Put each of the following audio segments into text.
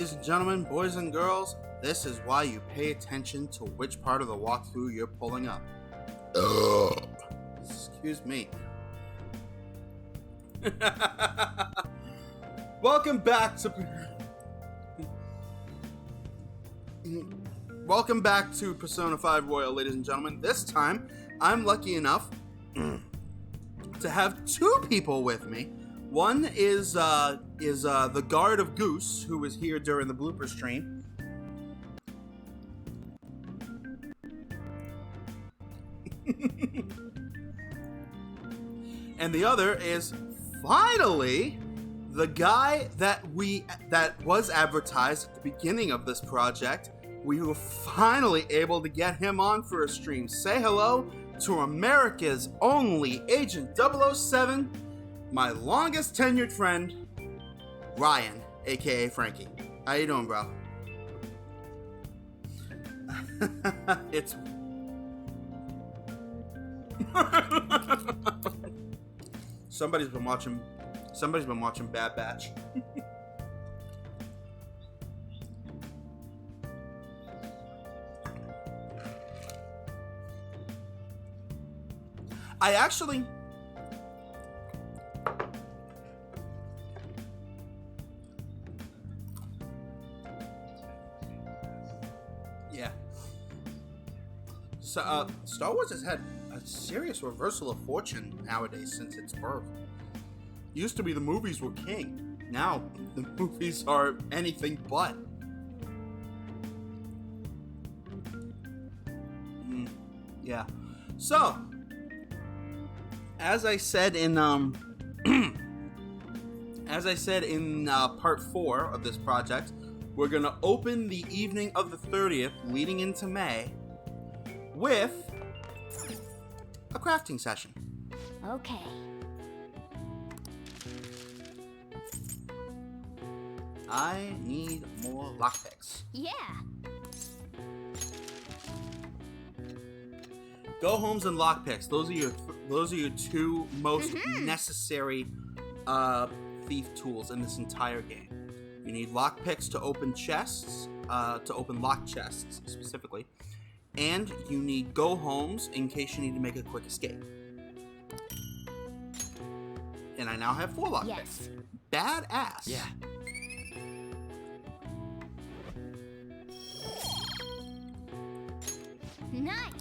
Ladies and gentlemen, boys and girls, this is why you pay attention to which part of the walkthrough you're pulling up. Excuse me. Welcome back to Persona 5 Royal, ladies and gentlemen. This time, I'm lucky enough to have two people with me. One is the guard of Goose, who was here during the blooper stream. And the other is finally the guy that was advertised at the beginning of this project. We were finally able to get him on for a stream. Say hello to America's only Agent 007, my longest tenured friend, Ryan, aka Frankie. How you doing, bro? It's Somebody's been watching Bad Batch. I actually So, Star Wars has had a serious reversal of fortune nowadays since its birth. Used to be the movies were king. Now, the movies are anything but. Yeah. So, as I said in part 4 of this project, we're gonna open the evening of the 30th, leading into May, with a crafting session. Okay. I need more lockpicks. Yeah. Go homes and lockpicks. Those are your two most necessary thief tools in this entire game. You need lockpicks to open chests, to open lock chests specifically. And you need go homes in case you need to make a quick escape. And I now have 4 lockpicks. Yes. Badass. Yeah. Nice.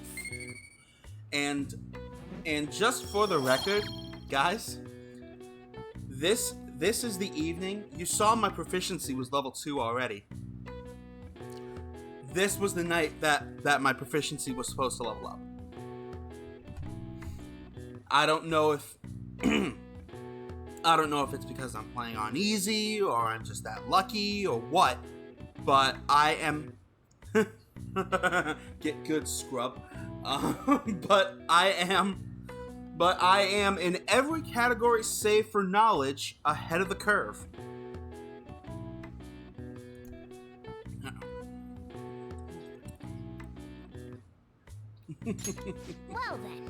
And just for the record, guys, this is the evening. You saw my proficiency was level 2 already. This was the night that my proficiency was supposed to level up. I don't know if it's because I'm playing on easy or I'm just that lucky or what, but I am get good, scrub. But I am in every category save for knowledge ahead of the curve. Well then.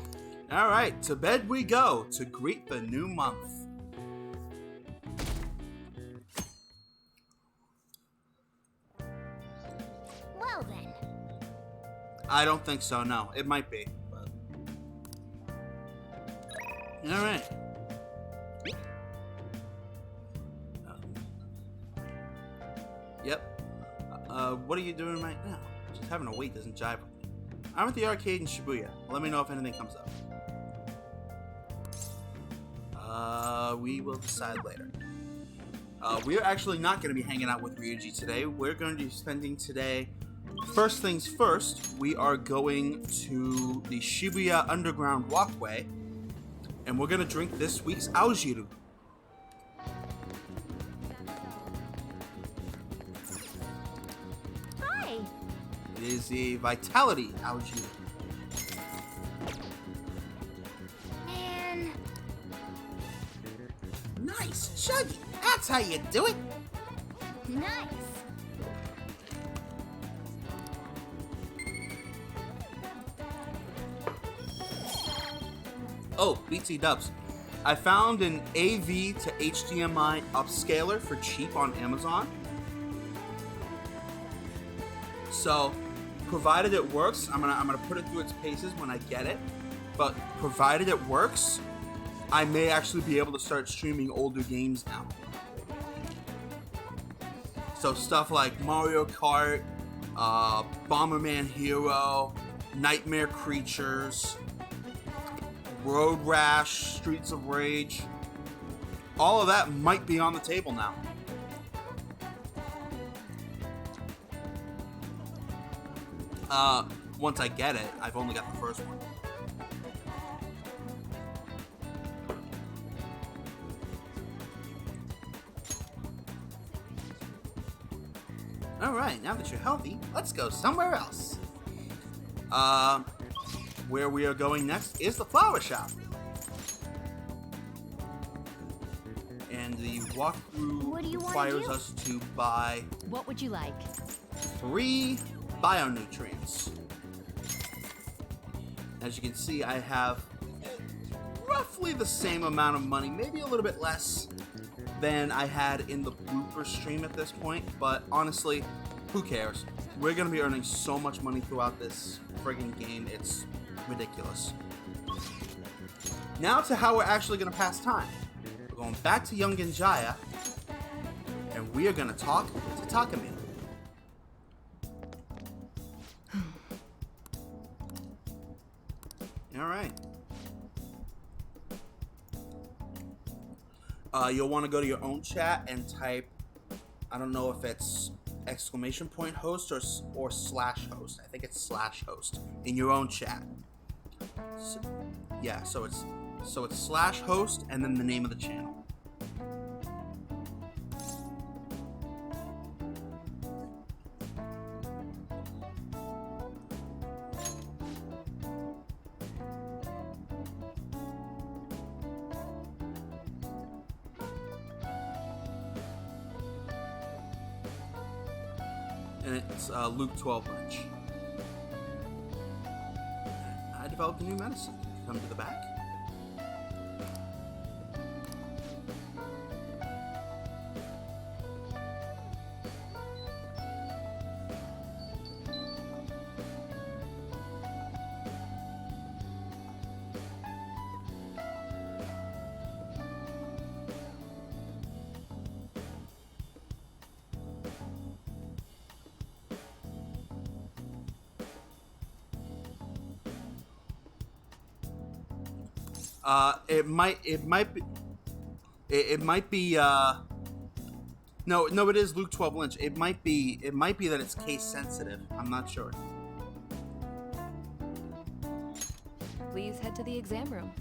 Alright, to bed we go to greet the new month. Well then. I don't think so, no. It might be. But... Alright. Yep. What are you doing right now? Just having to wait doesn't jive with me. I'm at the arcade in Shibuya. Let me know if anything comes up. We will decide later. We are actually not going to be hanging out with Ryuji today. We're going to be spending today... First things first, we are going to the Shibuya Underground Walkway, and we're going to drink this week's Aojiru. Hi. It is the Vitality Aojiru. Man. Nice, Chuggy. That's how you do it. Nice. Oh, BT Dubs. I found an AV to HDMI upscaler for cheap on Amazon. So, provided it works, I'm gonna put it through its paces when I get it. But provided it works, I may actually be able to start streaming older games now. So stuff like Mario Kart, Bomberman Hero, Nightmare Creatures, Road Rash, Streets of Rage. All of that might be on the table now. Once I get it, I've only got the first one. Alright, now that you're healthy, let's go somewhere else. Where we are going next is the flower shop. And the walkthrough requires us to buy... What would you like? 3 bionutrients. As you can see, I have roughly the same amount of money, maybe a little bit less than I had in the blooper stream at this point, but honestly, who cares? We're going to be earning so much money throughout this friggin' game, it's ridiculous. Now to how we're actually going to pass time. We're going back to Young Genjaya, and we are going to talk to Takumi. Alright. You'll want to go to your own chat and type, I don't know if it's !host or /host. I think it's /host in your own chat. So, yeah, so it's /host and then the name of the channel. And it's Luke 12 Lynch. I developed a new medicine. Come to the back. It might be, no, it is Luke 12 Lynch. It might be that it's case sensitive. I'm not sure. Please head to the exam room.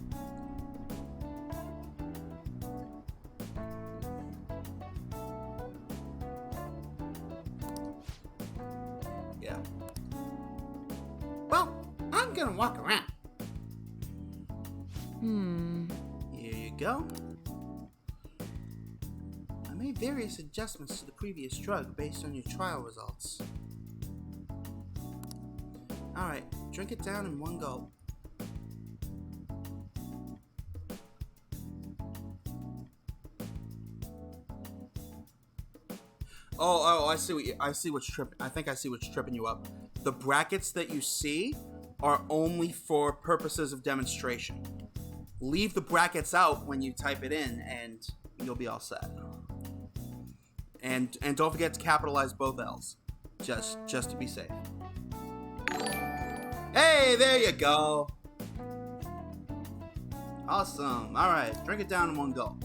Yeah. Well, I'm gonna walk around. Here you go. I made various adjustments to the previous drug based on your trial results. Alright, drink it down in one gulp. Oh, I see what's tripping. I think I see what's tripping you up. The brackets that you see are only for purposes of demonstration. Leave the brackets out when you type it in, and you'll be all set. And don't forget to capitalize both L's, just to be safe. Hey, there you go. Awesome. All right, drink it down in one gulp.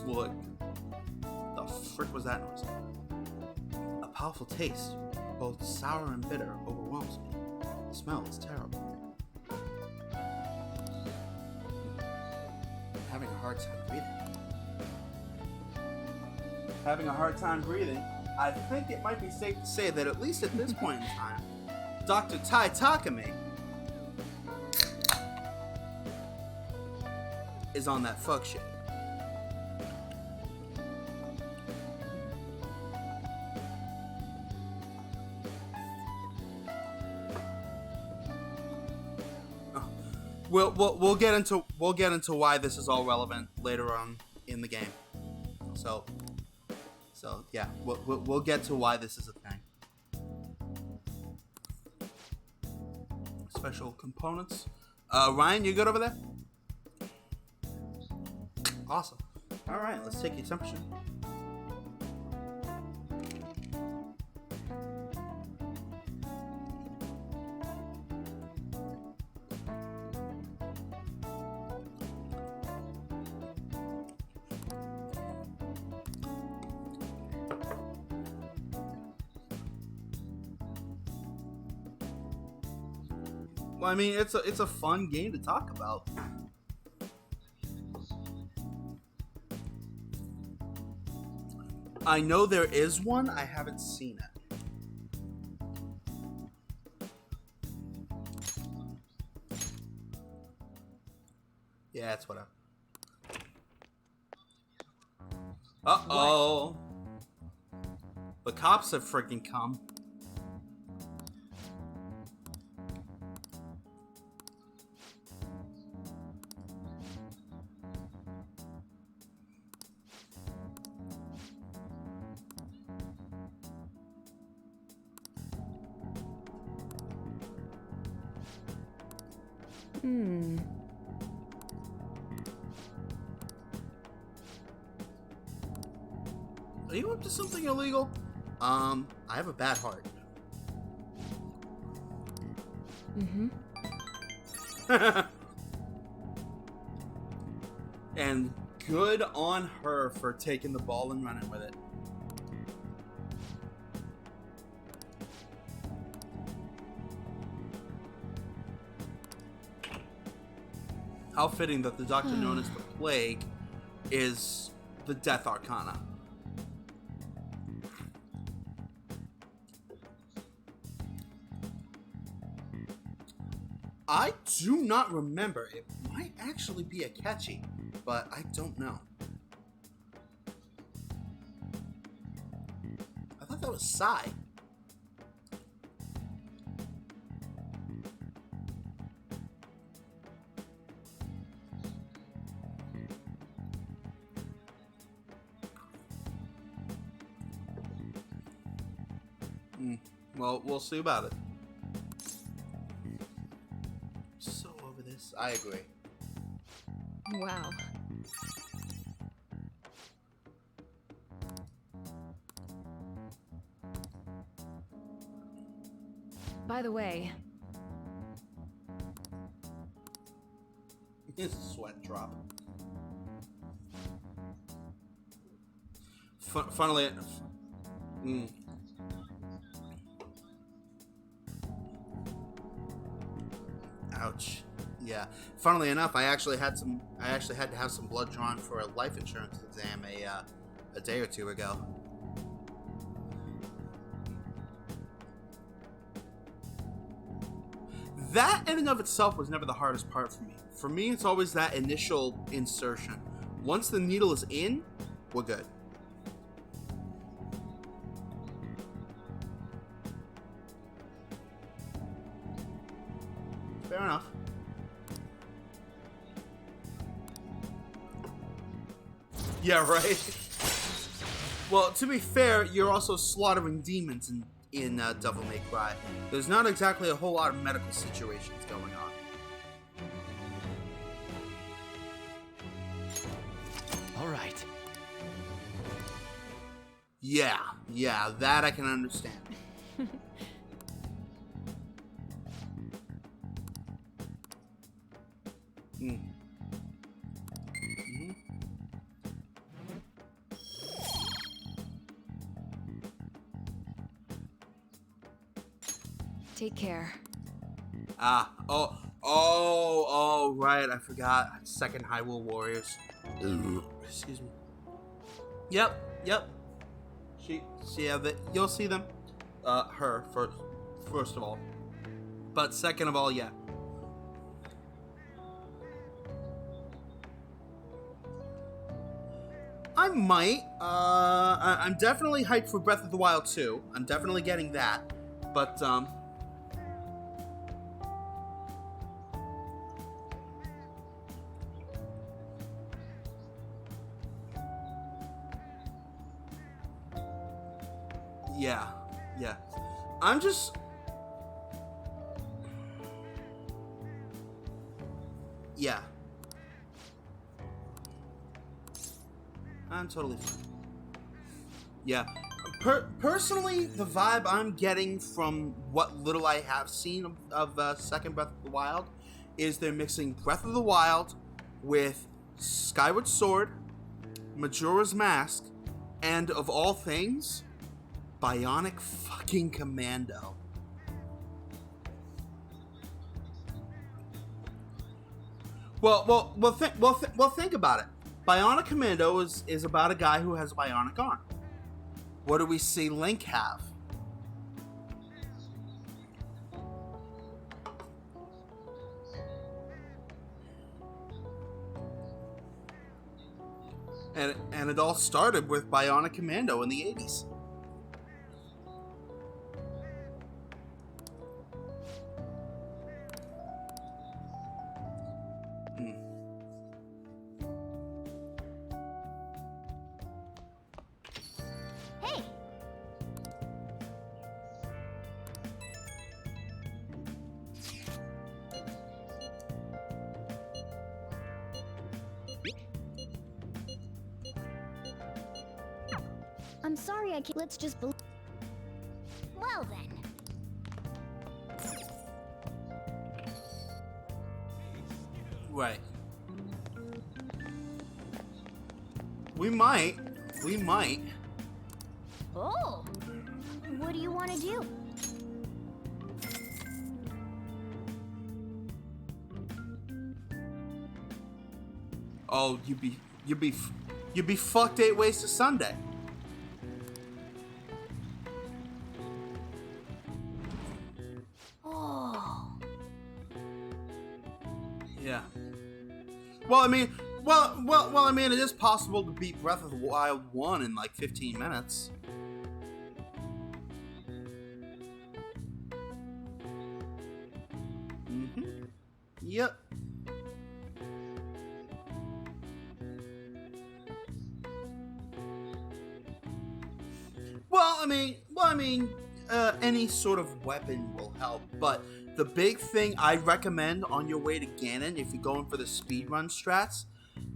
Look, the frick was that noise? A powerful taste, both sour and bitter, overwhelms me. The smell is terrible. Having a hard time breathing. I think it might be safe to say that at least at this point in time, Dr. Tai Takumi is on that fuck shit. We'll get into why this is all relevant later on in the game. So yeah, we'll get to why this is a thing. special components. Ryan, you good over there? Awesome. All right, let's take your temperature. Well, I mean, it's a fun game to talk about. I know there is one. I haven't seen it. Yeah, it's whatever. Uh-oh. The cops have freaking come. Are you up to something illegal? I have a bad heart. And good on her for taking the ball and running with it. How fitting that the doctor known as the Plague is the Death Arcana. I do not remember. It might actually be a catchy, but I don't know. I thought that was Psy. Well, we'll see about it. So over this, I agree. Wow. By the way, his sweat drop. Funnily enough. Ouch. Yeah. Funnily enough, I actually had to have some blood drawn for a life insurance exam a day or two ago. That in and of itself was never the hardest part for me. For me, it's always that initial insertion. Once the needle is in, we're good. Fair enough. Yeah, right? Well, to be fair, you're also slaughtering demons in Devil May Cry. There's not exactly a whole lot of medical situations going on. All right. Yeah, that I can understand. take care. Oh, right, I forgot. Second Hyrule Warriors. Excuse me. Yep. You'll see them. Her, first of all. But second of all, yeah. I might. I'm definitely hyped for Breath of the Wild 2. I'm definitely getting that. But, yeah. I'm just... Yeah. I'm totally fine. Yeah. Personally, the vibe I'm getting from what little I have seen of Second Breath of the Wild is they're mixing Breath of the Wild with Skyward Sword, Majora's Mask, and of all things, Bionic fucking Commando. Well, think about it. Bionic Commando is about a guy who has a bionic arm. What do we see Link have? And it all started with Bionic Commando in the 80s. Hey! I'm sorry I can't. Let's just believe. Well then. Right. We might. Oh! What do you want to do? Oh, you'd be fucked 8 ways to Sunday. Oh. Yeah. Well, I mean, it is possible to beat Breath of the Wild 1 in like 15 minutes. Mm-hmm. Yep. Any sort of weapon will help, but the big thing I recommend on your way to Ganon, if you're going for the speedrun strats,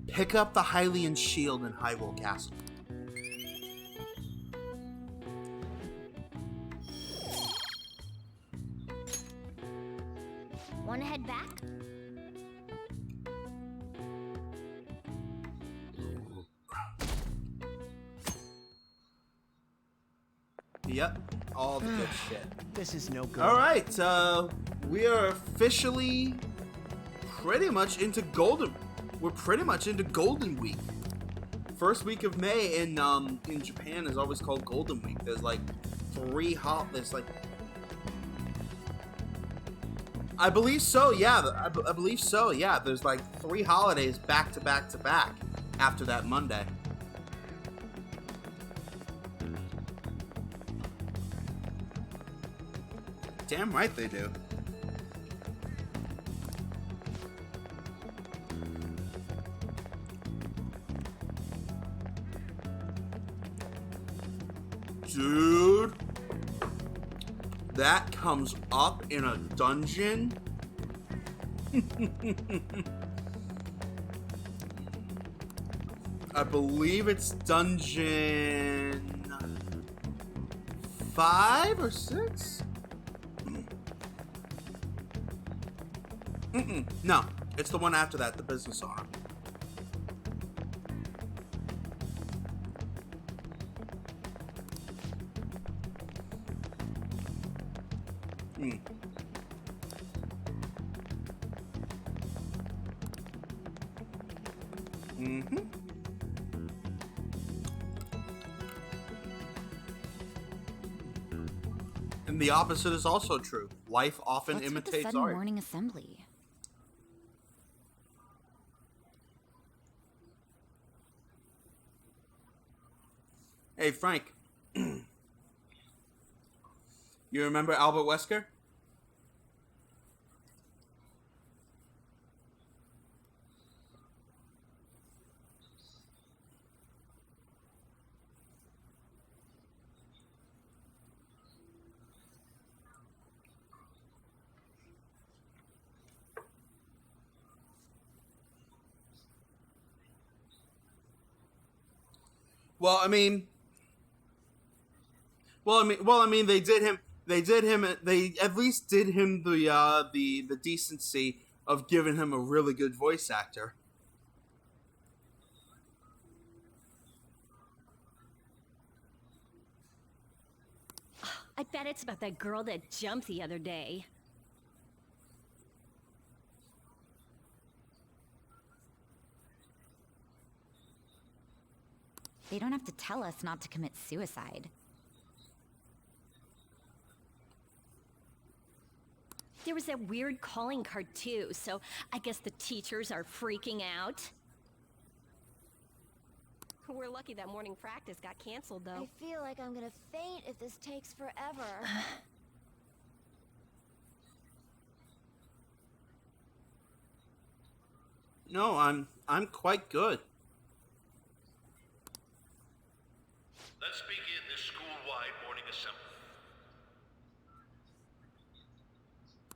pick up the Hylian Shield in Hyrule Castle. Wanna head back? Yep, all the good shit. This is no good. All right, we are officially pretty much into Golden. We're pretty much into Golden Week. First week of May in Japan is always called Golden Week. There's like I believe so. Yeah, I believe so. Yeah, there's like 3 holidays back to back to back after that Monday. Damn right they do. Dude, that comes up in a dungeon. I believe it's dungeon 5 or 6. No, it's the one after that, the business owner. And the opposite is also true. Life often What's with the imitates sudden art. morning assembly? Hey, Frank. You remember Albert Wesker? Well, I mean, they did him. They at least did him the decency of giving him a really good voice actor. I bet it's about that girl that jumped the other day. They don't have to tell us not to commit suicide. There was that weird calling card too, so I guess the teachers are freaking out. We're lucky that morning practice got canceled, though. I feel like I'm gonna faint if this takes forever. No, I'm quite good. Let's begin this school-wide morning assembly.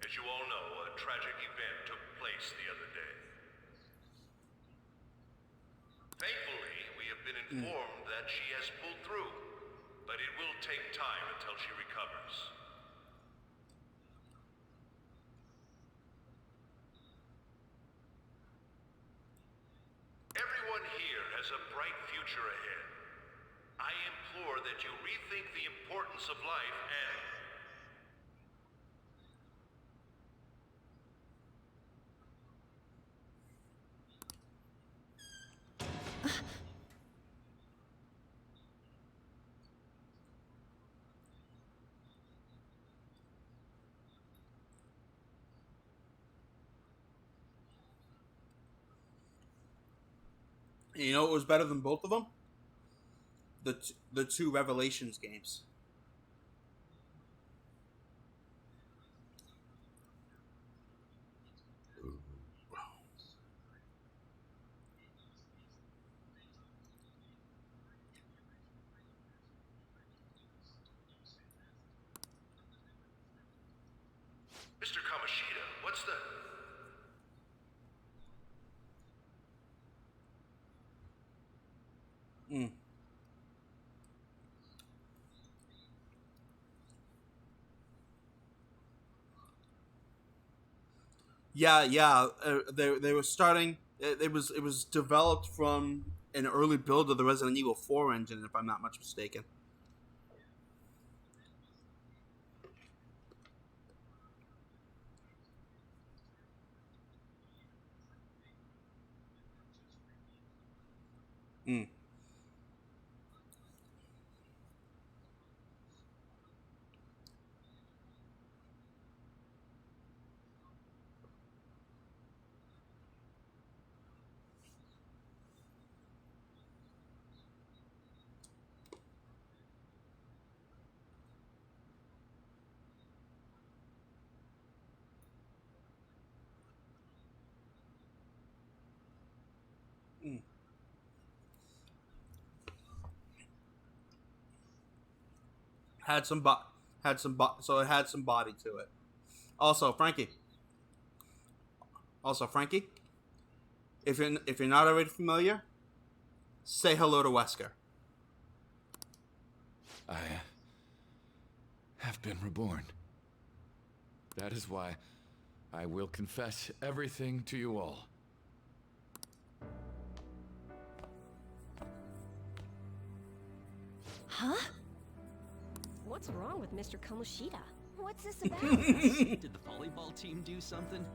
As you all know, a tragic event took place the other day. Thankfully, we have been informed that she has pulled through, but it will take time until she recovers. Everyone here has a bright future ahead. I implore that you rethink the importance of life and... You know what was better than both of them? The two Revelations games. Mr. Kamoshida, what's the... Yeah. They were starting. It was developed from an early build of the Resident Evil 4 engine, if I'm not much mistaken. So it had some body to it. Also, Frankie, if you're not already familiar, say hello to Wesker. I have been reborn. That is why I will confess everything to you all. Huh? What's wrong with Mr. Kamoshida? What's this about? Did the volleyball team do something?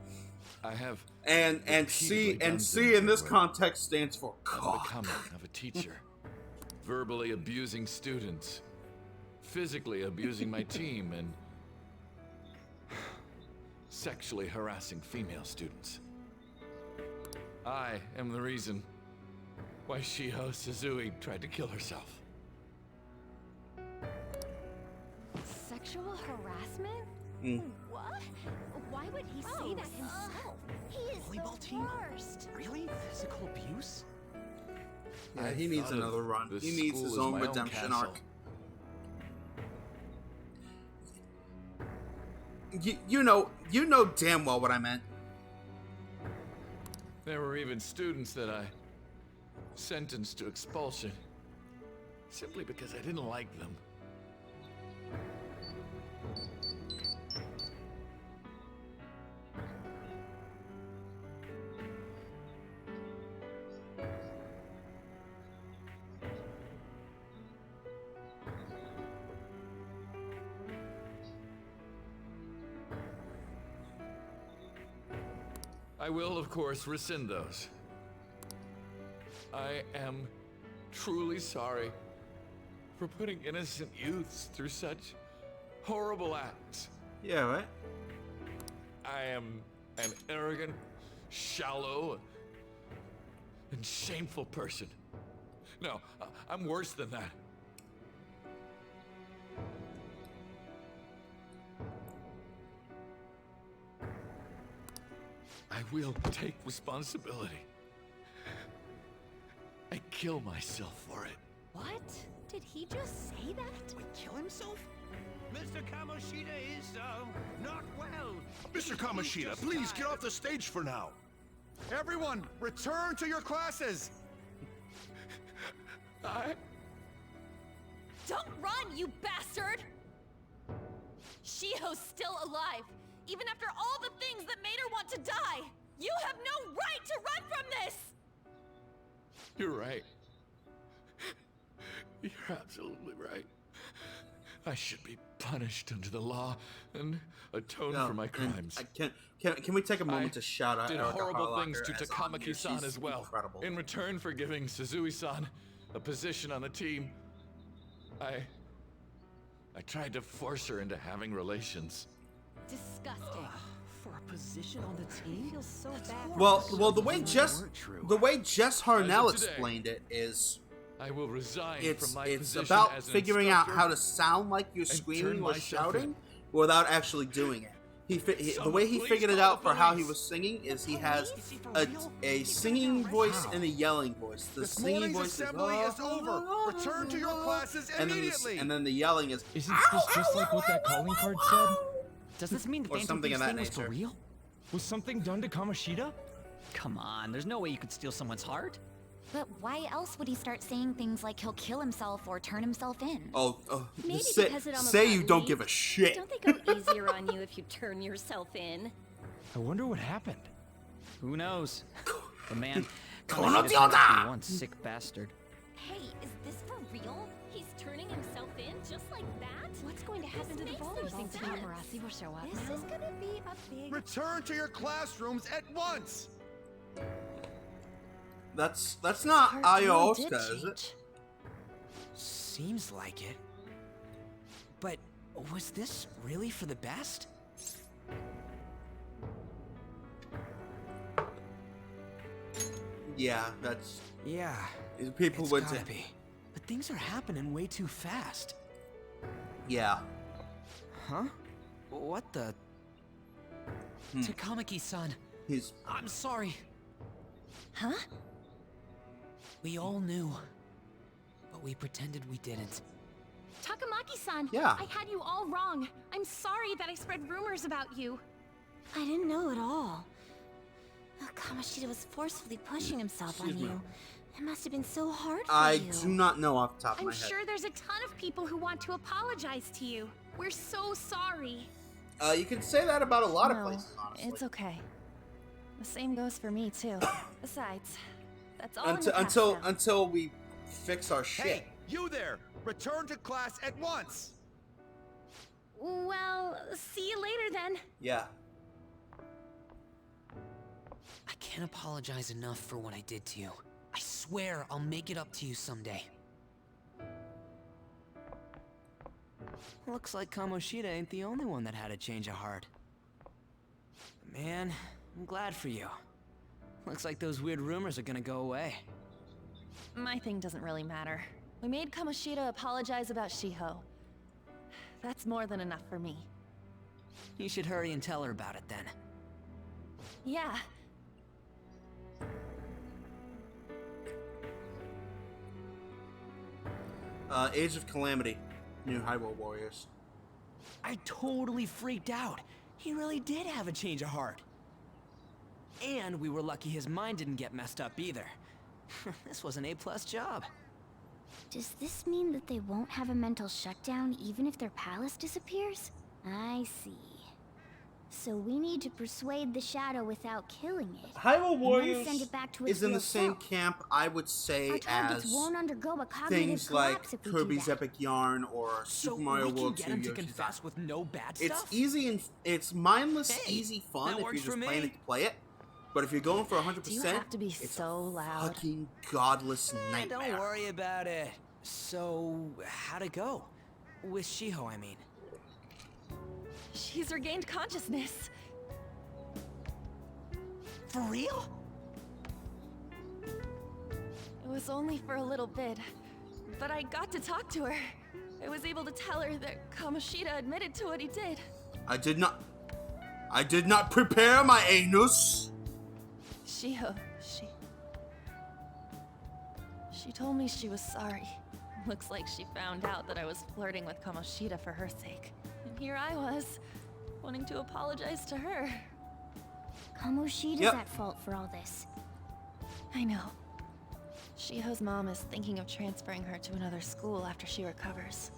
I have And C repeatedly done in this things context stands for of cock. becoming of a teacher, verbally abusing students, physically abusing my team, and sexually harassing female students. I am the reason why Shiho Suzui tried to kill herself. Sexual harassment? What? Why would he say that himself? He is Volleyball the team? worst. Really? Physical abuse? Yeah, I he needs thought of another run. the He needs school his as own my redemption castle. arc. You know damn well what I meant. There were even students that I sentenced to expulsion. simply because I didn't like them. I will, of course, rescind those. I am truly sorry for putting innocent youths through such horrible acts. Yeah, right? I am an arrogant, shallow, and shameful person. No, I'm worse than that. I will take responsibility. I kill myself for it. What? Did he just say that? Wait, kill himself? Mr. Kamoshida is, not well. Mr. Kamoshida, please get off the stage for now. Everyone, return to your classes! Don't run, you bastard! Shiho's still alive, even after all the things that made her want to die! You have no right to run from this! You're right. You're absolutely right. I should be punished under the law and atone for my crimes. Can we take a moment to shout out did Erica horrible Harlocker things to as Takamaki-san She's as well. Incredible. In return for giving Suzui-san a position on the team, I tried to force her into having relations. Disgusting. For a position on the team? I feel so bad. Well, the way Jess Harnell As of today, explained it is, I will resign it's from my position about as an figuring out instructor how to sound like you're turn screaming or myself shouting in. without actually doing it. The way he Someone figured it please out call for the how he police. was singing is he has Is he for a real? singing voice and a yelling voice. The This singing morning's voice assembly is over. Return to your classes immediately. and then the yelling is Isn't this just like what that calling card said? Does this mean the Or Phantom something Thief of that thing was for nature. real? Was something done to Kamoshida? Come on, there's no way you could steal someone's heart. But why else would he start saying things like he'll kill himself or turn himself in? Maybe say, because it almost say got you don't leaked. give a shit. Don't they go easier on you if you turn yourself in? I wonder what happened. Who knows? The man Kono Kamoshida Tyoda! must be one sick bastard. Hey, is this for real? He's turning himself in just like that? What's going to happen to the volleyball Think Team Marasi will show up This now? is gonna be a big... Return to your classrooms at once. That's not Heart really did Ayahuasca, is it? change. Seems like it. But was this really for the best? Yeah, that's Yeah. people It's would gotta say. be. But things are happening way too fast. Yeah. Huh? What the? Takamaki-san, He's I'm sorry. Huh? We all knew, but we pretended we didn't. Takamaki-san, Yeah. I had you all wrong. I'm sorry that I spread rumors about you. I didn't know at all. Kamoshida was forcefully pushing himself on you. It must have been so hard for I you. do not know off the top of I'm my head. sure there's a ton of people who want to apologize to you. We're so sorry. You can say that about a lot of No, places, honestly. it's okay. The same goes for me too. Besides, that's all in the past until now. until we fix our shit. Hey, you there! Return to class at once. Well, see you later then. Yeah. I can't apologize enough for what I did to you. I swear I'll make it up to you someday. Looks like Kamoshida ain't the only one that had a change of heart. Man, I'm glad for you. Looks like those weird rumors are gonna go away. My thing doesn't really matter. We made Kamoshida apologize about Shiho. That's more than enough for me. You should hurry and tell her about it then. Yeah. Age of Calamity. New Hyrule Warriors. I totally freaked out. He really did have a change of heart. And we were lucky his mind didn't get messed up either. This was an A+ job. Does this mean that they won't have a mental shutdown even if their palace disappears? I see. So we need to persuade the shadow without killing it. Hyrule Warriors and then send it back to its is in the real same self. camp, I would say, Our targets as won't undergo a cognitive things like collapse if we Kirby's do that. Epic Yarn or So Super Mario we can World get 2 him to Yoshi's confess Island. with no bad It's stuff? easy and it's mindless, Hey, easy fun that if works you're just for playing me. it to play it. But if you're going for 100%, Do you have to be it's so loud? fucking godless nightmare. Don't worry about it. So, how'd it go? With Shiho, I mean. She's regained consciousness. For real? It was only for a little bit, but I got to talk to her. I was able to tell her that Kamoshida admitted to what he did. I did not prepare my anus. Shiho, she told me she was sorry. Looks like she found out that I was flirting with Kamoshida for her sake. And here I was, wanting to apologize to her. Kamoshida's at fault for all this. I know. Shiho's mom is thinking of transferring her to another school after she recovers.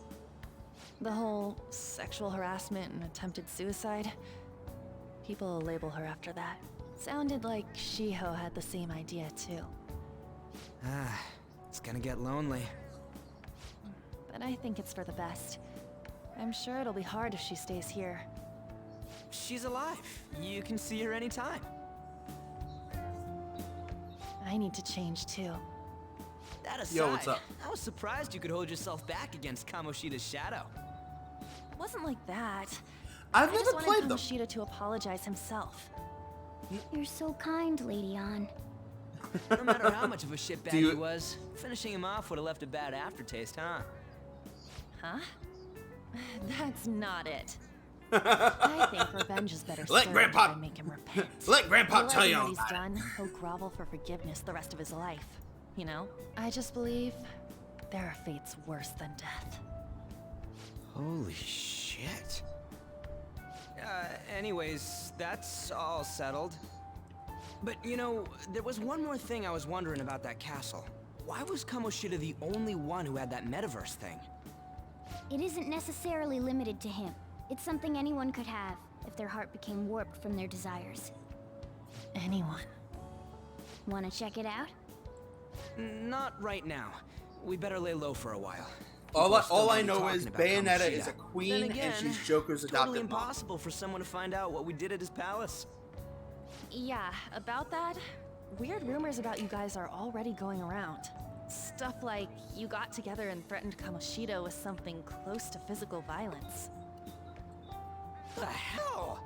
The whole sexual harassment and attempted suicide, people will label her after that. Sounded like Shiho had the same idea too. Ah, it's gonna get lonely. But I think it's for the best. I'm sure it'll be hard if she stays here. She's alive. You can see her anytime. I need to change too. That aside, Yo, what's up? I was surprised you could hold yourself back against Kamoshida's shadow. It wasn't like that. I've I never just wanted played them. Kamoshida to apologize himself. You're so kind, Lady Ann. No matter how much of a shitbag Do you- he was, finishing him off would have left a bad aftertaste, huh? Huh? That's not it. I think revenge is better Let served Grandpa- if I make him repent. Let Grandpa He'll tell let you him all what he's about it. done. He'll grovel for forgiveness the rest of his life. You know? I just believe there are fates worse than death. Holy shit. Anyways, that's all settled. But, you know, there was one more thing I was wondering about that castle. Why was Kamoshida the only one who had that metaverse thing? It isn't necessarily limited to him. It's something anyone could have, if their heart became warped from their desires. Anyone. Wanna check it out? Not right now. We better lay low for a while. All I know talking is about Bayonetta Kamoshida. is a Then queen again, and she's Joker's totally adopted mom. impossible for someone to find out what we did at his palace. Yeah, about that, weird rumors about you guys are already going around. Stuff like you got together and threatened Kamoshida with something close to physical violence. The hell?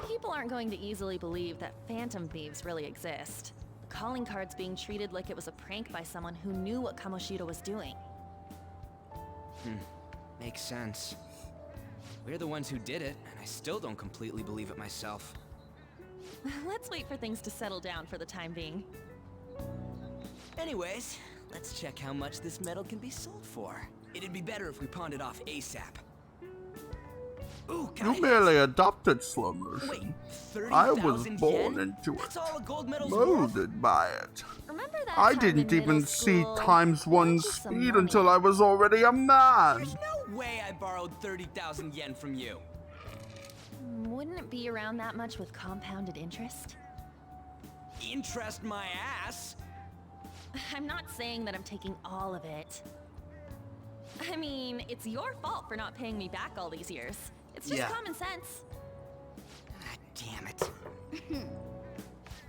People aren't going to easily believe that phantom thieves really exist. Calling cards being treated like it was a prank by someone who knew what Kamoshida was doing. Makes sense. We're the ones who did it, and I still don't completely believe it myself. Let's wait for things to settle down for the time being. Anyways, let's check how much this metal can be sold for. It'd be better if we pawned it off ASAP. Ooh, can I You merely adopted slow motion. Wait, I was 30,000 born yen? into it, That's all a gold medal's worth? molded by it. Remember that I time didn't in even middle see school? times They one lent you some speed money. until I was already a man. There's no way I borrowed 30,000 yen from you. Wouldn't it be around that much with compounded interest? Interest my ass? I'm not saying that I'm taking all of it. I mean, it's your fault for not paying me back all these years. It's just Yeah. common sense. God damn it.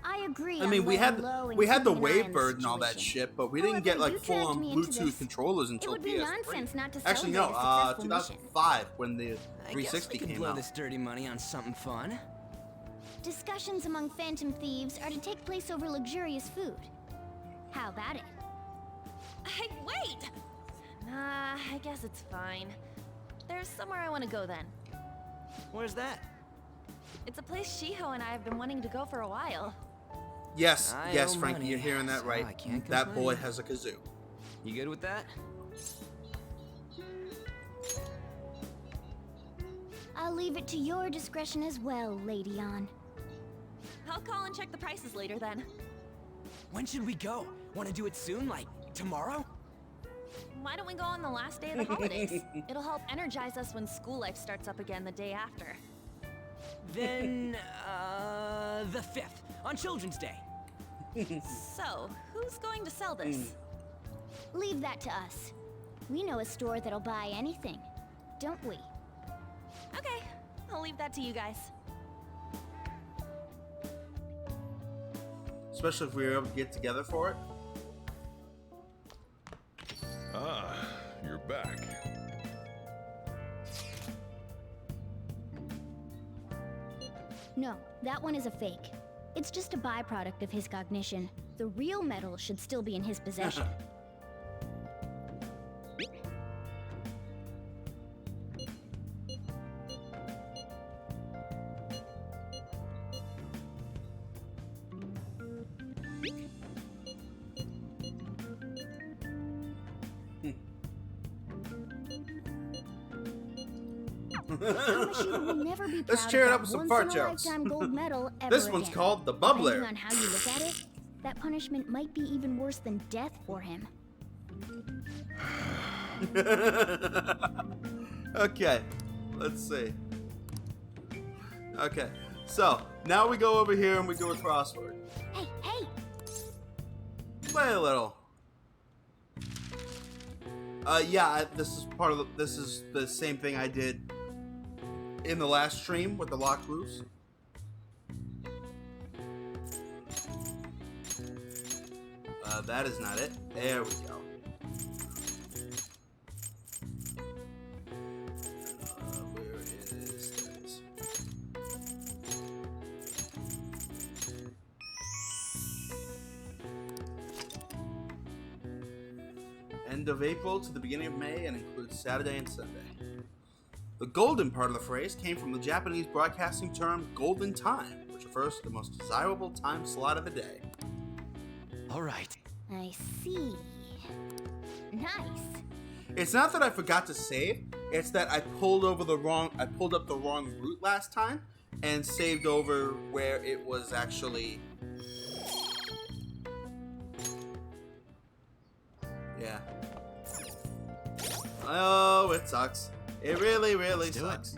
I agree. I mean, on we had laying low and we had the keeping an eye on the Wavebird and all that situation. shit, but we didn't get However, like you dragged full-on me into Bluetooth this. controllers It until would be PS3. nonsense not to Actually, no, celebrate a successful 2005 when the I guess we 360 could came blow out. this dirty money on something fun. Discussions among phantom thieves are to take place over luxurious food. How about it? Hey, wait! Nah, I guess it's fine. There's somewhere I want to go then. Where's that? It's a place Shiho and I have been wanting to go for a while. Yes, I yes, owe Frankie, money, you're hearing that so right. I can't That boy complain. has a kazoo. You good with that? I'll leave it to your discretion as well, Lady Ann. I'll call and check the prices later then. When should we go? Want to do it soon? Like, tomorrow? why don't we go on the last day of the holidays? It'll help energize us when school life starts up again the day after. Then, the 5th, on Children's Day. So, who's going to sell this? Leave that to us. We know a store that'll buy anything, don't we? Okay, I'll leave that to you guys. Especially if we were able to get together for it. Ah, you're back. No, that one is a fake. It's just a byproduct of his cognition. The real metal should still be in his possession. Kamoshida will never be Let's proud cheer of it that up with some fart jokes. once-in-a-lifetime gold medal ever This one's again. called the Depending Bubbler. on how you look at it, that punishment might be even worse than death for him. Okay, let's see. Okay, so now we go over here and we do a crossword. Hey, hey! Play a little. Yeah, this is the same thing I did in the last stream with the locked roofs. That is not it. There we go. Where is this? End of April to the beginning of May and includes Saturday and Sunday. The golden part of the phrase came from the Japanese broadcasting term golden time, which refers to the most desirable time slot of the day. All right. I see. Nice. It's not that I forgot to save, it's that I pulled up the wrong route last time and saved over where it was actually. Yeah. Oh, it sucks. It really, really sucks.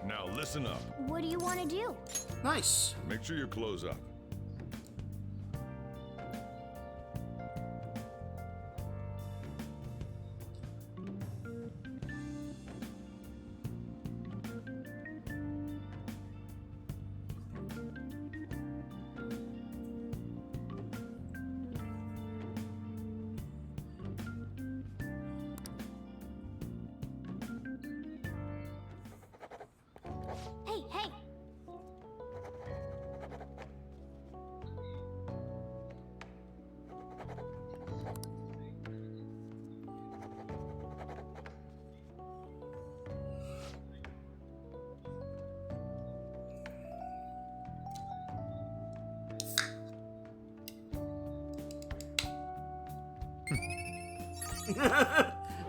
Now listen up. What do you want to do? Nice. Make sure you close up. Hey, hey!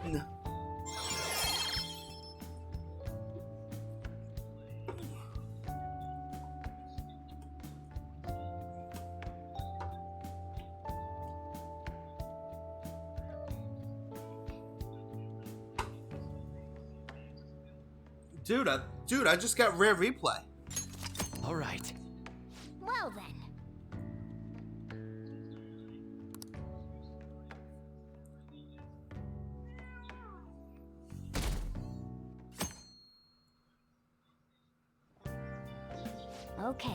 No. Dude, I just got rare replay. All right. Well then. Okay.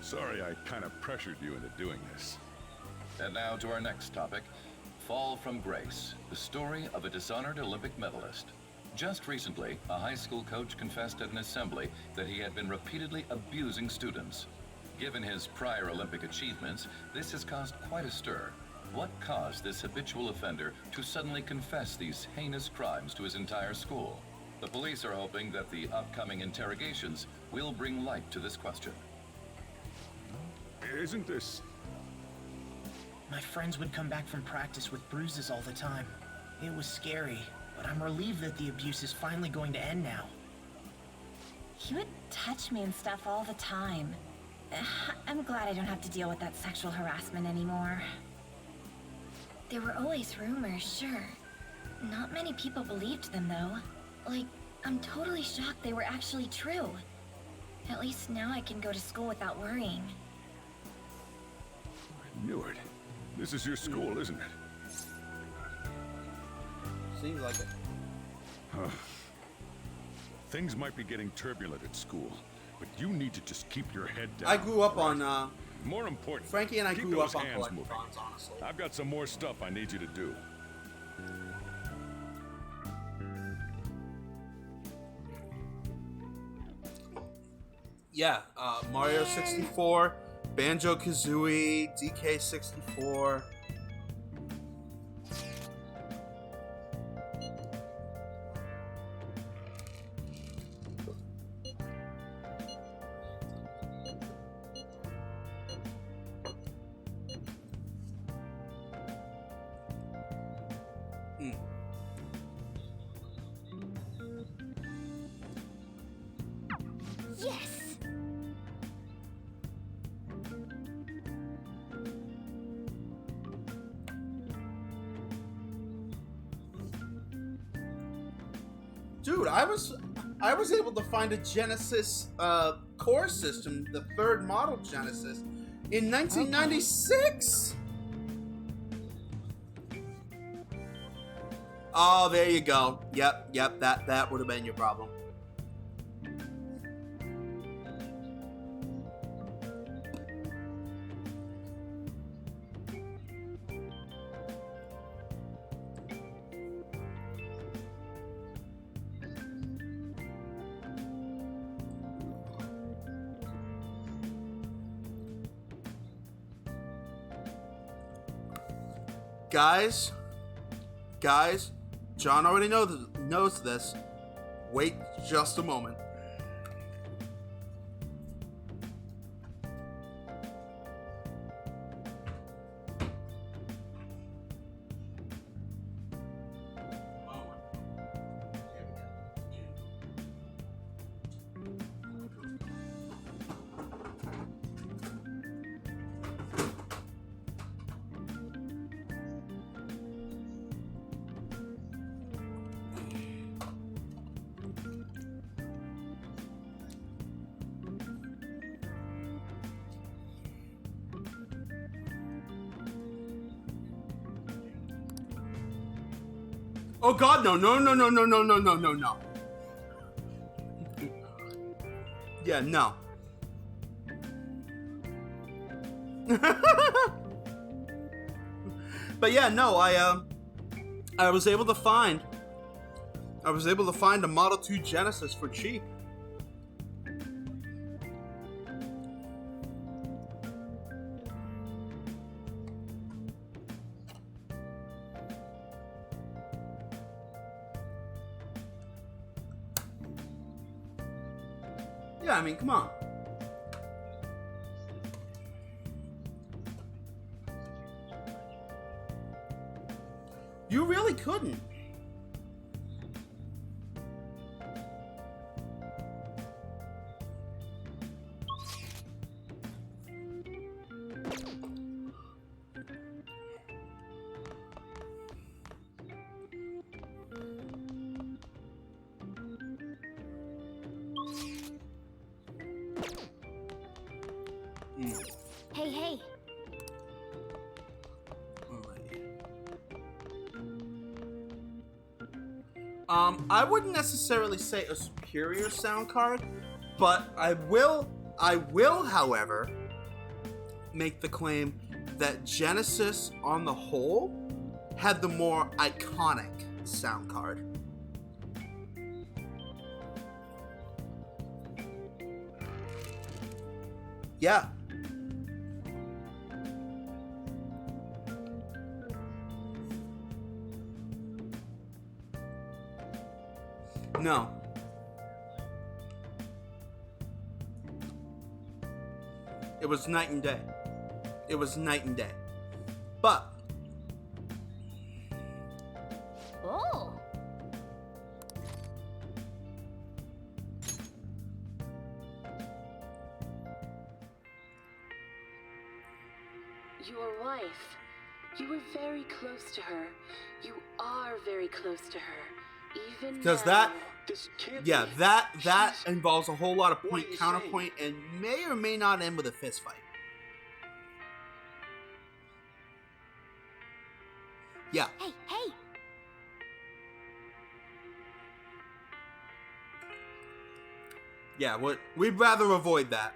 Sorry I kind of pressured you into doing this. And now to our next topic, Fall from Grace, the story of a dishonored Olympic medalist. Just recently, a high school coach confessed at an assembly that he had been repeatedly abusing students. Given his prior Olympic achievements, this has caused quite a stir. What caused this habitual offender to suddenly confess these heinous crimes to his entire school? The police are hoping that the upcoming interrogations will bring light to this question. Isn't this... My friends would come back from practice with bruises all the time. It was scary, but I'm relieved that the abuse is finally going to end now. He would touch me and stuff all the time. I'm glad I don't have to deal with that sexual harassment anymore. There were always rumors, sure. Not many people believed them, though. Like, I'm totally shocked they were actually true. At least now I can go to school without worrying. I knew it. This is your school, isn't it? Seems like it. Things might be getting turbulent at school, but you need to just keep your head down. I grew up on, more important, Frankie and I keep grew those up on hands collectibles, moving. honestly. I've got some more stuff I need you to do. Yeah, Mario 64, Banjo-Kazooie, DK 64. Yes! Dude, I was able to find a Genesis core system, the third model Genesis, in 1996. Oh, there you go. Yep, that would have been your problem. Guys, John already knows this. Wait just a moment. Oh God, no. Yeah, no. But yeah, no, I was able to find a Model 2 Genesis for cheap. Yeah, I mean, come on. You really couldn't. Hey. I wouldn't necessarily say a superior sound card, but I will, however, make the claim that Genesis, on the whole, had the more iconic sound card. Yeah. No. It was night and day. It was night and day. But Oh. Your wife. You were very close to her. You are very close to her. Even because now. that involves a whole lot of point counterpoint and may or may not end with a fist fight. Yeah. Hey, hey. Yeah, we'd rather avoid that.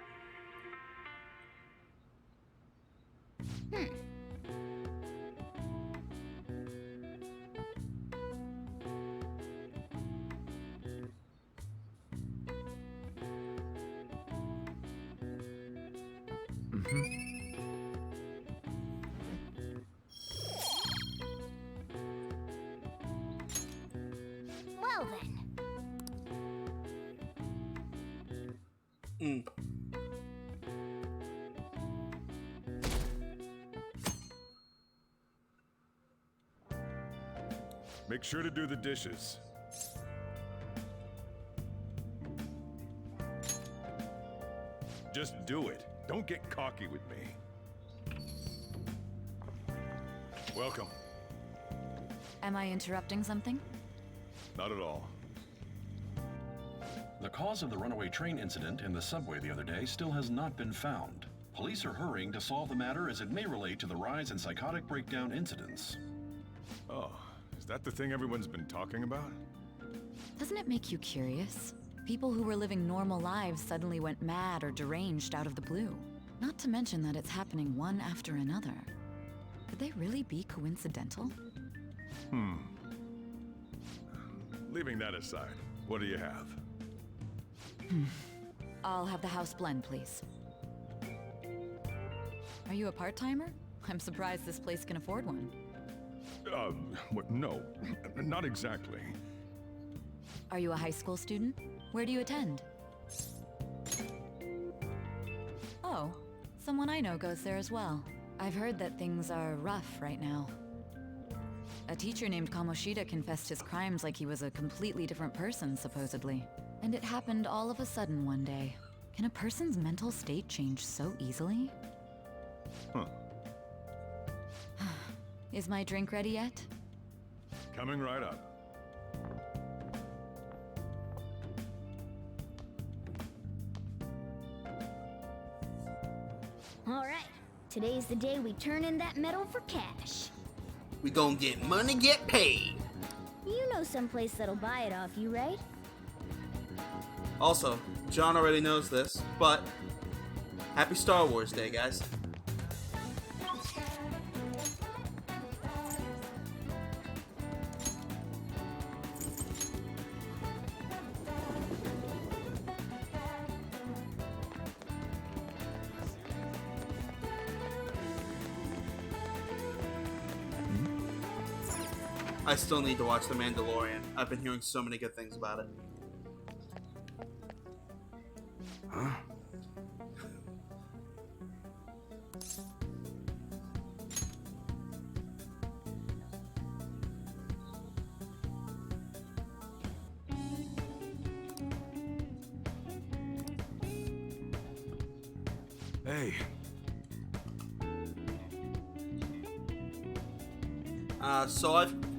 Well then. Make sure to do the dishes. Just do it. Don't get cocky with me. Welcome. Am I interrupting something? Not at all. The cause of the runaway train incident in the subway the other day still has not been found. Police are hurrying to solve the matter as it may relate to the rise in psychotic breakdown incidents. Oh, is that the thing everyone's been talking about? Doesn't it make you curious? People who were living normal lives suddenly went mad or deranged out of the blue. Not to mention that it's happening one after another. Could they really be coincidental? Leaving that aside, what do you have? I'll have the house blend, please. Are you a part-timer? I'm surprised this place can afford one. No, not exactly. Are you a high school student? Where do you attend? Oh, someone I know goes there as well. I've heard that things are rough right now. A teacher named Kamoshida confessed his crimes like he was a completely different person, supposedly. And it happened all of a sudden one day. Can a person's mental state change so easily? Huh. Is my drink ready yet? Coming right up. All right. Today's the day we turn in that medal for cash. We gonna get money, get paid. You know someplace that'll buy it off you, right? Also, John already knows this, but happy Star Wars Day, guys. I still need to watch The Mandalorian. I've been hearing so many good things about it. Huh? Hey.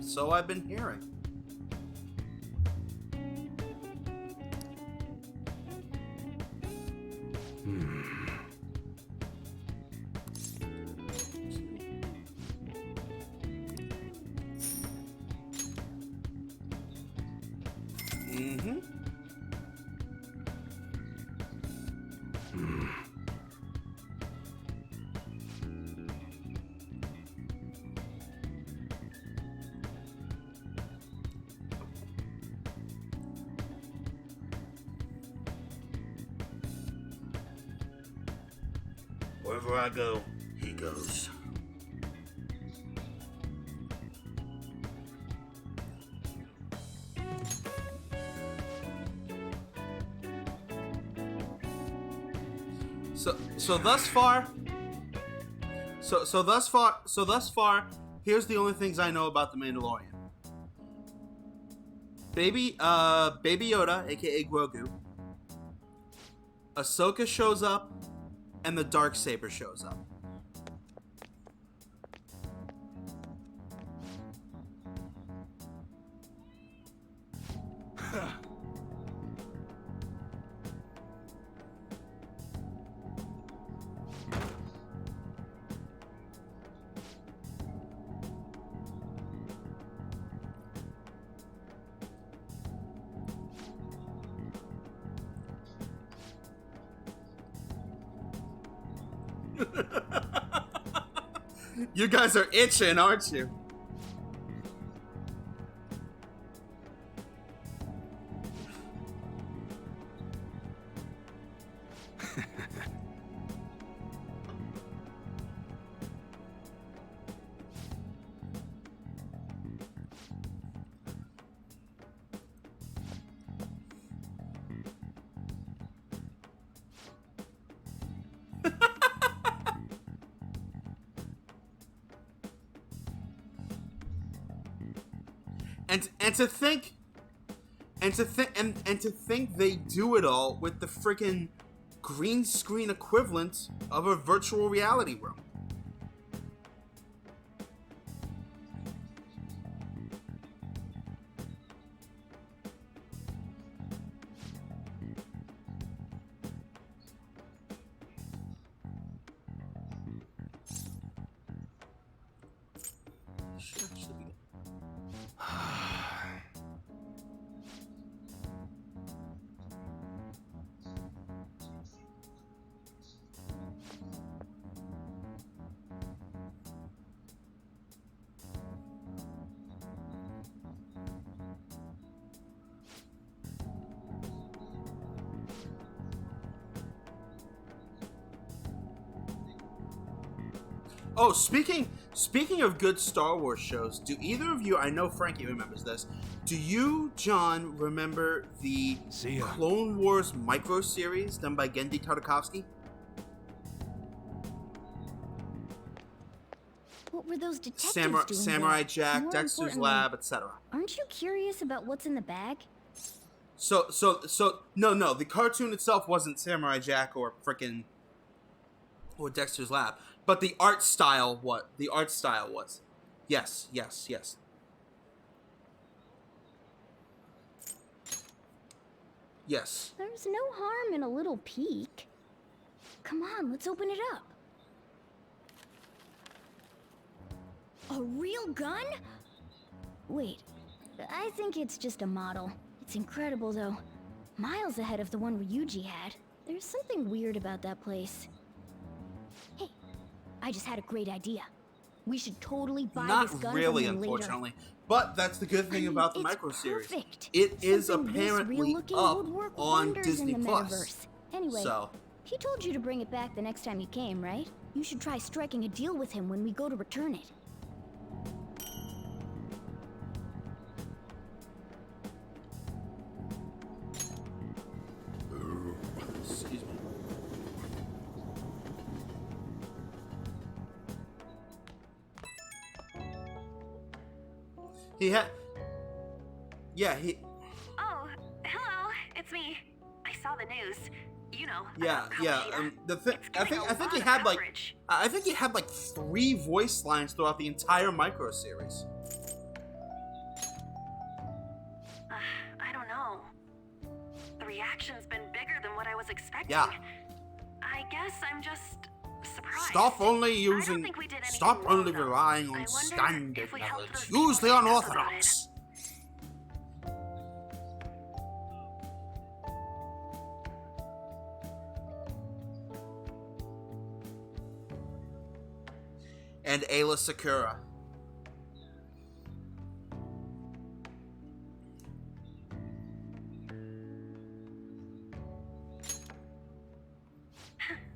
So I've been hearing. Wherever I go, he goes. So thus far, here's the only things I know about the Mandalorian. Baby Yoda, aka Grogu. Ahsoka shows up, and the Darksaber shows up. You guys are itching, aren't you? And to think they do it all with the freaking green screen equivalent of a virtual reality room. Oh, speaking of good Star Wars shows, do either of you, I know Frankie remembers this, do you, John, remember the Clone Wars micro series done by Genndy Tartakovsky? What were those detectives doing Samurai there? Jack, More Dexter's importantly, Lab, etc. Aren't you curious about what's in the bag? So no, the cartoon itself wasn't Samurai Jack or Dexter's Lab, but the art style was. Yes. Yes. There's no harm in a little peek. Come on, let's open it up. A real gun? Wait, I think it's just a model. It's incredible, though. Miles ahead of the one Ryuji had. There's something weird about that place. Hey, I just had a great idea. We should totally buy this gun Not really, from him unfortunately. later. But that's the good thing about the micro series. It is Something this apparently real-looking up would work on wonders Disney in the Plus. metaverse. Anyway, So, he told you to bring it back the next time you came, right? You should try striking a deal with him when we go to return it. excuse me. Oh, hello, it's me. I saw the news. You know. Yeah. I think he had like 3 voice lines throughout the entire micro series. I don't know. The reaction's been bigger than what I was expecting. Yeah. I guess I'm just surprised. Stop only relying on standard methods. Use the unorthodox. And Ayla Sakura.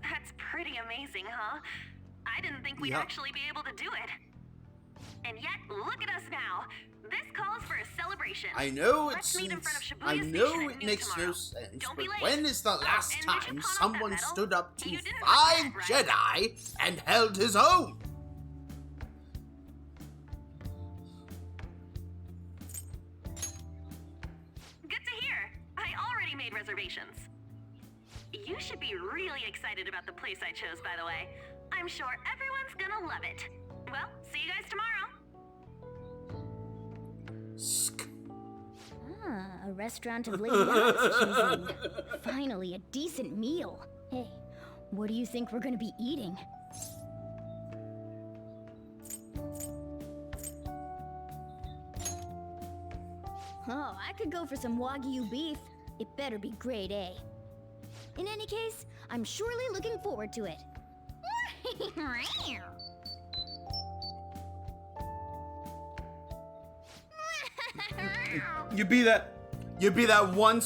That's pretty amazing, huh? I didn't think we'd actually be able to do it. And yet, look at us now. This calls for a celebration. I know Let's meet in front of Shibuya I Station know at it noon makes tomorrow. no sense, Don't but be late. when is the last And we should time pawn off someone that medal. stood up to You didn't 5 forget, right? Jedi and held his own? Good to hear. I already made reservations. You should be really excited about the place I chose, by the way. I'm sure everyone's gonna love it. Well, see you guys tomorrow. Ah, a restaurant of Lady Anne's choosing. Finally, a decent meal. Hey, what do you think we're gonna be eating? Oh, I could go for some Wagyu beef. It better be grade A. In any case, I'm surely looking forward to it. You be that one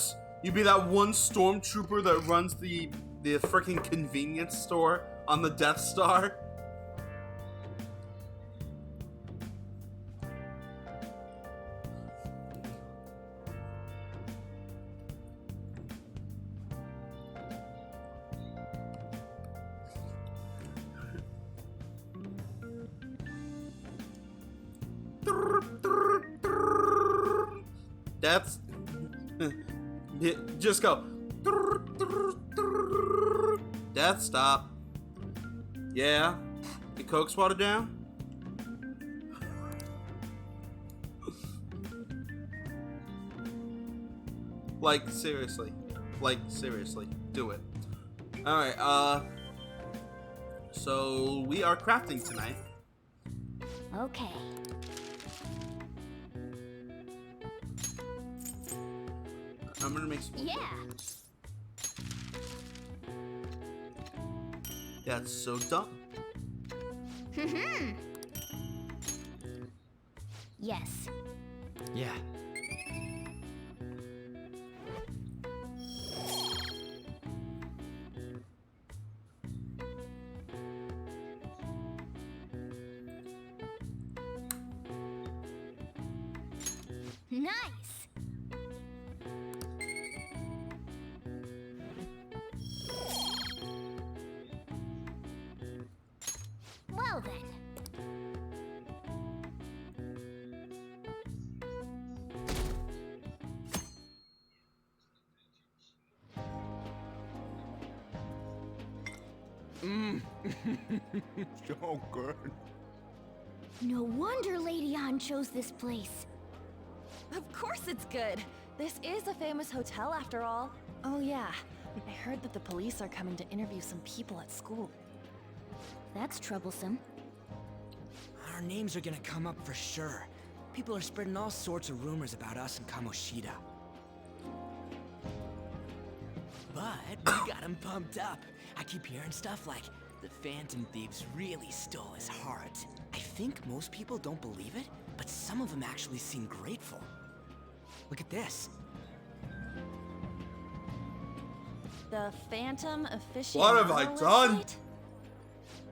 stormtrooper that runs the freaking convenience store on the Death Star. That's just go. Death stop. Yeah. The Coke's watered down. Like seriously. Do it. Alright, so we are crafting tonight. Okay. I'm gonna make some. Yeah. That's so dumb. Yes. Yeah. Nice. Well then. So good. No wonder Lady Anne chose this place. Of course it's good. This is a famous hotel after all. Oh yeah, I heard that the police are coming to interview some people at school. That's troublesome. Our names are gonna come up for sure. People are spreading all sorts of rumors about us and Kamoshida. But we got him pumped up. I keep hearing stuff like, the Phantom Thieves really stole his heart. I think most people don't believe it, but some of them actually seem grateful. Look at this. The Phantom Aficionado What have I done? website?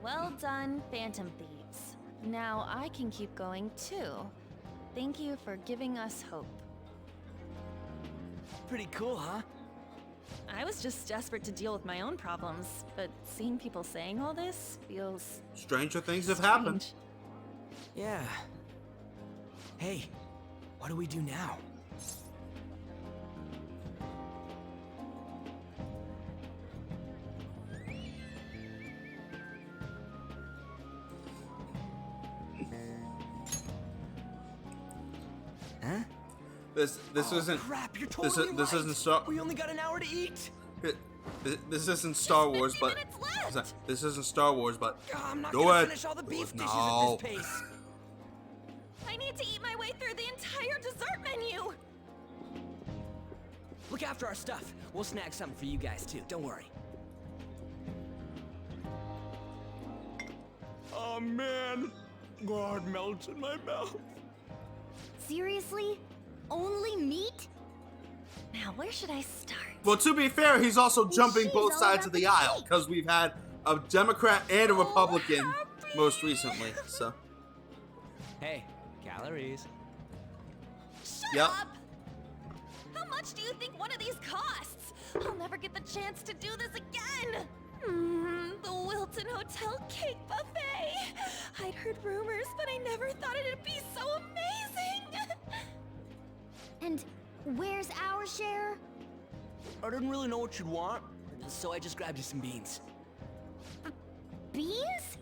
Well done, Phantom Thieves. Now I can keep going too. Thank you for giving us hope. Pretty cool, huh? I was just desperate to deal with my own problems, but seeing people saying all this feels... Stranger things have happened. Yeah. Hey, what do we do now? Huh? This isn't. Crap, you're This totally this right. isn't Star. We only got an hour to eat. This isn't Star Wars, but this isn't Star Wars, but I'm not do gonna it. finish all the beef dishes No. at this pace. I need to eat my way through the entire dessert menu! Look after our stuff. We'll snag something for you guys too. Don't worry. Oh man, God melts in my mouth. Seriously? Only meat? Now, where should I start? Well, to be fair, he's also jumping she's both all sides about of the the aisle because we've had a Democrat and a Republican most recently. So Hey, calories. Yep. up! How much do you think one of these costs? I'll never get the chance to do this again! The Wilton Hotel Cake Buffet! I'd heard rumors, but I never thought it'd be so amazing! And where's our share? I didn't really know what you'd want, so I just grabbed you some beans. Beans?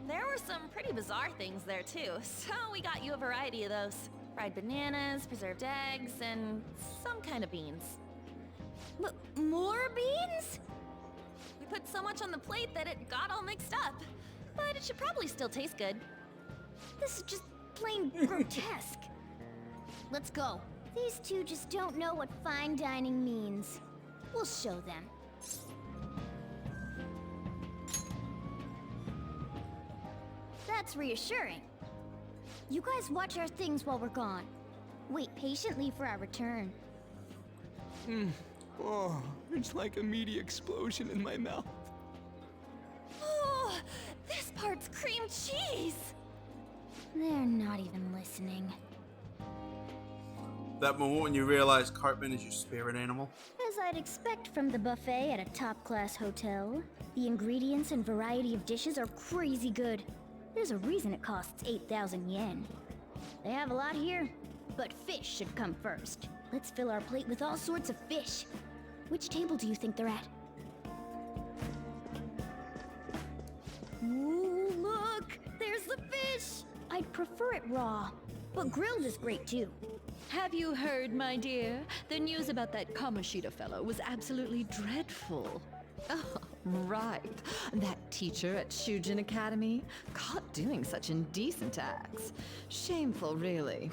There were some pretty bizarre things there too, so we got you a variety of those. Fried bananas, preserved eggs, and some kind of beans. More beans? We put so much on the plate that it got all mixed up. But it should probably still taste good. This is just plain grotesque. Let's go. These two just don't know what fine dining means. We'll show them. That's reassuring. You guys watch our things while we're gone. Wait patiently for our return. Oh, it's like a meaty explosion in my mouth. Oh, this part's cream cheese! They're not even listening. That moment when you realize Cartman is your spirit animal. As I'd expect from the buffet at a top-class hotel, the ingredients and variety of dishes are crazy good. There's a reason it costs 8,000 yen. They have a lot here, but fish should come first. Let's fill our plate with all sorts of fish. Which table do you think they're at? Ooh, look! There's the fish! I'd prefer it raw, but grilled is great too. Have you heard, my dear? The news about that Kamoshida fellow was absolutely dreadful. Oh, right. That teacher at Shujin Academy, caught doing such indecent acts. Shameful, really.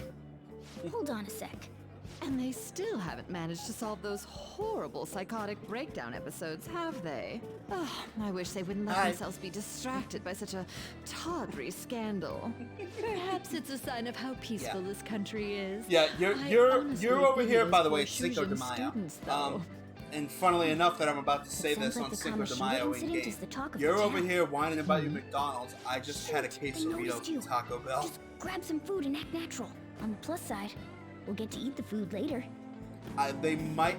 Hold on a sec. And they still haven't managed to solve those horrible psychotic breakdown episodes, have they? Oh, I wish they wouldn't let themselves be distracted by such a tawdry scandal. Perhaps it's a sign of how peaceful this country is. Yeah, you're over here, by the way, Cinco de Mayo. And funnily enough, that I'm about to say this on Cinco de Mayo in game. You're over here whining about your McDonald's. I just had a quesarito from Taco Bell. Just grab some food and act natural. On the plus side, we'll get to eat the food later. They might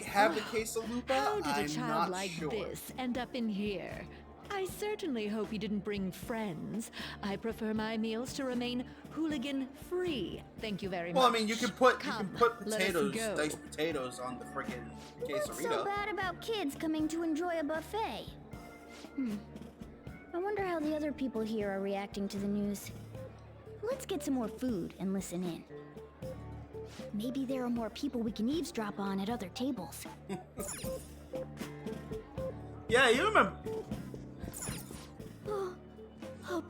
have the quesalupa. How did a I'm child not like sure. this end up in here? I certainly hope he didn't bring friends. I prefer my meals to remain hooligan-free. Thank you very much. Well, I mean, you can put let us potatoes, go. diced potatoes, on the friggin' What's so quesarito. bad about kids coming to enjoy a buffet? I wonder how the other people here are reacting to the news. Let's get some more food and listen in. Maybe there are more people we can eavesdrop on at other tables. Yeah, you remember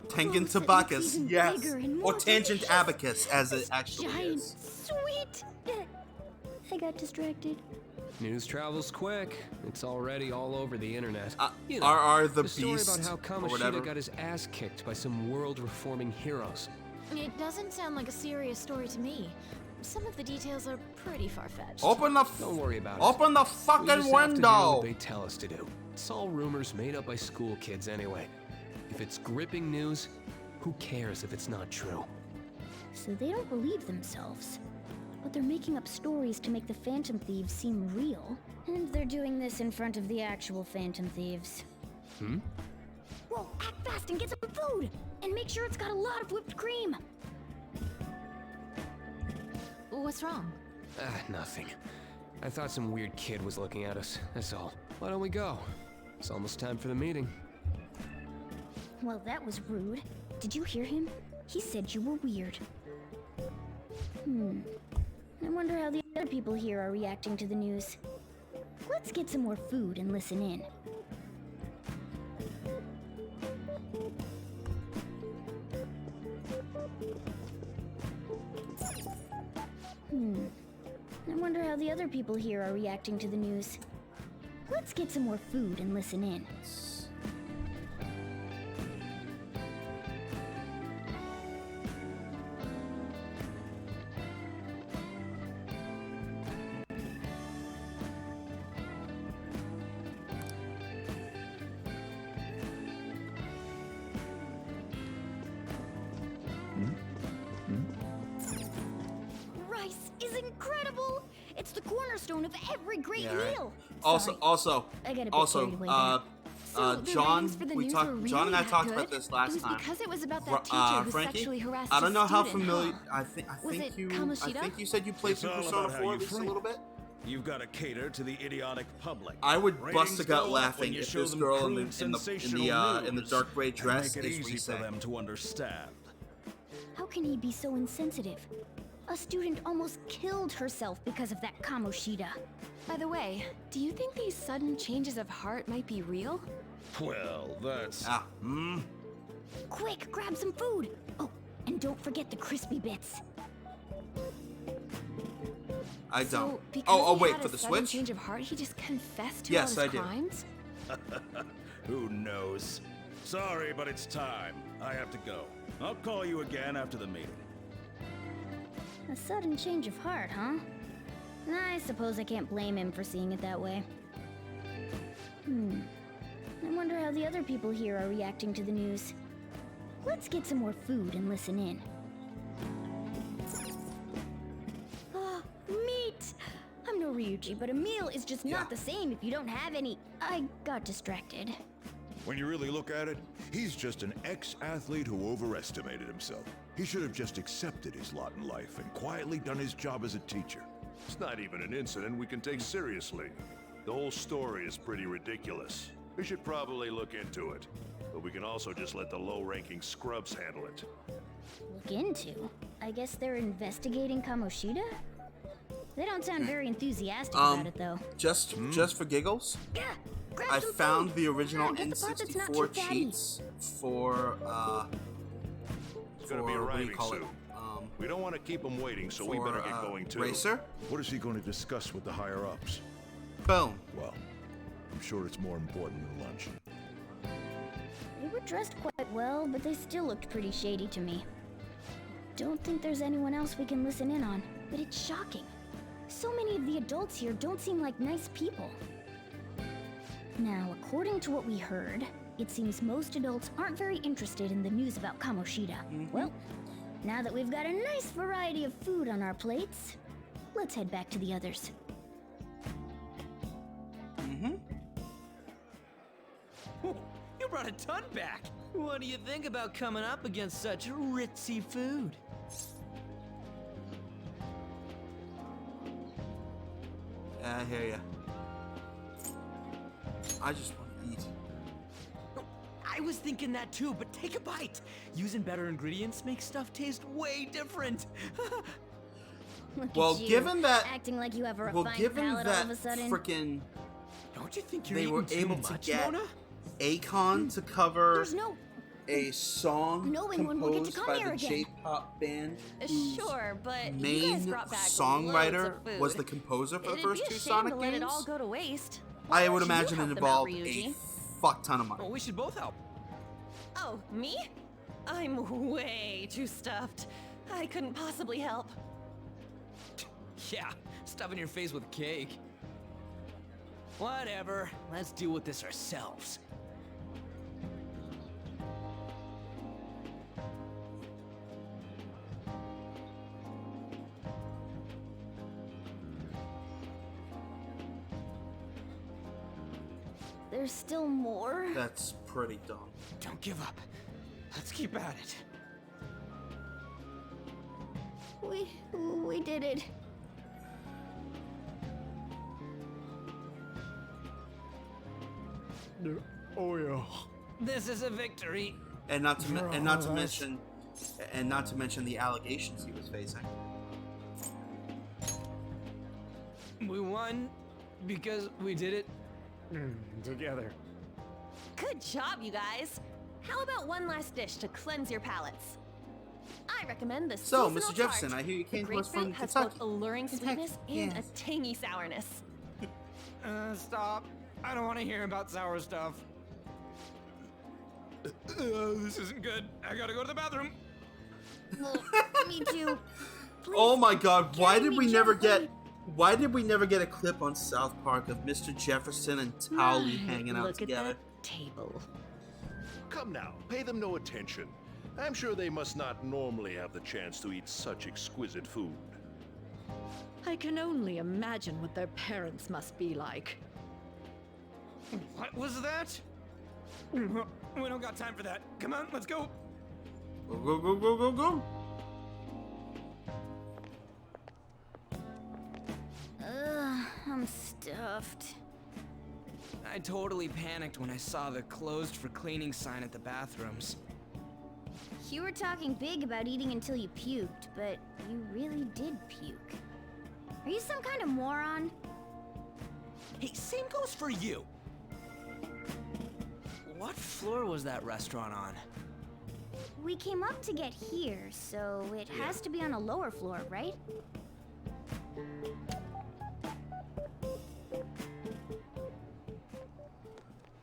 Tengen Tabacus, yes, or Tangent Abacus, as it actually Giant, is. sweet. I got distracted. News travels quick. It's already all over the internet. You know, are the story beast about how or whatever. Kamoshida got his ass kicked by some world-reforming heroes. It doesn't sound like a serious story to me. Some of the details are pretty far-fetched. Don't worry about it. Open the We fucking just have to do window. what they tell us to do. It's all rumors made up by school kids anyway. If it's gripping news, who cares if it's not true? So they don't believe themselves. But they're making up stories to make the Phantom Thieves seem real. And they're doing this in front of the actual Phantom Thieves. Whoa, act fast and get some food! And make sure it's got a lot of whipped cream! What's wrong? Nothing. I thought some weird kid was looking at us, that's all. Why don't we go? It's almost time for the meeting. Well, that was rude. Did you hear him? He said you were weird. I wonder how the other people here are reacting to the news. Let's get some more food and listen in. I wonder how the other people here are reacting to the news. Let's get some more food and listen in. It's the cornerstone of every great Yeah, right. meal. Also, I got a bit also, carried away there. So the John, ratings for the we news talked. were really John and I that talked good? about this last It was time. because it was about that teacher who Frankie, sexually harassed I don't know how student, familiar. huh? I think Was it you. I Kamoshida? think you said you played It's through all Persona about how 4 you at least a frame little it. bit. You've got to cater to the idiotic public. I would bust Ratings a gut go up laughing when you if show this them girl crude, in the sensational in the news dark gray dress and make it is easy for Rise. them to understand. How can he be so insensitive? A student almost killed herself because of that Kamoshida. By the way, do you think these sudden changes of heart might be real? Well, that's... Quick, grab some food. Oh, and don't forget the crispy bits. I don't. So, because Oh, he wait, had for a the sudden Switch? change of heart, he just confessed to Yes, all I his do. crimes? Who knows? Sorry, but it's time. I have to go. I'll call you again after the meeting. A sudden change of heart, huh? I suppose I can't blame him for seeing it that way. I wonder how the other people here are reacting to the news. Let's get some more food and listen in. Ah, meat! I'm no Ryuji, but a meal is just not the same if you don't have any. I got distracted. When you really look at it, he's just an ex-athlete who overestimated himself. He should have just accepted his lot in life and quietly done his job as a teacher. It's not even an incident we can take seriously. The whole story is pretty ridiculous. We should probably look into it. But we can also just let the low-ranking scrubs handle it. Look into? I guess they're investigating Kamoshida? They don't sound very enthusiastic about it, though. Just for giggles, Grab I some found food. the original Get the part that's not N64 too fatty. cheats for It's gonna be for, what do you arriving call it? soon. We don't want to keep them waiting, so we for, better get going too. Racer? What is he going to discuss with the higher-ups? Boom. Well, I'm sure it's more important than lunch. They were dressed quite well, but they still looked pretty shady to me. Don't think there's anyone else we can listen in on, but it's shocking. So many of the adults here don't seem like nice people. Now, according to what we heard, it seems most adults aren't very interested in the news about Kamoshida. Well, now that we've got a nice variety of food on our plates, let's head back to the others. You brought a ton back. What do you think about coming up against such ritzy food? I hear ya. I just want to eat. I was thinking that too, but take a bite. Using better ingredients makes stuff taste way different. Look Well, at you, given that- acting like you have a Well, refined given palate all that of a sudden. frickin' Don't you think you're they were eating able too to much, get Mona? Akon to cover There's no a song No one will get to composed come by here the again. J-pop band whose Sure, but you main guys brought back songwriter loads of food. was the composer for the It'd first be a two shame Sonic to let games. it all go to waste. I Why would don't you imagine help it them out, involved a Ryuji? fuck ton of money. Well, we should both help. Oh, me? I'm way too stuffed. I couldn't possibly help. Yeah, stuffing your face with cake. Whatever, let's deal with this ourselves. There's still more? That's pretty dumb. Don't give up. Let's keep at it. We did it. Oh yeah. This is a victory. And not to mention the allegations he was facing. We won because we did it together. Good job, you guys. How about one last dish to cleanse your palates? I recommend the So, seasonal Mr. Jefferson, tart. I hear you came The to us from grapefruit has Kentucky. both alluring sweetness and a tangy sourness. Stop. I don't want to hear about sour stuff. This isn't good. I gotta go to the bathroom. Me too. Oh my God! Why carry did me we never gently. get? Why did we never get a clip on South Park of Mr. Jefferson and Towley hanging out together? Table. Come now, pay them no attention. I'm sure they must not normally have the chance to eat such exquisite food. I can only imagine what their parents must be like. What was that? We don't got time for that. Come on, let's go. Go, go, go, go, go, go. Ugh, I'm stuffed. I totally panicked when I saw the closed for cleaning sign at the bathrooms. You were talking big about eating until you puked, but you really did puke. Are you some kind of moron? Hey, same goes for you. What floor was that restaurant on? We came up to get here, so it has to be on a lower floor, right?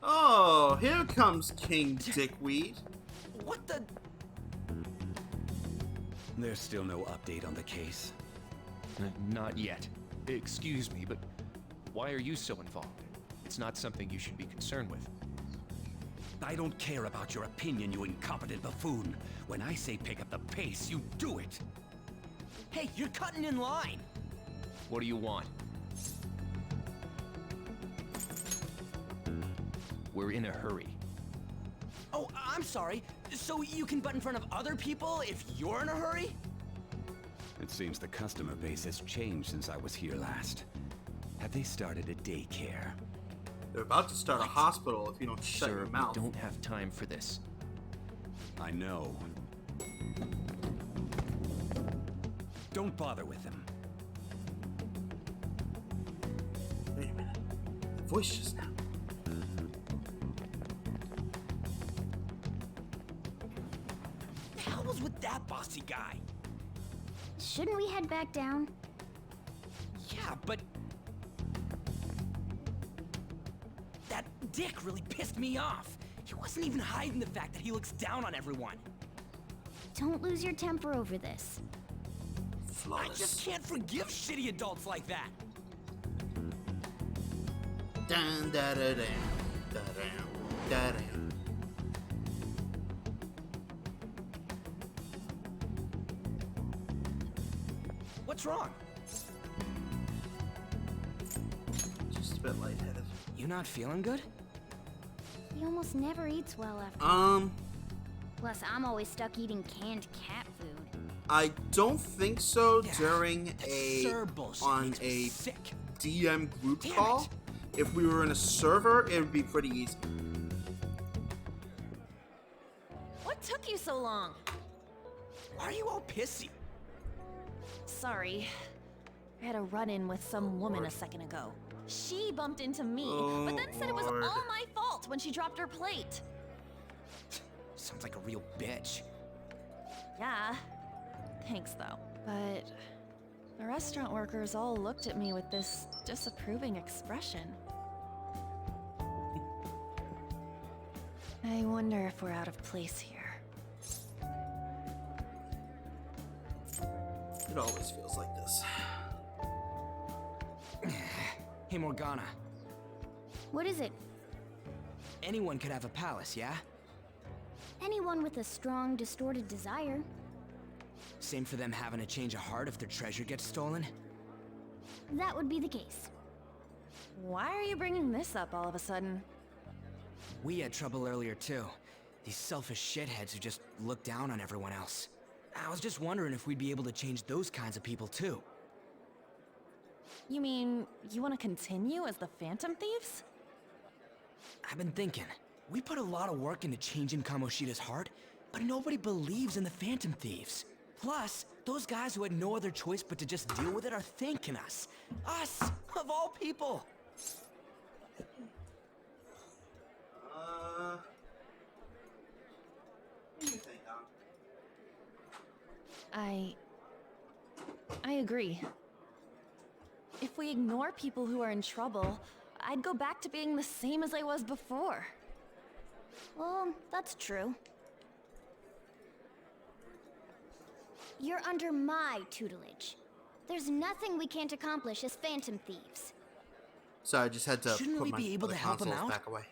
Oh, here comes King Dickweed. What the? There's still no update on the case. Not yet. Excuse me, but why are you so involved? It's not something you should be concerned with. I don't care about your opinion, you incompetent buffoon. When I say pick up the pace, you do it. Hey, you're cutting in line. What do you want? We're in a hurry. Oh, I'm sorry. So you can butt in front of other people if you're in a hurry? It seems the customer base has changed since I was here last. Have they started a daycare? They're about to start a hospital if you don't shut your mouth. We don't have time for this. I know. Don't bother with them. Wait a minute. The voice just now. The hell was with that bossy guy? Shouldn't we head back down? Yeah, but... that dick really pissed me off. He wasn't even hiding the fact that he looks down on everyone. Don't lose your temper over this. I just can't forgive shitty adults like that. Dun, da, da, da, da, da, da, da. What's wrong? Just a bit lightheaded. You not feeling good? He almost never eats well after. Plus, I'm always stuck eating canned cat food. I don't think so during on a sick. DM group call. If we were in a server, it would be pretty easy. What took you so long? Why are you all pissy? Sorry. I had a run-in with some woman a second ago. She bumped into me, but then said it was all my fault when she dropped her plate. Sounds like a real bitch. Yeah. Thanks, though. But the restaurant workers all looked at me with this disapproving expression. I wonder if we're out of place here. It always feels like this. Hey, Morgana. What is it? Anyone could have a palace, yeah? Anyone with a strong, distorted desire. Same for them having a change of heart if their treasure gets stolen? That would be the case. Why are you bringing this up all of a sudden? We had trouble earlier, too. These selfish shitheads who just look down on everyone else. I was just wondering if we'd be able to change those kinds of people, too. You mean, you want to continue as the Phantom Thieves? I've been thinking. We put a lot of work into changing Kamoshida's heart, but nobody believes in the Phantom Thieves. Plus, those guys who had no other choice but to just deal with it are thanking us. Us, of all people! What do you think, Dom? I agree. If we ignore people who are in trouble, I'd go back to being the same as I was before. Well, that's true. You're under my tutelage. There's nothing we can't accomplish as Phantom Thieves. So I just had to Shouldn't put we my be able other to help him consoles out? back away.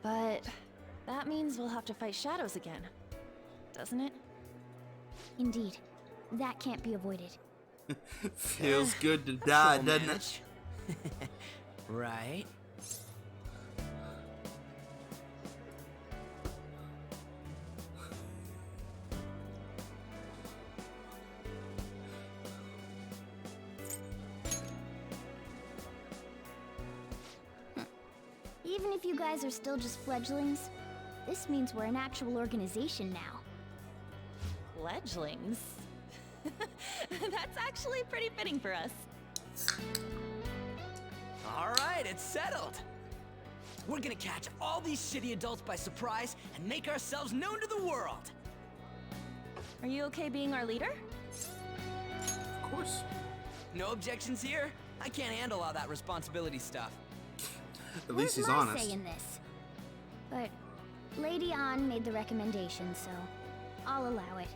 But that means we'll have to fight shadows again, doesn't it? Indeed. That can't be avoided. Feels good to die, doesn't it? Right? Even if you guys are still just fledglings, this means we're an actual organization now. Fledglings? That's actually pretty fitting for us. All right, it's settled. We're gonna catch all these shitty adults by surprise and make ourselves known to the world. Are you okay being our leader? Of course. No objections here? I can't handle all that responsibility stuff. At least he's my honest. say in this? But Lady An made the recommendation, so I'll allow it.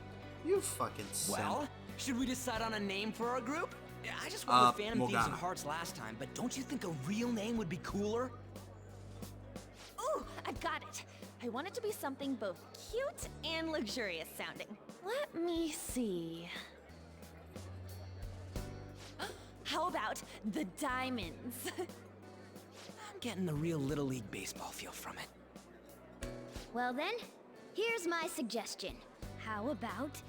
You fucking simp. Well, should we decide on a name for our group? Yeah, I just went with Phantom Thieves and Hearts last time, but don't you think a real name would be cooler? Ooh, I've got it. I want it to be something both cute and luxurious sounding. Let me see. How about the Diamonds? I'm getting the real Little League Baseball feel from it. Well then, here's my suggestion. How about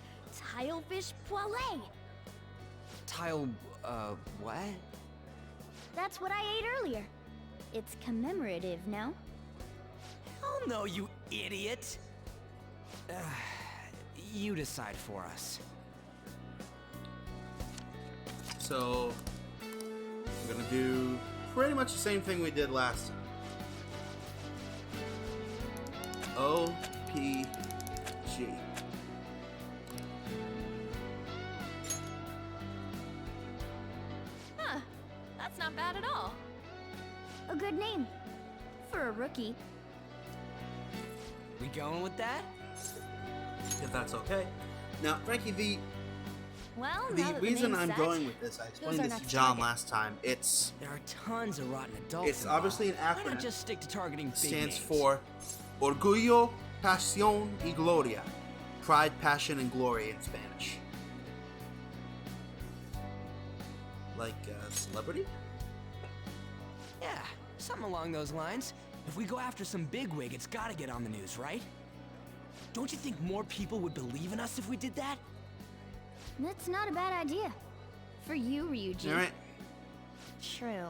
Tilefish Poêlée? What? That's what I ate earlier. It's commemorative, no? Hell no, you idiot! You decide for us. So, we're gonna do pretty much the same thing we did last time. OPG. Huh, that's not bad at all. A good name. For a rookie. We going with that? If that's okay. Now, Frankie, the reason I'm going with this, I explained this to John last time. There are tons of rotten adults. It's obviously an acronym. Why not just stick to targeting big Stands names? for Orgullo, Pasión y Gloria. Pride, passion, and glory in Spanish. Like celebrity? Yeah, something along those lines. If we go after some bigwig, it's gotta get on the news, right? Don't you think more people would believe in us if we did that? That's not a bad idea. For you, Ryuji. Alright. True.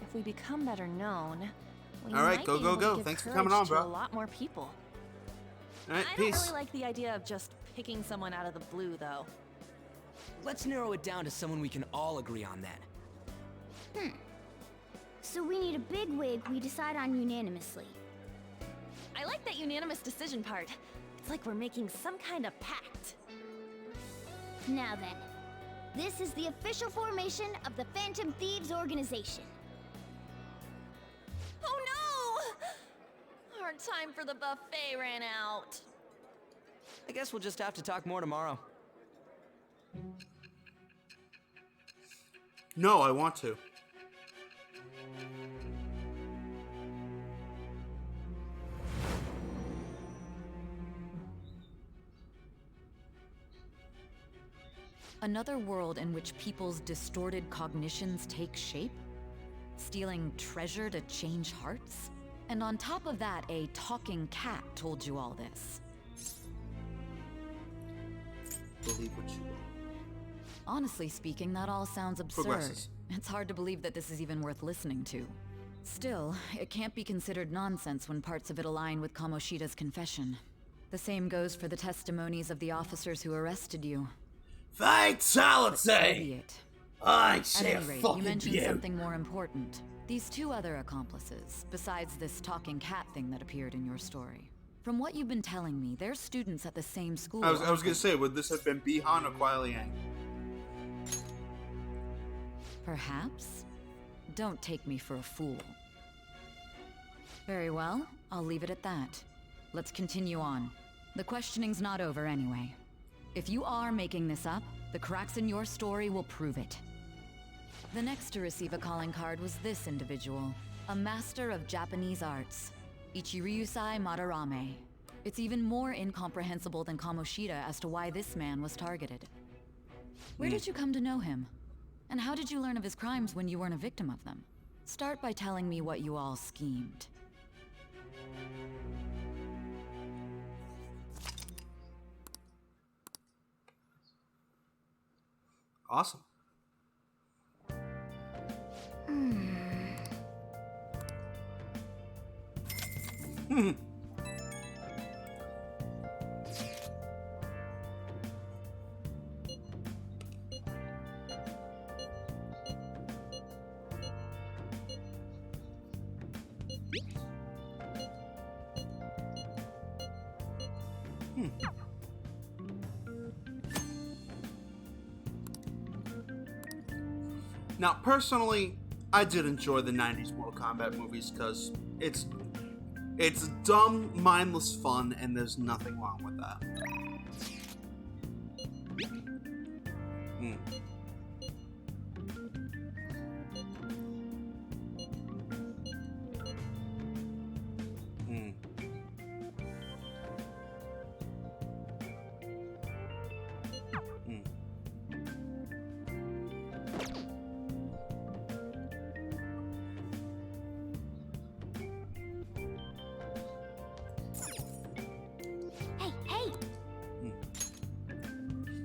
If we become better known, we Alright, might go, be go, able go. to give Thanks for courage coming on, to bro. a lot more people. Alright, I peace. don't really like the idea of just picking someone out of the blue, though. Let's narrow it down to someone we can all agree on then. So we need a big wig we decide on unanimously. I like that unanimous decision part. It's like we're making some kind of pact. Now then, this is the official formation of the Phantom Thieves organization. Oh no! Our time for the buffet ran out. I guess we'll just have to talk more tomorrow. No, I want to. Another world in which people's distorted cognitions take shape? Stealing treasure to change hearts? And on top of that, a talking cat told you all this. Believe what you will. Honestly speaking, that all sounds absurd. Progresses. It's hard to believe that this is even worth listening to. Still, it can't be considered nonsense when parts of it align with Kamoshida's confession. The same goes for the testimonies of the officers who arrested you. Fatality! So be it. I At say any rate, you mentioned something more important. These two other accomplices, besides this talking cat thing that appeared in your story. From what you've been telling me, they're students at the same school. I was gonna say, would this have been Bihan or Kuai Liang? Perhaps? Don't take me for a fool. Very well, I'll leave it at that. Let's continue on. The questioning's not over anyway. If you are making this up, the cracks in your story will prove it. The next to receive a calling card was this individual, a master of Japanese arts. Ichiryusai Madarame. It's even more incomprehensible than Kamoshida as to why this man was targeted. Where did you come to know him? And how did you learn of his crimes when you weren't a victim of them? Start by telling me what you all schemed. Awesome. Now, personally, I did enjoy the 90s Mortal Kombat movies because it's dumb, mindless fun, and there's nothing wrong with that.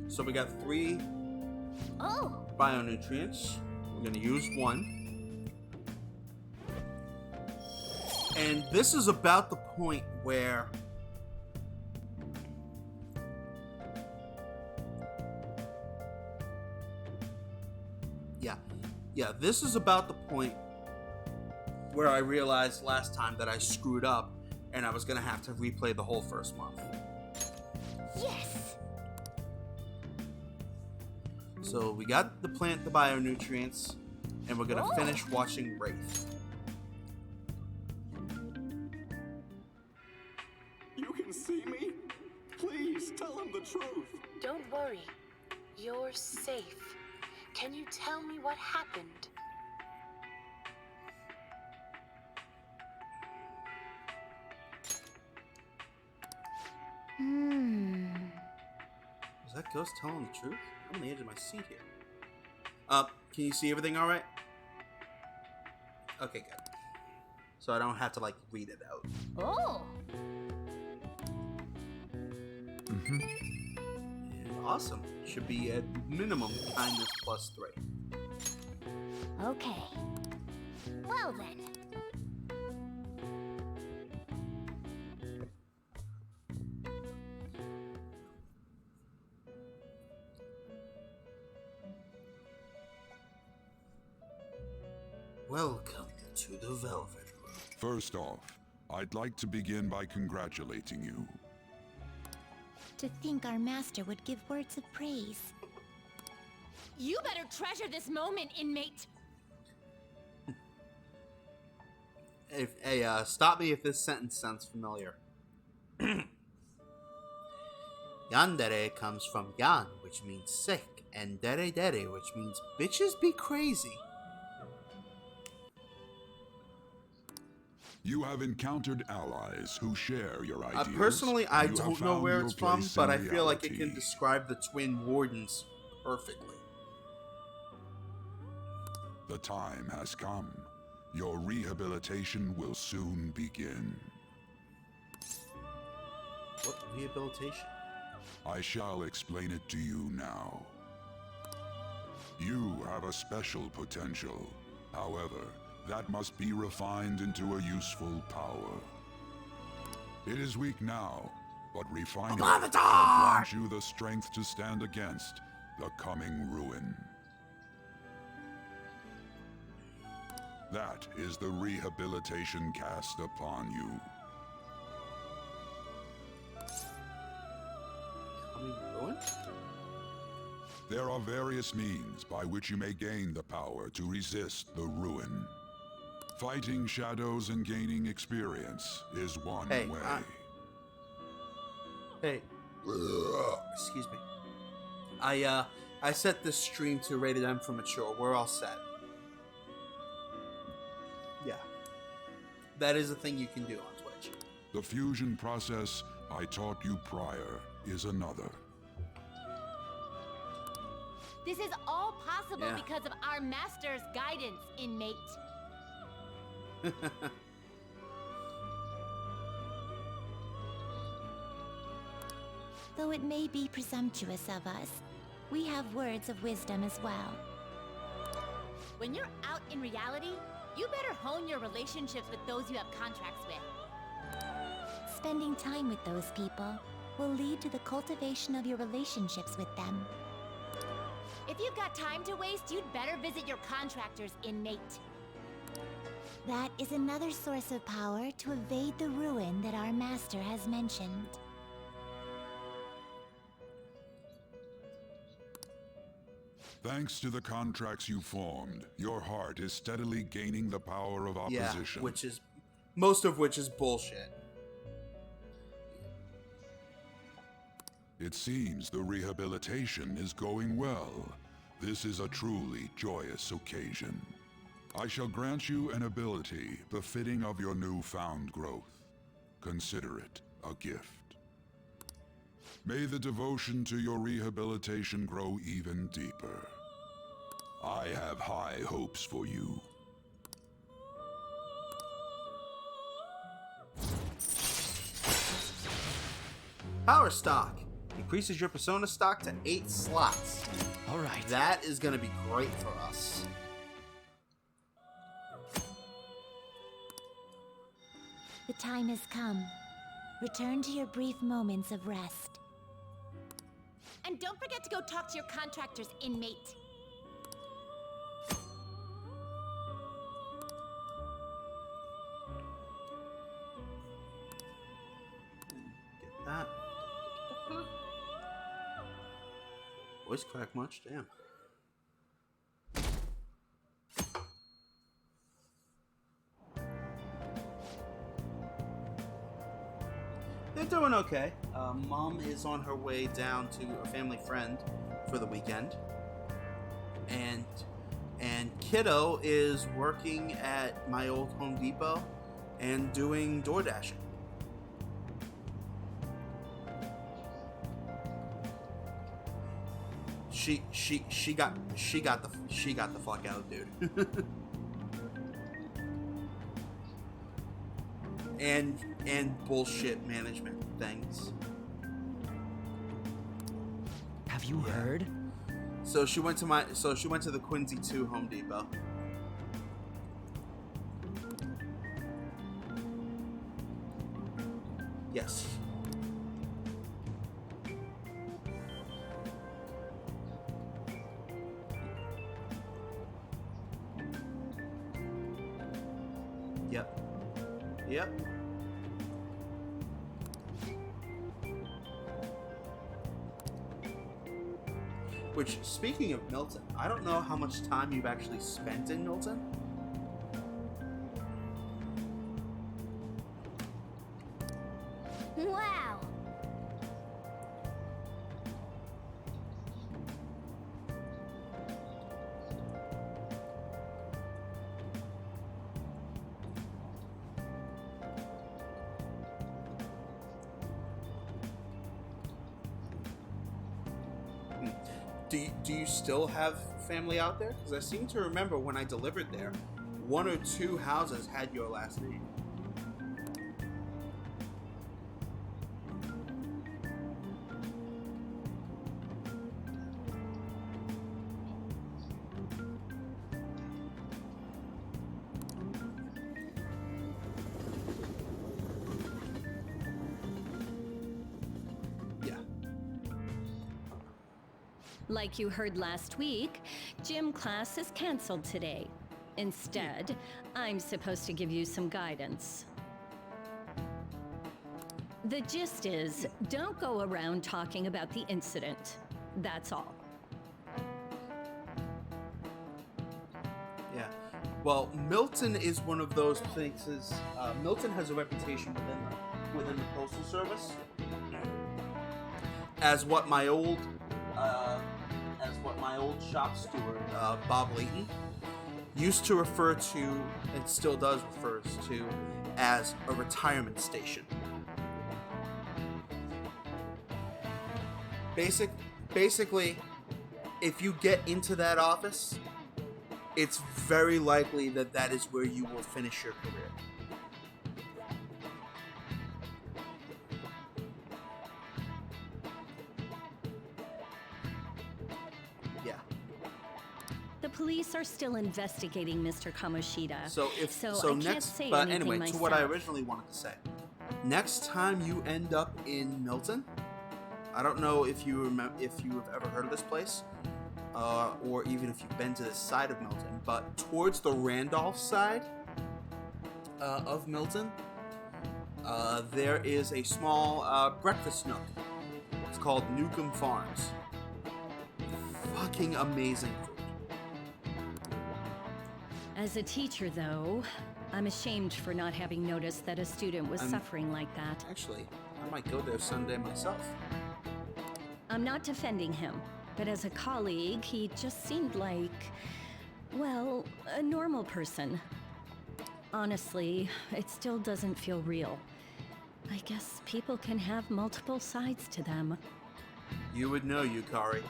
So we got 3 bionutrients. We're gonna use 1. And this is about the point where this is about the point where I realized last time that I screwed up and I was gonna have to replay the whole first month. Yes! So we got the plant, the bionutrients, and we're gonna finish watching Wraith. You can see me? Please tell him the truth. Don't worry. You're safe. Can you tell me what happened? Is that ghost telling the truth? I'm on the edge of my seat here. Can you see everything all right? Okay, good. So I don't have to, like, read it out. Oh! Awesome. Should be at minimum kindness +3. Okay. Well then. Welcome to the Velvet Room. First off, I'd like to begin by congratulating you. To think our master would give words of praise. You better treasure this moment, inmate. Stop me if this sentence sounds familiar. Yandere comes from yan, which means sick, and dere dere, which means bitches be crazy. You have encountered allies who share your ideas. Personally, I You have don't know found where your it's from, place but I in feel like it reality. can describe the twin wardens perfectly. The time has come. Your rehabilitation will soon begin. What rehabilitation? I shall explain it to you now. You have a special potential. However, that must be refined into a useful power. It is weak now, but refining it will grant you the strength to stand against the coming ruin. That is the rehabilitation cast upon you. Coming ruin? There are various means by which you may gain the power to resist the ruin. Fighting shadows and gaining experience is one way. Excuse me. I set this stream to rated M for mature. We're all set. Yeah. That is a thing you can do on Twitch. The fusion process I taught you prior is another. This is all possible Yeah. because of our master's guidance, inmate. Though it may be presumptuous of us, we have words of wisdom as well. When you're out in reality, you better hone your relationships with those you have contracts with. Spending time with those people will lead to the cultivation of your relationships with them. If you've got time to waste, you'd better visit your contractors, inmate. That is another source of power to evade the ruin that our master has mentioned. Thanks to the contracts you formed, your heart is steadily gaining the power of opposition. Yeah, most of which is bullshit. It seems the rehabilitation is going well. This is a truly joyous occasion. I shall grant you an ability befitting of your newfound growth. Consider it a gift. May the devotion to your rehabilitation grow even deeper. I have high hopes for you. Power stock. Increases your persona stock to 8 slots. Alright. That is going to be great for us. The time has come. Return to your brief moments of rest. And don't forget to go talk to your contractors, inmate. Get that. Voice crack much? Damn. They're doing okay. Mom is on her way down to a family friend for the weekend, and Kiddo is working at my old Home Depot and doing door dashing. She got the fuck out, dude. and bullshit management things. Have you heard? So she went to the Quincy 2 Home Depot. Yes. Yep. Which, speaking of Milton, I don't know how much time you've actually spent in Milton. Wow. Do you still have family out there? Because I seem to remember when I delivered there, 1 or 2 houses had your last name. Like you heard last week, gym class is canceled today. Instead, I'm supposed to give you some guidance. The gist is, don't go around talking about the incident. That's all. Yeah. Well, Milton is one of those places. Milton has a reputation within the Postal Service as what my old shop steward, Bob Layton, used to refer to, and still does refer to, as a retirement station. Basically, if you get into that office, it's very likely that that is where you will finish your career. Yeah. The police are still investigating Mr. Kamoshida. So I can't next, say but anything anyway, to what I myself. originally wanted to say. Next time you end up in Milton, I don't know if you have ever heard of this place, or even if you've been to this side of Milton, but towards the Randolph side of Milton, there is a small breakfast nook. It's called Newcomb Farms. Fucking amazing food. As a teacher, though, I'm ashamed for not having noticed that a student was suffering like that. Actually, I might go there someday myself. I'm not defending him, but as a colleague, he just seemed like, well, a normal person. Honestly, it still doesn't feel real. I guess people can have multiple sides to them. You would know, Yukari.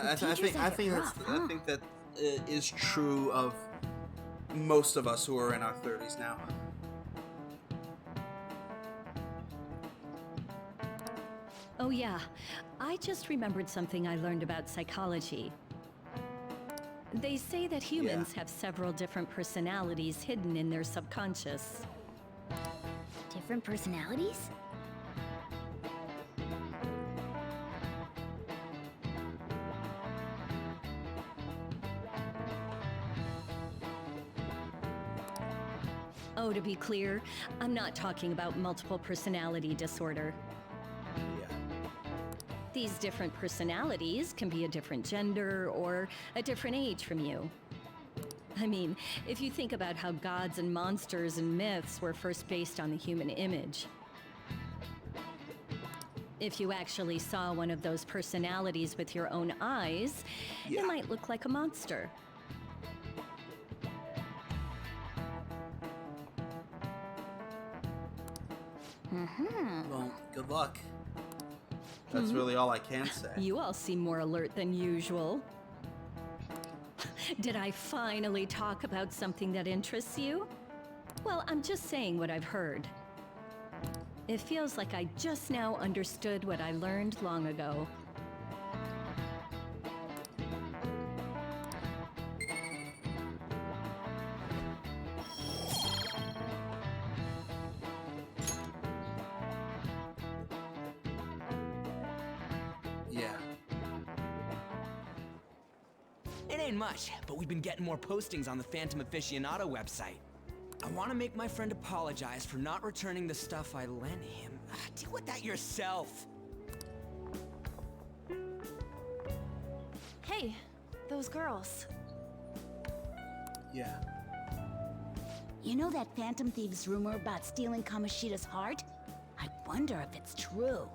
I think that is true of most of us who are in our 30s now. Oh yeah, I just remembered something I learned about psychology. They say that humans have several different personalities hidden in their subconscious. Different personalities? Oh, to be clear, I'm not talking about multiple personality disorder. Yeah. These different personalities can be a different gender or a different age from you. I mean, if you think about how gods and monsters and myths were first based on the human image. If you actually saw one of those personalities with your own eyes, it might look like a monster. Well, good luck. That's really all I can say. You all seem more alert than usual. Did I finally talk about something that interests you? Well, I'm just saying what I've heard. It feels like I just now understood what I learned long ago. Yeah. It ain't much, but we've been getting more postings on the Phantom Aficionado website. I want to make my friend apologize for not returning the stuff I lent him. Deal with that yourself. Hey, those girls. Yeah. You know that Phantom Thieves rumor about stealing Kamoshida's heart? I wonder if it's true.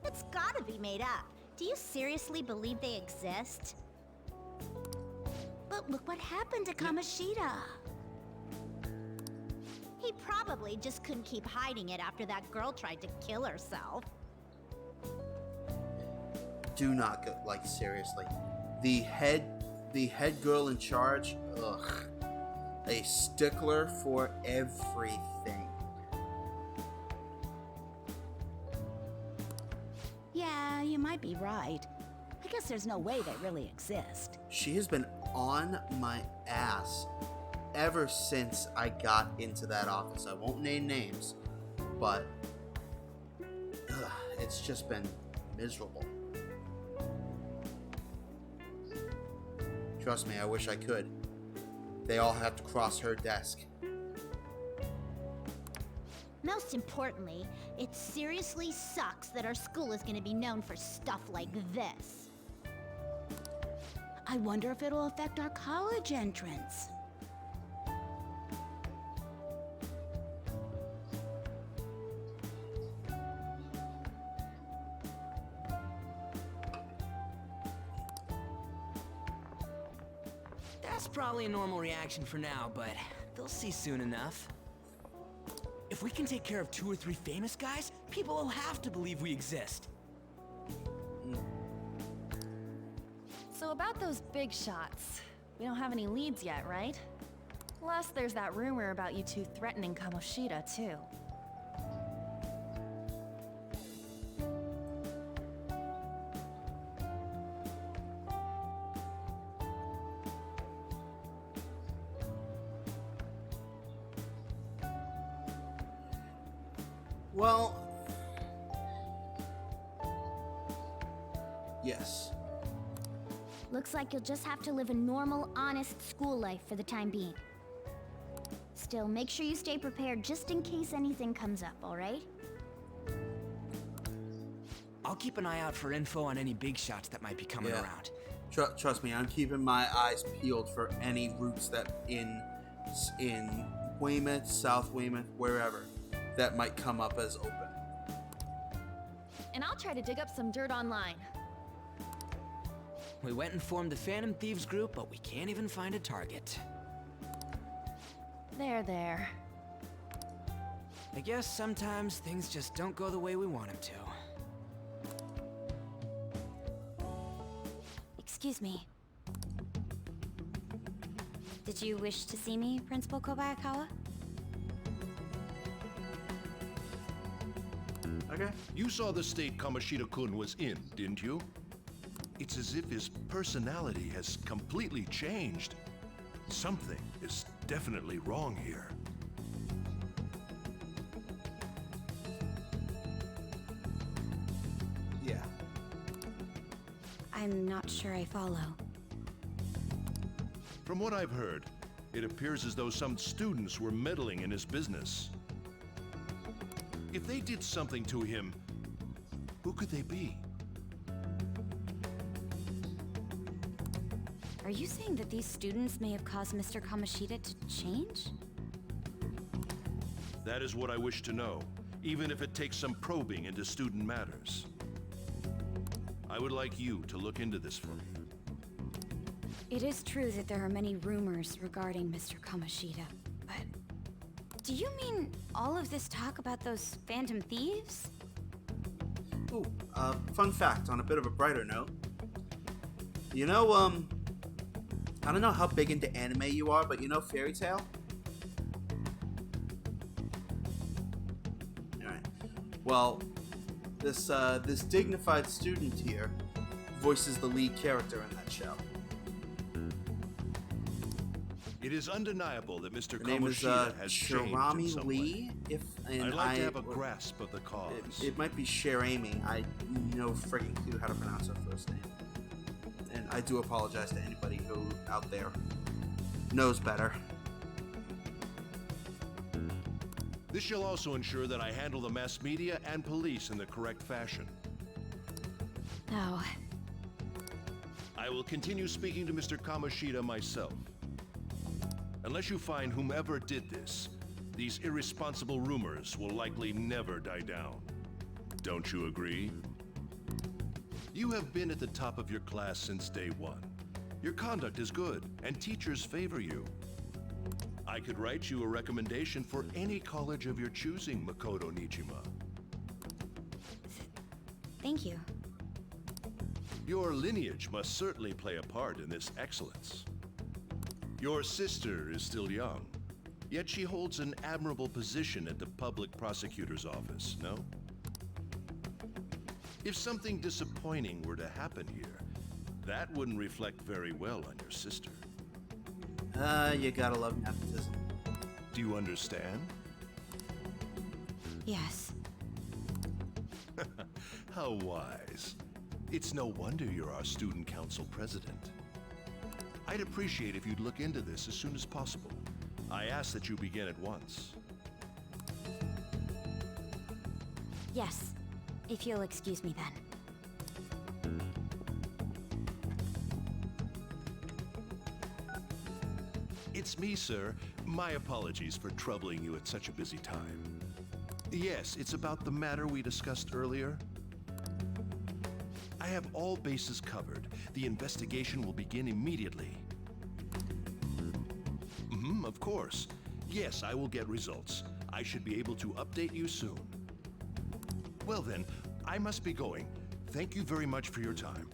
It's gotta be made up. Do you seriously believe they exist? But look what happened to Kamoshida. He probably just couldn't keep hiding it after that girl tried to kill herself. Do not go, like, seriously. The head girl in charge, ugh. A stickler for everything. Yeah, you might be right. I guess there's no way they really exist. She has been on my ass ever since I got into that office. I won't name names, but it's just been miserable. Trust me, I wish I could. They all have to cross her desk. Most importantly, it seriously sucks that our school is gonna be known for stuff like this. I wonder if it'll affect our college entrance. That's probably a normal reaction for now, but they'll see soon enough. If we can take care of 2 or 3 famous guys, people will have to believe we exist. So about those big shots, we don't have any leads yet, right? Plus, there's that rumor about you two threatening Kamoshida, too. Well, yes. Looks like you'll just have to live a normal, honest school life for the time being. Still, make sure you stay prepared just in case anything comes up, alright? I'll keep an eye out for info on any big shots that might be coming around. Trust me, I'm keeping my eyes peeled for any routes that in Weymouth, South Weymouth, wherever, that might come up as open. And I'll try to dig up some dirt online. We went and formed the Phantom Thieves group, but we can't even find a target. There. I guess sometimes things just don't go the way we want them to. Excuse me. Did you wish to see me, Principal Kobayakawa? Okay. You saw the state Kamoshida-kun was in, didn't you? It's as if his personality has completely changed. Something is definitely wrong here. Yeah. I'm not sure I follow. From what I've heard, it appears as though some students were meddling in his business. If they did something to him, who could they be? Are you saying that these students may have caused Mr. Kamoshida to change? That is what I wish to know, even if it takes some probing into student matters. I would like you to look into this for me. It is true that there are many rumors regarding Mr. Kamoshida, but... Do you mean all of this talk about those Phantom Thieves? Ooh, fun fact on a bit of a brighter note. You know, I don't know how big into anime you are, but you know Fairy Tail? Alright. Well, this dignified student here voices the lead character in that show. It is undeniable that Mr. Her name is Kamoshida has changed in Shirami some Lee. way. I'd like to have a grasp of the cause. It might be Shirami. I no friggin' clue how to pronounce her first name. And I do apologize to anybody who out there knows better. This shall also ensure that I handle the mass media and police in the correct fashion. No. I will continue speaking to Mr. Kamoshida myself. Unless you find whomever did this, these irresponsible rumors will likely never die down. Don't you agree? You have been at the top of your class since day one. Your conduct is good, and teachers favor you. I could write you a recommendation for any college of your choosing, Makoto Nijima. Thank you. Your lineage must certainly play a part in this excellence. Your sister is still young, yet she holds an admirable position at the public prosecutor's office, no? If something disappointing were to happen here, that wouldn't reflect very well on your sister. You gotta love nepotism. Do you understand? Yes. How wise. It's no wonder you're our student council president. I'd appreciate if you'd look into this as soon as possible. I ask that you begin at once. Yes. If you'll excuse me then. It's me, sir. My apologies for troubling you at such a busy time. Yes, it's about the matter we discussed earlier. I have all bases covered. The investigation will begin immediately. of course. Yes, I will get results. I should be able to update you soon. Well then, I must be going. Thank you very much for your time.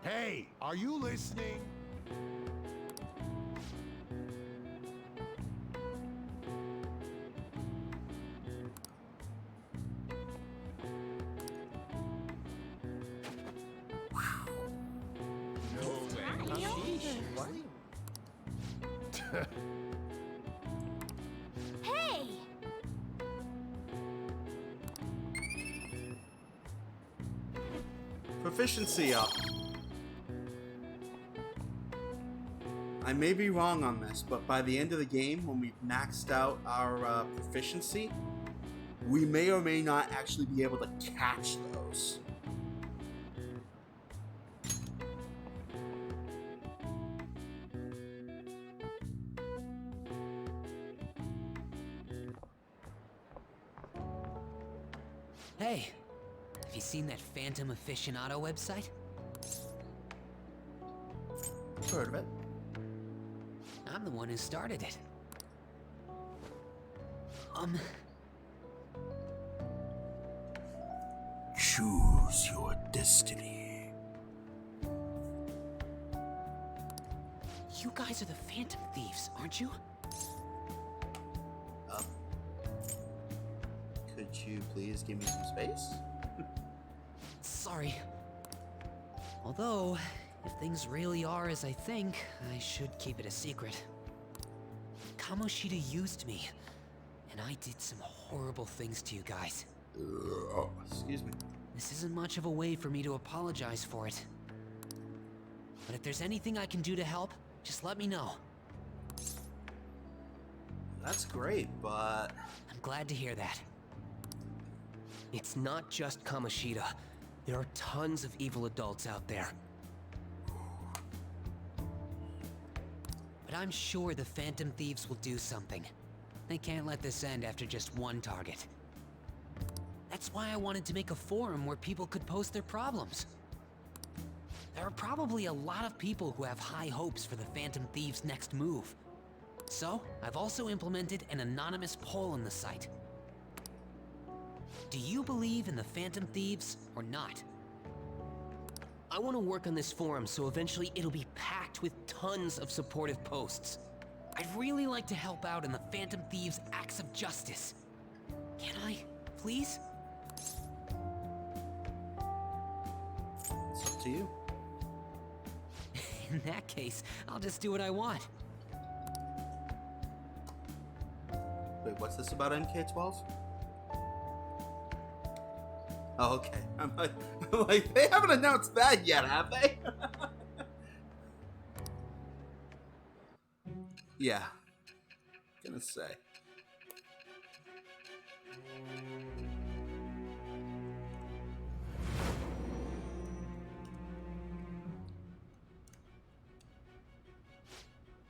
Hey, are you listening? Hey! Proficiency up. I may be wrong on this, but by the end of the game, when we've maxed out our proficiency, we may or may not actually be able to catch those. Hey, have you seen that Phantom Aficionado website? Heard of it. I'm the one who started it. Choose your destiny. You guys are the Phantom Thieves, aren't you? Could you please give me some space? Sorry. Although, if things really are as I think, I should keep it a secret. Kamoshida used me, and I did some horrible things to you guys. Excuse me. This isn't much of a way for me to apologize for it. But if there's anything I can do to help, just let me know. That's great, but... I'm glad to hear that. It's not just Kamoshida. There are tons of evil adults out there. But I'm sure the Phantom Thieves will do something. They can't let this end after just one target. That's why I wanted to make a forum where people could post their problems. There are probably a lot of people who have high hopes for the Phantom Thieves' next move. So, I've also implemented an anonymous poll on the site. Do you believe in the Phantom Thieves or not? I want to work on this forum so eventually it'll be packed with tons of supportive posts. I'd really like to help out in the Phantom Thieves' acts of justice. Can I, please? It's up to you. In that case, I'll just do what I want. Wait, what's this about MK12? Oh, okay. I'm like, they haven't announced that yet, have they? Yeah. Gonna say.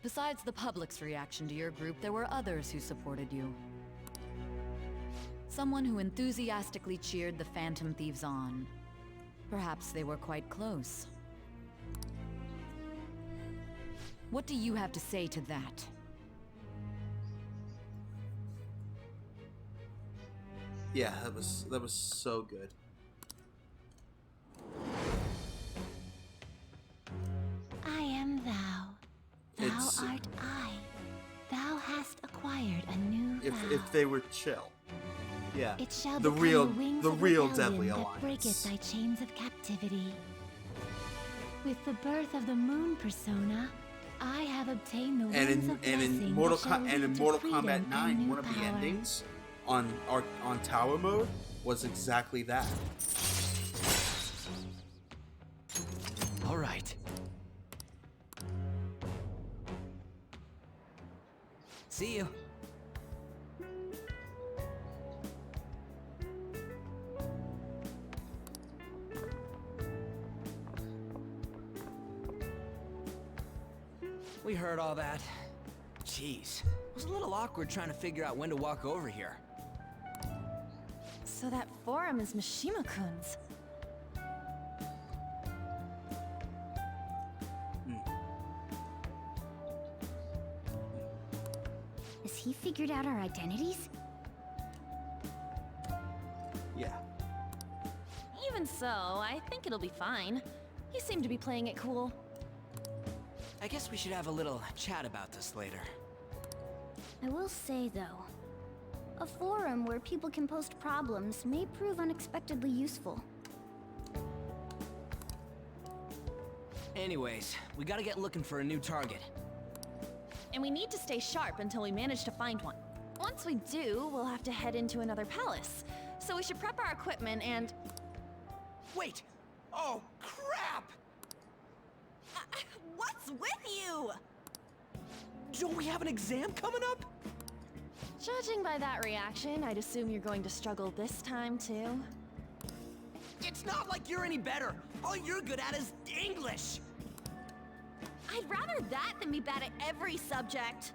Besides the public's reaction to your group, there were others who supported you. Someone who enthusiastically cheered the Phantom Thieves on. Perhaps they were quite close. What do you have to say to that? Yeah, that was so good. I am thou. Thou art I. Thou hast acquired a new vow. If they were chill. Yeah. It shall the become real the wings the of real rebellion Deadly that Alliance. breaketh thy chains of captivity. With the birth of the moon persona, I have obtained the wings of blessing in Mortal that shall lead to Mortal freedom Kombat and 9, new one of the power. endings on Tower Mode was exactly that. All right. See you. We heard all that. Jeez, it was a little awkward trying to figure out when to walk over here. So that forum is Mishima-kun's. Has he figured out our identities? Yeah. Even so, I think it'll be fine. He seemed to be playing it cool. I guess we should have a little chat about this later. I will say, though, a forum where people can post problems may prove unexpectedly useful. Anyways, we gotta get looking for a new target. And we need to stay sharp until we manage to find one. Once we do, we'll have to head into another palace. So we should prep our equipment and... Wait! Oh, crap! What's with you? Don't we have an exam coming up? Judging by that reaction, I'd assume you're going to struggle this time, too. It's not like you're any better. All you're good at is English. I'd rather that than be bad at every subject.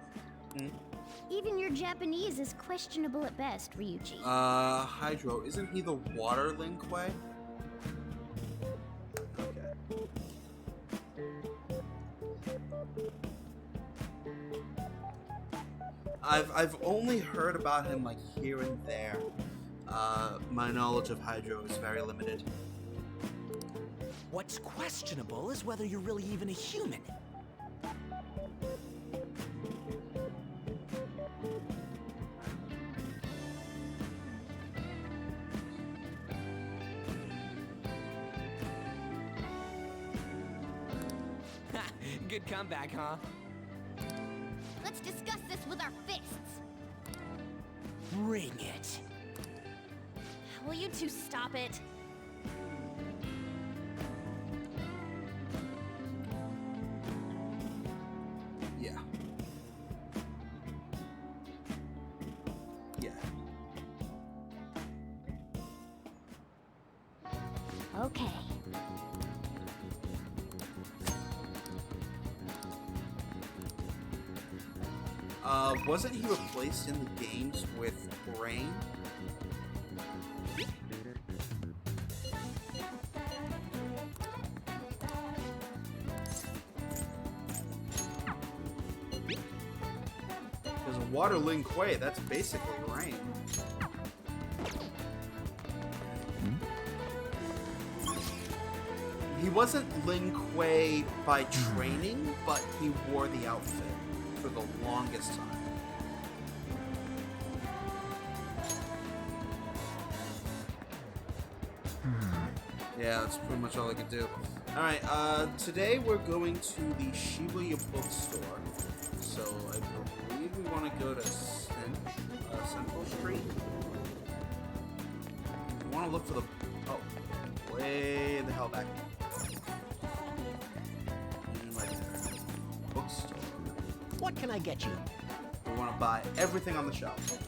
Even your Japanese is questionable at best, Ryuji. Hydro, isn't he the water Lin-Kuei? I've only heard about him like here and there. My knowledge of Hydro is very limited. What's questionable is whether you're really even a human. Good comeback, huh? Let's discuss this with our fists. Bring it. Will you two stop it? Yeah. Yeah. Okay. Wasn't he replaced in the games with Brain? There's a water Lin-Kuei, that's basically Rain. He wasn't Lin-Kuei by training, but he wore the outfit for the longest time. Yeah, that's pretty much all I could do. Alright, today we're going to the Shibuya bookstore. So I believe we want to go to Central Street. We want to look for the... Oh, way the hell back. Right there. Bookstore. What can I get you? We want to buy everything on the shelf.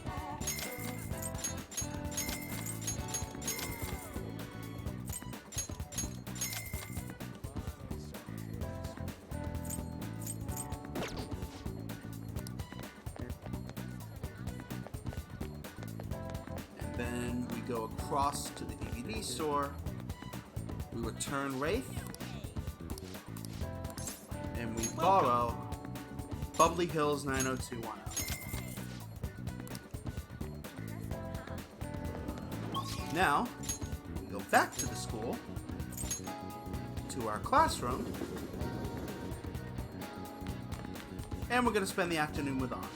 Then we go across to the DVD store. We return Wraith. And we borrow Bubbly Hills 90210. Now, we go back to the school, to our classroom, and we're going to spend the afternoon with On.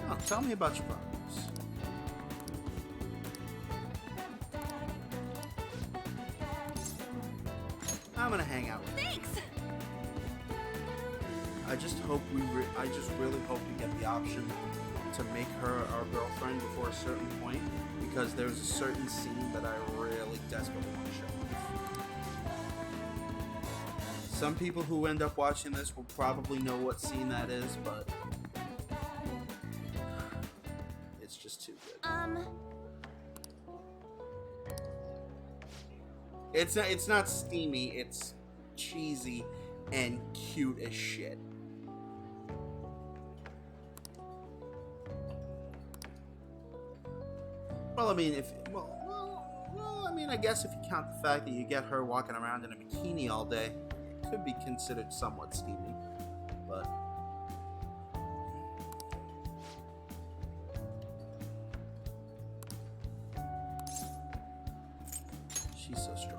Oh, tell me about your problems. I'm gonna hang out with you. Thanks. I just hope I just really hope we get the option to make her our girlfriend before a certain point, because there's a certain scene that I really desperately want to show off. Some people who end up watching this will probably know what scene that is, but it's just too good. It's not steamy, it's cheesy and cute as shit. Well, I mean, I guess if you count the fact that you get her walking around in a bikini all day, it could be considered somewhat steamy, but she's so strong.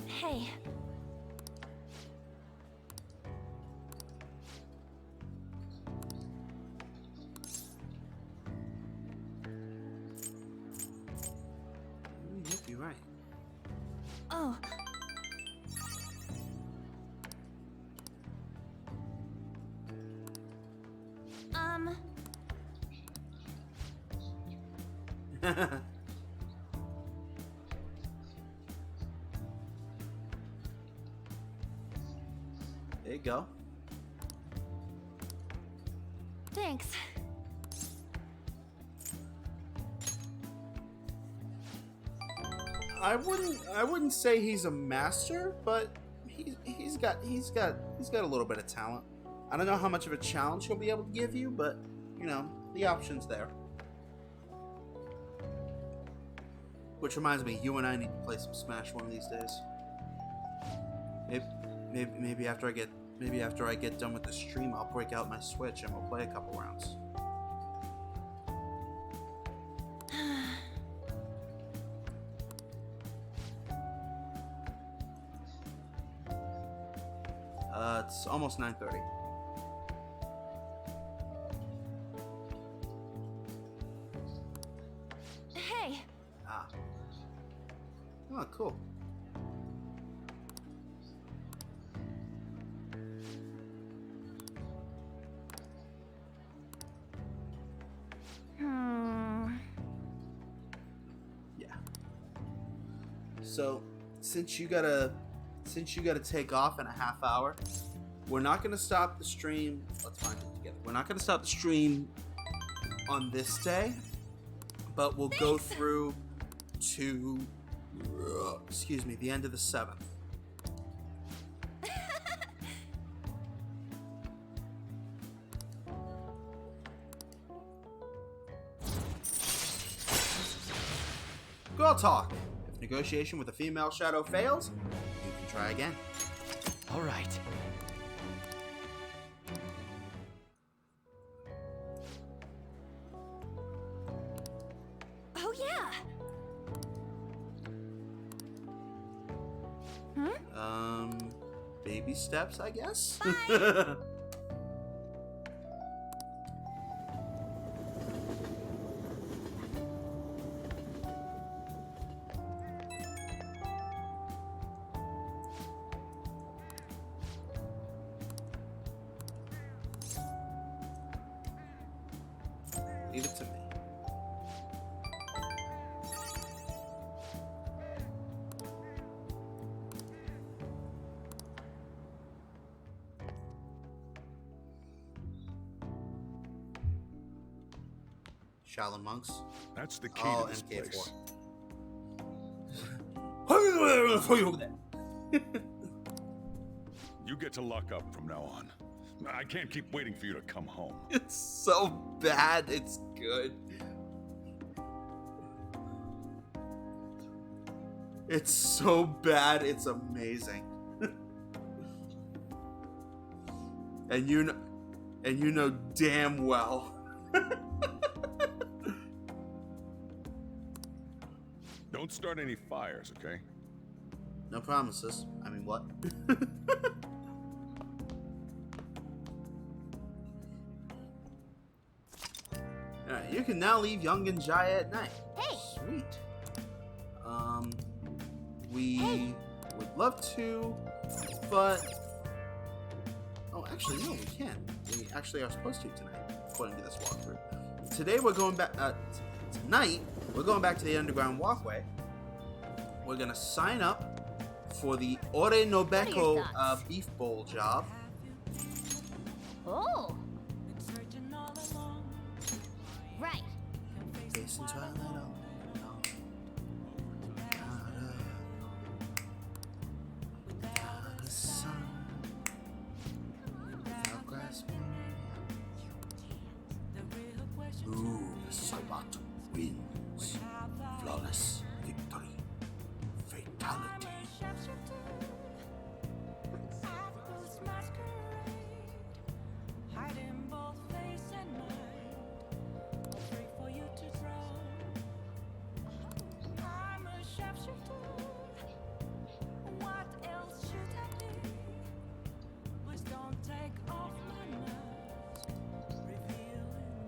Hey. Yep, you're right. Oh. There you go. Thanks. I wouldn't say he's a master, but he's got a little bit of talent. I don't know how much of a challenge he'll be able to give you, but you know, the option's there. Which reminds me, you and I need to play some Smash one of these days. Maybe after I get done with the stream, I'll break out my Switch and we'll play a couple rounds. It's almost 9:30. Hey. Ah. Oh, cool. Yeah. So, since you gotta take off in a half hour, we're not gonna stop the stream. Let's find it together. We're not gonna stop the stream on this day, but we'll go through to, excuse me, the end of the 7th. Girl talk. If negotiation with a female shadow fails, you can try again. All right. Oh yeah. Baby steps, I guess. Leave it to me. Shaolin monks. That's the key to this MK4. place. Over there. You get to lock up from now on. I can't keep waiting for you to come home. It's so bad, it's good. It's so bad, it's amazing. and you know damn well. Don't start any fires, okay? No promises. I mean, what? Alright, you can now leave Young and Jaya at night. Hey! Sweet. We would love to, but... Oh, actually, no, we can. actually are supposed to tonight, according to this walkthrough. Today we're going back. Tonight we're going back to the underground walkway. We're gonna sign up for the Ore no Beko beef bowl job. Oh. Right. Jason Twilight. Ooh, Sabat wins. Flawless victory. Fatality.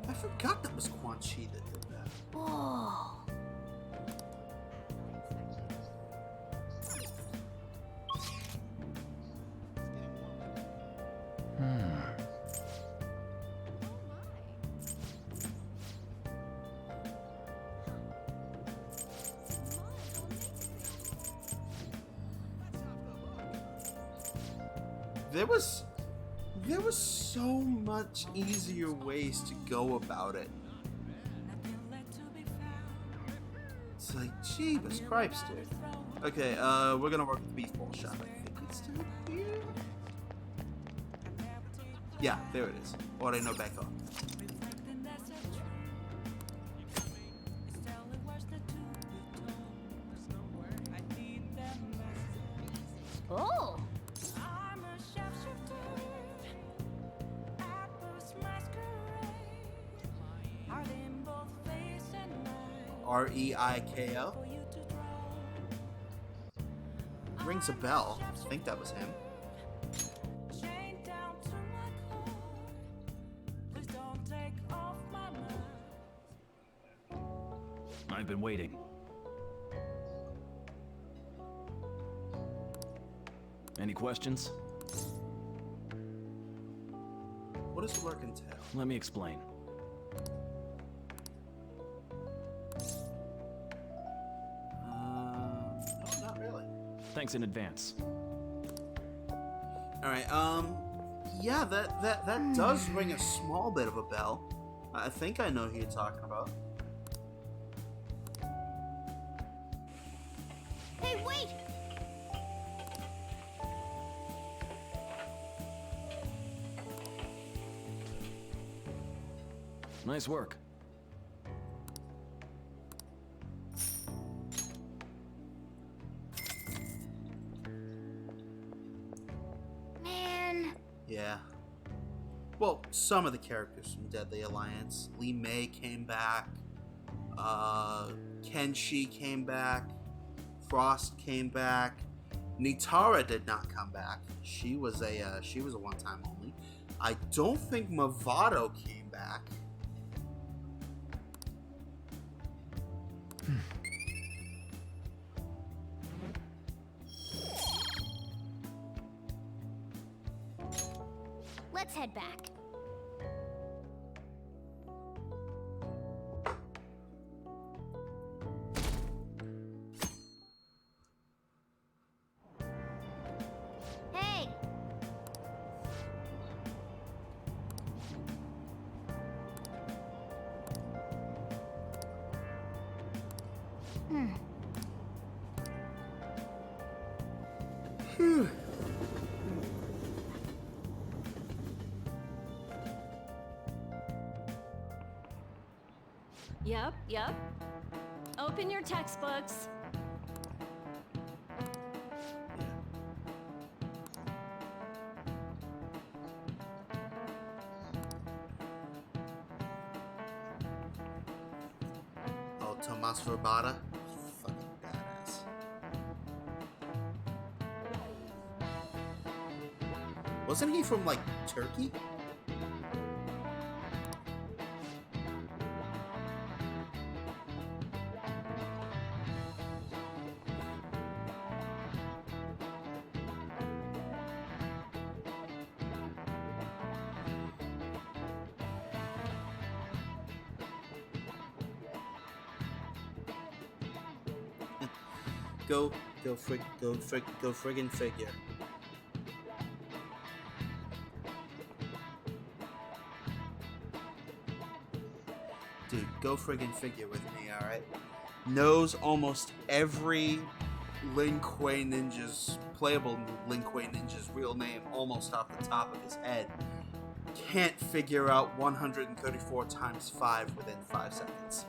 I forgot that was Quan Chi that did that. Whoa. There was so much easier ways to go about it. It's like, Jeebus Cripes, dude. Okay, we're gonna work the beef bowl shop. I think it's down here. Yeah, there it is. Ore no Beko. Oh. Reiko. Rings a bell. I think that was him. I've been waiting. Any questions? What does the work entail? Let me explain. No, not really. Thanks in advance. Alright, yeah, that does ring a small bit of a bell. I think I know who you're talking about. Hey, wait! Nice work. Man. Yeah. Well, some of the characters from Deadly Alliance. Lee May came back. Kenshi came back. Frost came back. Nitara did not come back. She was a one-time only. I don't think Mavado came back. Let's head back. Hey! Phew. Yep. Open your textbooks. Oh, Tomas Verbata. Fucking badass. Wasn't he from, like, Turkey? Go friggin' figure. Dude, go friggin' figure with me, alright? Knows almost every Lin Kuei Ninja's, playable Lin Kuei Ninja's real name almost off the top of his head. Can't figure out 134 times 5 within 5 seconds.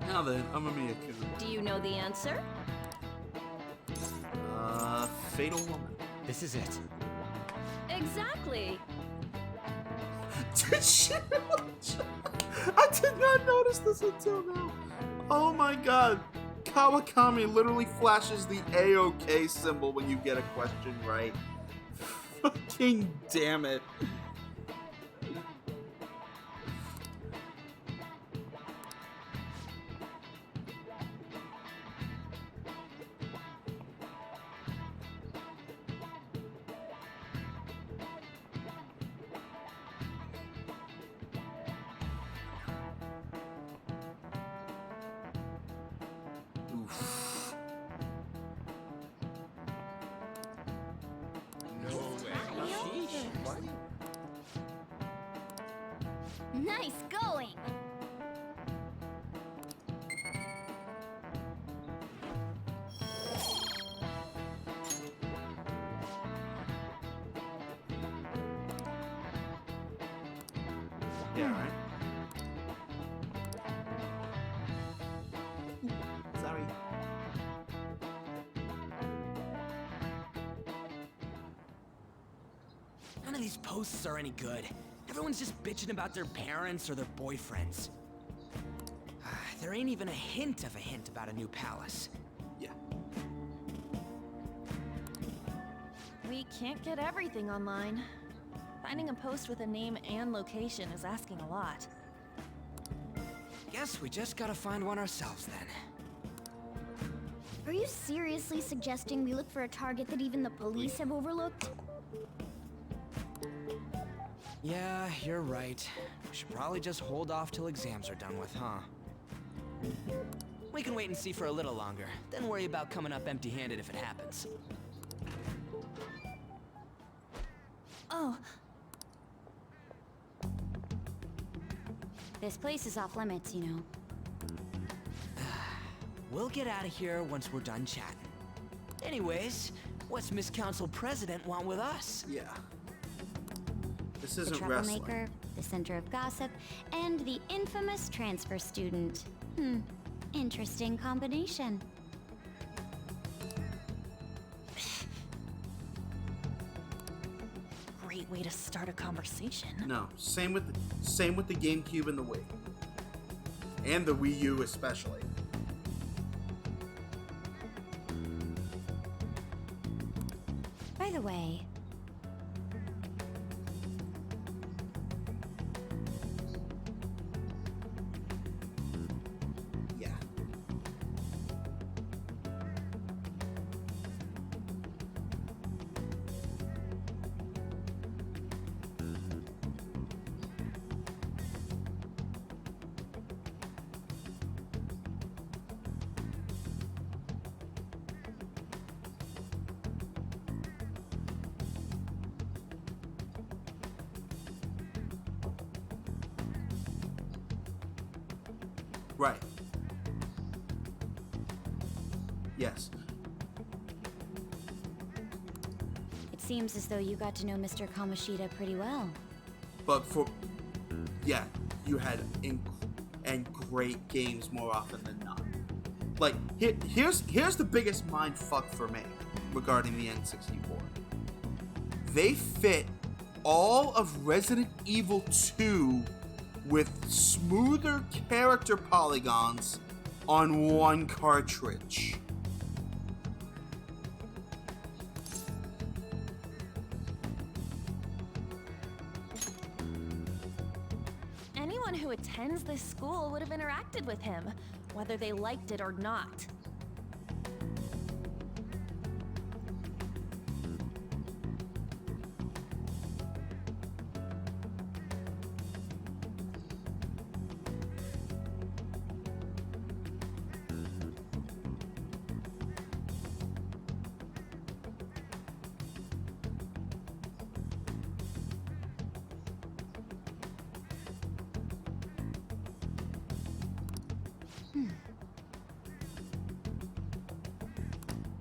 Now then, I'm a Miyakun. Do you know the answer? Fatal Woman. This is it. Exactly. Did she? I did not notice this until now. Oh my god. Kawakami literally flashes the A-OK symbol when you get a question right. Fucking damn it. Nice going! Yeah, right. Sorry. None of these posts are any good. Everyone's just bitching about their parents or their boyfriends. There ain't even a hint about a new palace. Yeah. We can't get everything online. Finding a post with a name and location is asking a lot. Guess we just gotta find one ourselves then. Are you seriously suggesting we look for a target that even the police have overlooked? Yeah, you're right. We should probably just hold off till exams are done with, huh? We can wait and see for a little longer, then worry about coming up empty-handed if it happens. Oh. This place is off limits, you know. We'll get out of here once we're done chatting. Anyways, what's Miss Council President want with us? Yeah. This The isn't troublemaker, wrestling. the center of gossip, and the infamous transfer student. Interesting combination. Great way to start a conversation. No, same with the GameCube and the Wii. And the Wii U especially. By the way, yeah. Right. Yes. it seems as though you got to know Mr. Kamoshida pretty well. But yeah, you had great games more often than not. Like, here's the biggest mind fuck for me regarding the N64. They fit all of Resident Evil 2 with smoother character polygons on one cartridge. Anyone who attends this school would have interacted with him, whether they liked it or not.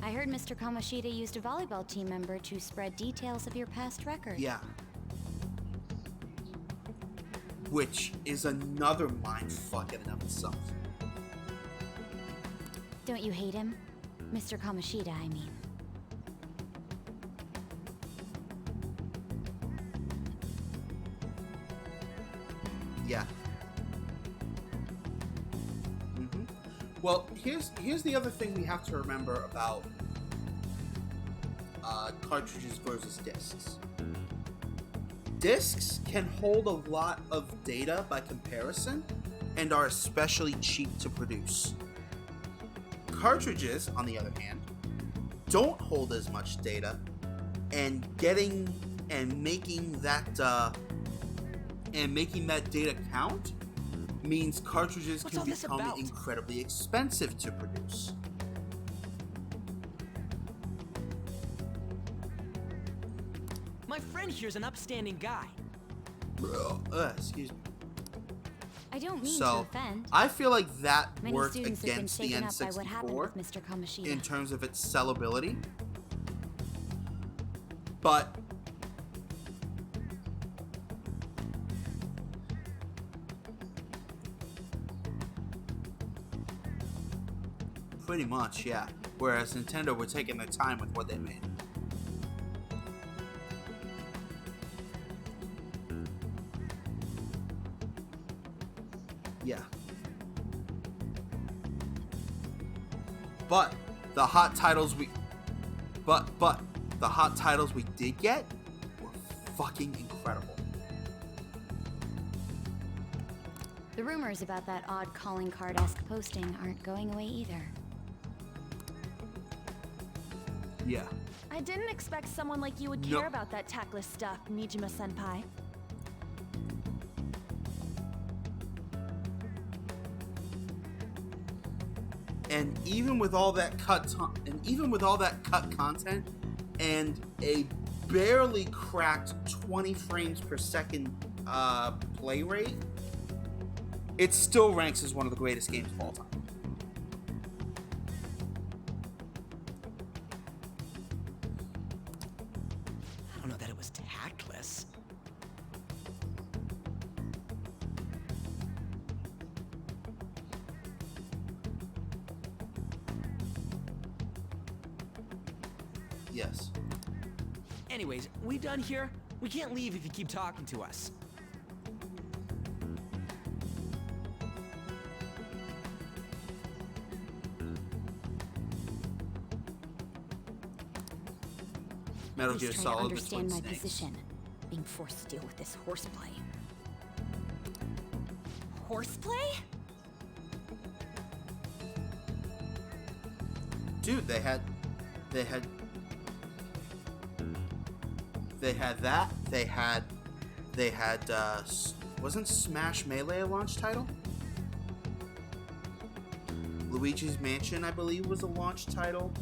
I heard Mr. Kamoshida used a volleyball team member to spread details of your past record. Yeah. Which is another mindfuck in and of itself. Don't you hate him? Mr. Kamoshida, I mean. Yeah. Well, here's the other thing we have to remember about cartridges versus discs. Discs can hold a lot of data by comparison and are especially cheap to produce. Cartridges, on the other hand, don't hold as much data, and making that data count means cartridges can become incredibly expensive to produce. My friend here's an upstanding guy. Excuse me. I don't mean So, to offend. I feel like that Many worked students have been against the shaken up by what happened N64 with Mr. Kamoshida. in terms of its sellability. But pretty much, yeah. Whereas Nintendo were taking their time with what they made. Yeah. But the hot titles we did get were fucking incredible. The rumors about that odd calling card-esque posting aren't going away either. Yeah. I didn't expect someone like you would care about that tactless stuff, Nijima-senpai. And even with all that cut content and a barely cracked 20 frames per second play rate, it still ranks as one of the greatest games of all time. I don't know that it was tactless. Yes. Anyways, we done here? We can't leave if you keep talking to us. Metal Gear He's trying to Solid understand between my snakes. position, being forced to deal with this horseplay. Horseplay? Dude, they had that. They had wasn't Smash Melee a launch title? Luigi's Mansion, I believe, was a launch title.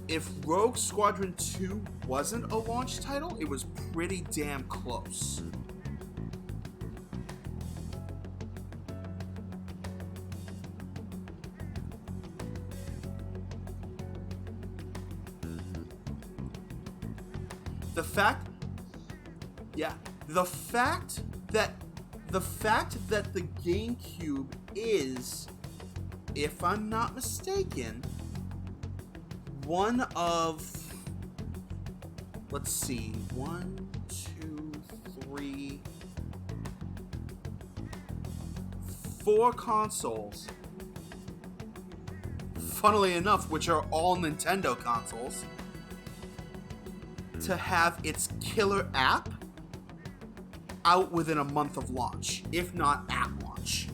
If Rogue Squadron 2 wasn't a launch title, it was pretty damn close. The fact that the GameCube is, if I'm not mistaken, one of, let's see, 1, 2, 3, 4 consoles, funnily enough, which are all Nintendo consoles, to have its killer app out within a month of launch, if not at launch.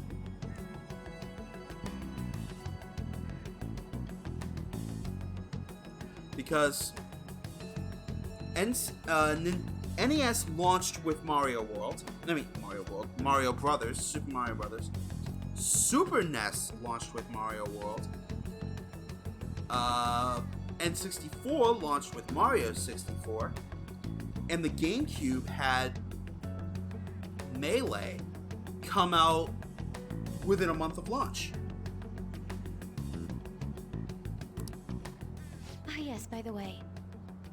Because NES launched with Mario Brothers, Super Mario Brothers. Super NES launched with Mario World. N64 launched with Mario 64, and the GameCube had Melee come out within a month of launch. Ah, yes, by the way.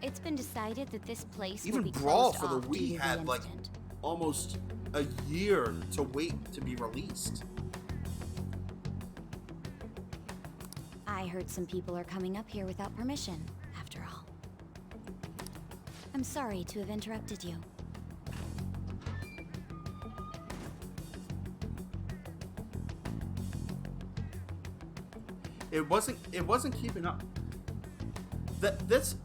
It's been decided that this place will Even be Brawl closed for the off due Wii to had the like incident. almost a year to wait to be released. I heard some people are coming up here without permission, after all. I'm sorry to have interrupted you. It wasn't keeping up. That's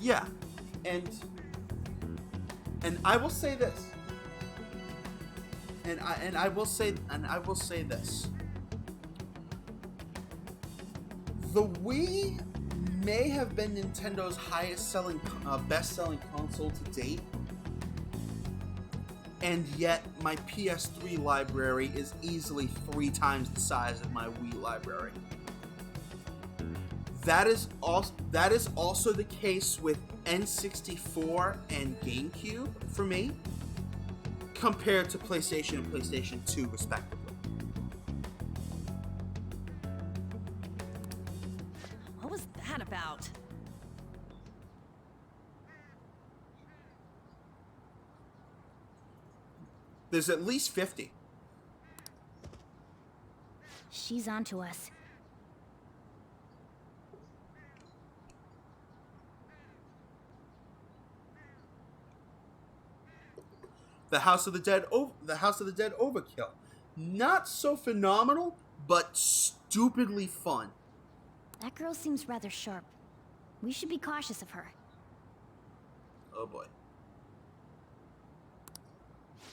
yeah, and I will say this, and I will say this. The Wii may have been Nintendo's best-selling console to date, and yet my PS3 library is easily 3 times the size of my Wii library. That is also the case with N64 and GameCube for me, compared to PlayStation and PlayStation 2 respectively. What was that about? There's at least 50. She's onto us. The House of the Dead Overkill. Not so phenomenal, but stupidly fun. That girl seems rather sharp. We should be cautious of her. Oh boy.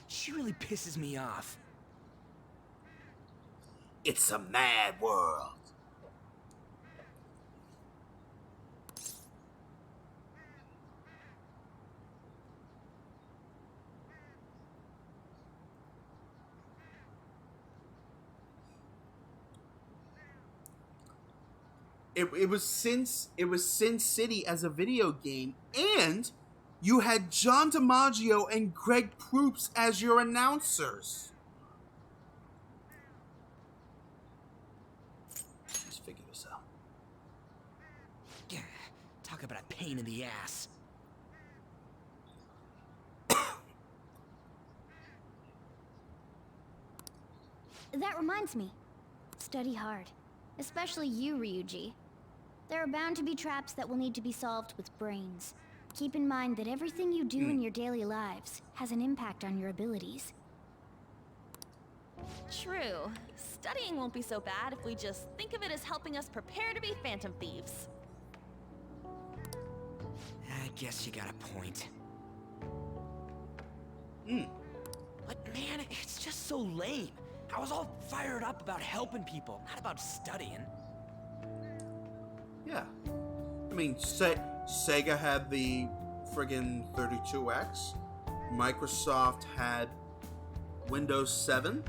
She really pisses me off. It's a mad world. It was Sin City as a video game, and you had John DiMaggio and Greg Proops as your announcers. Just figure this out. Yeah, talk about a pain in the ass. That reminds me. Study hard. Especially you, Ryuji. There are bound to be traps that will need to be solved with brains. Keep in mind that everything you do in your daily lives has an impact on your abilities. True. Studying won't be so bad if we just think of it as helping us prepare to be phantom thieves. I guess you got a point. But man, it's just so lame. I was all fired up about helping people, not about studying. Yeah. I mean, Sega had the friggin' 32X. Microsoft had Windows 7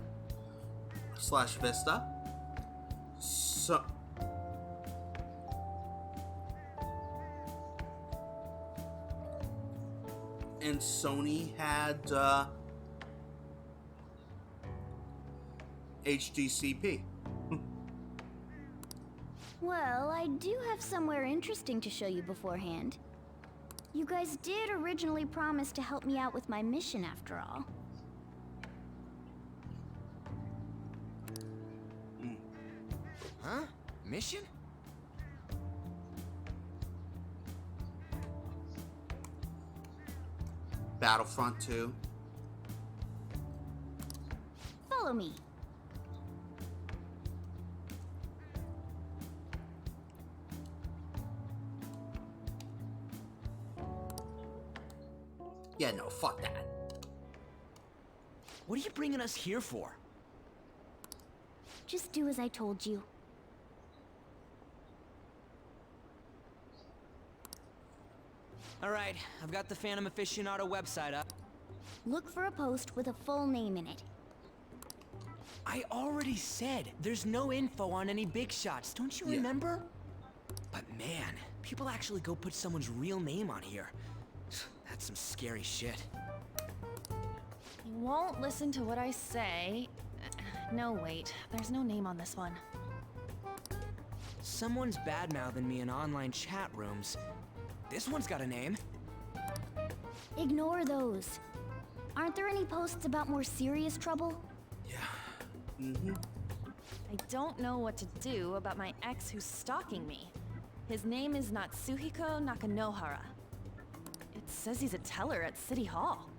/ Vista. So... And Sony had HDCP. Well, I do have somewhere interesting to show you beforehand. You guys did originally promise to help me out with my mission after all. Huh? Mission? Battlefront 2. Follow me. Yeah, no, fuck that. What are you bringing us here for? Just do as I told you. Alright, I've got the Phantom Aficionado website up. Look for a post with a full name in it. I already said there's no info on any big shots, don't you remember? But man, people actually go put someone's real name on here. That's some scary shit. You won't listen to what I say. No, wait. There's no name on this one. Someone's bad-mouthing me in online chat rooms. This one's got a name. Ignore those. Aren't there any posts about more serious trouble? I don't know what to do about my ex who's stalking me. His name is Natsuhiko Nakanohara. It says he's a teller at City Hall.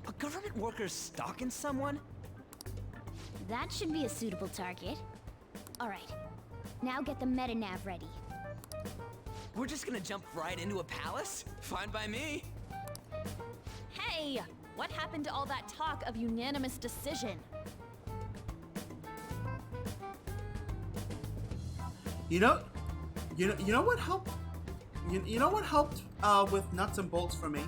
A government worker stalking someone? That should be a suitable target. Alright, now get the meta-nav ready. We're just gonna jump right into a palace? Fine by me. Hey! What happened to all that talk of unanimous decision? You know what helped? You know what helped with nuts and bolts for me?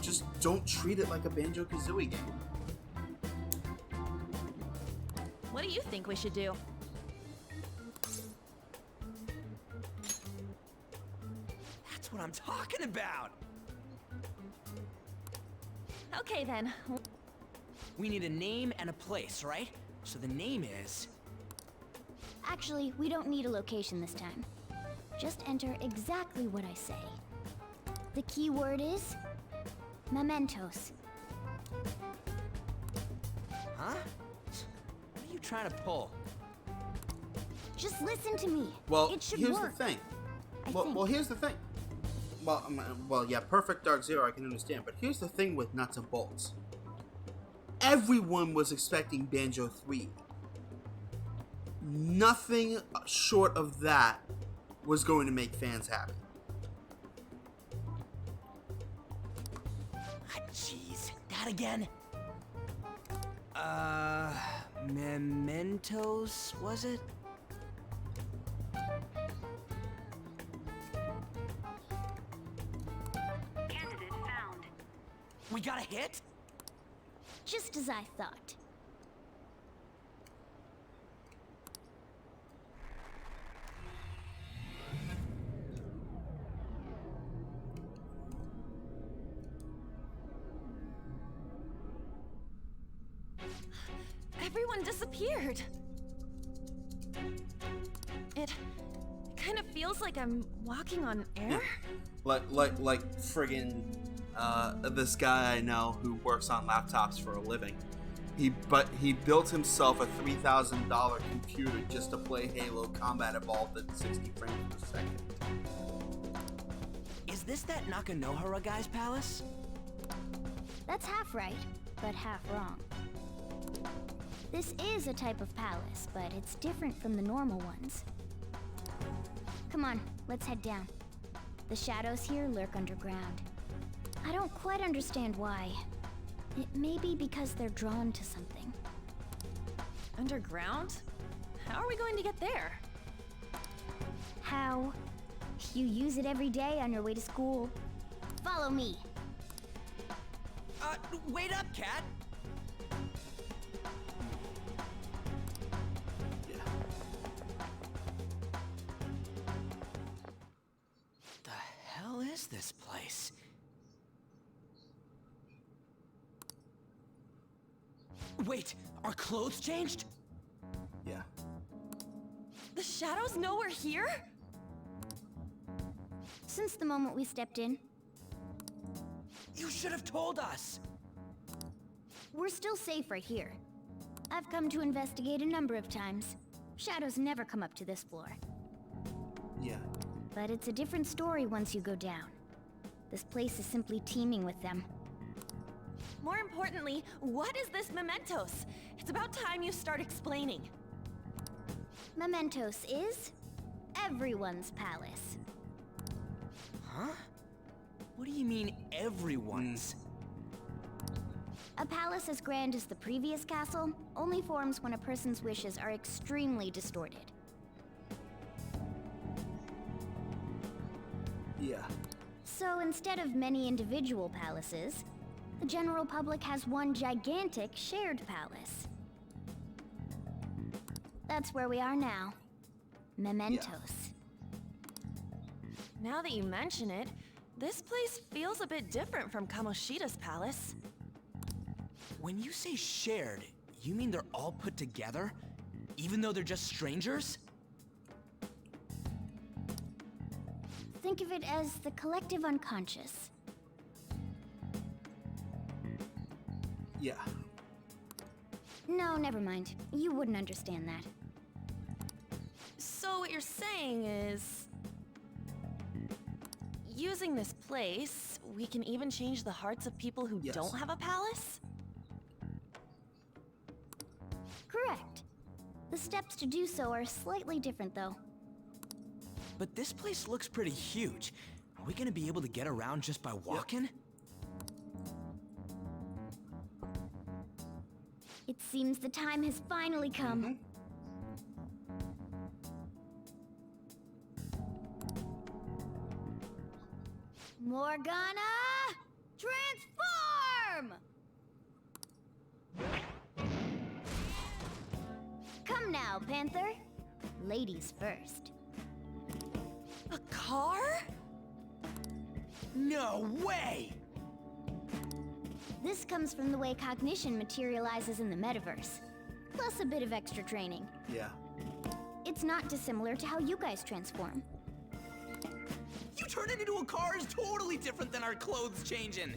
Just don't treat it like a Banjo-Kazooie game. What do you think we should do? That's what I'm talking about! Okay then. We need a name and a place, right? So the name is... Actually, we don't need a location this time. Just enter exactly what I say. The key word is... mementos. Huh? What are you trying to pull? Just listen to me. Well, it should here's work. the thing. I Well, think. well, here's the thing. Well, yeah, Perfect Dark Zero, I can understand. But here's the thing with nuts and bolts. Everyone was expecting Banjo 3. Nothing short of that was going to make fans happy. Ah, jeez. That again? Mementos, was it? Candidate found. We got a hit? Just as I thought. Everyone disappeared. It kind of feels like I'm walking on air. Like friggin' this guy I know who works on laptops for a living. He built himself a $3,000 computer just to play Halo Combat Evolved at 60 frames per second. Is this that Nakanohara guy's palace? That's half right, but half wrong. This is a type of palace, but it's different from the normal ones. Come on, let's head down. The shadows here lurk underground. I don't quite understand why. It may be because they're drawn to something. Underground? How are we going to get there? How? You use it every day on your way to school. Follow me. Wait up, Cat! The hell is this place? Wait, our clothes changed? Yeah. The shadows know we're here? Since the moment we stepped in, You should have told us! we're still safe right here. I've come to investigate a number of times. Shadows never come up to this floor. Yeah. But it's a different story once you go down. This place is simply teeming with them. More importantly, what is this mementos? It's about time you start explaining. Mementos is everyone's palace. Huh? What do you mean, everyone's? A palace as grand as the previous castle only forms when a person's wishes are extremely distorted. Yeah. So instead of many individual palaces, the general public has one gigantic shared palace. That's where we are now. Mementos. Now that you mention it, this place feels a bit different from Kamoshida's palace. When you say shared, you mean they're all put together? Even though they're just strangers? Think of it as the collective unconscious. Yeah. No, never mind. You wouldn't understand that. So what you're saying is... using this place, we can even change the hearts of people who don't have a palace? Correct. The steps to do so are slightly different, though. But this place looks pretty huge. Are we gonna be able to get around just by walking? It seems the time has finally come. Morgana! Transform! Come now, Panther. Ladies first. A car? No way! This comes from the way cognition materializes in the metaverse, plus a bit of extra training. Yeah. It's not dissimilar to how you guys transform. You turning into a car is totally different than our clothes changing.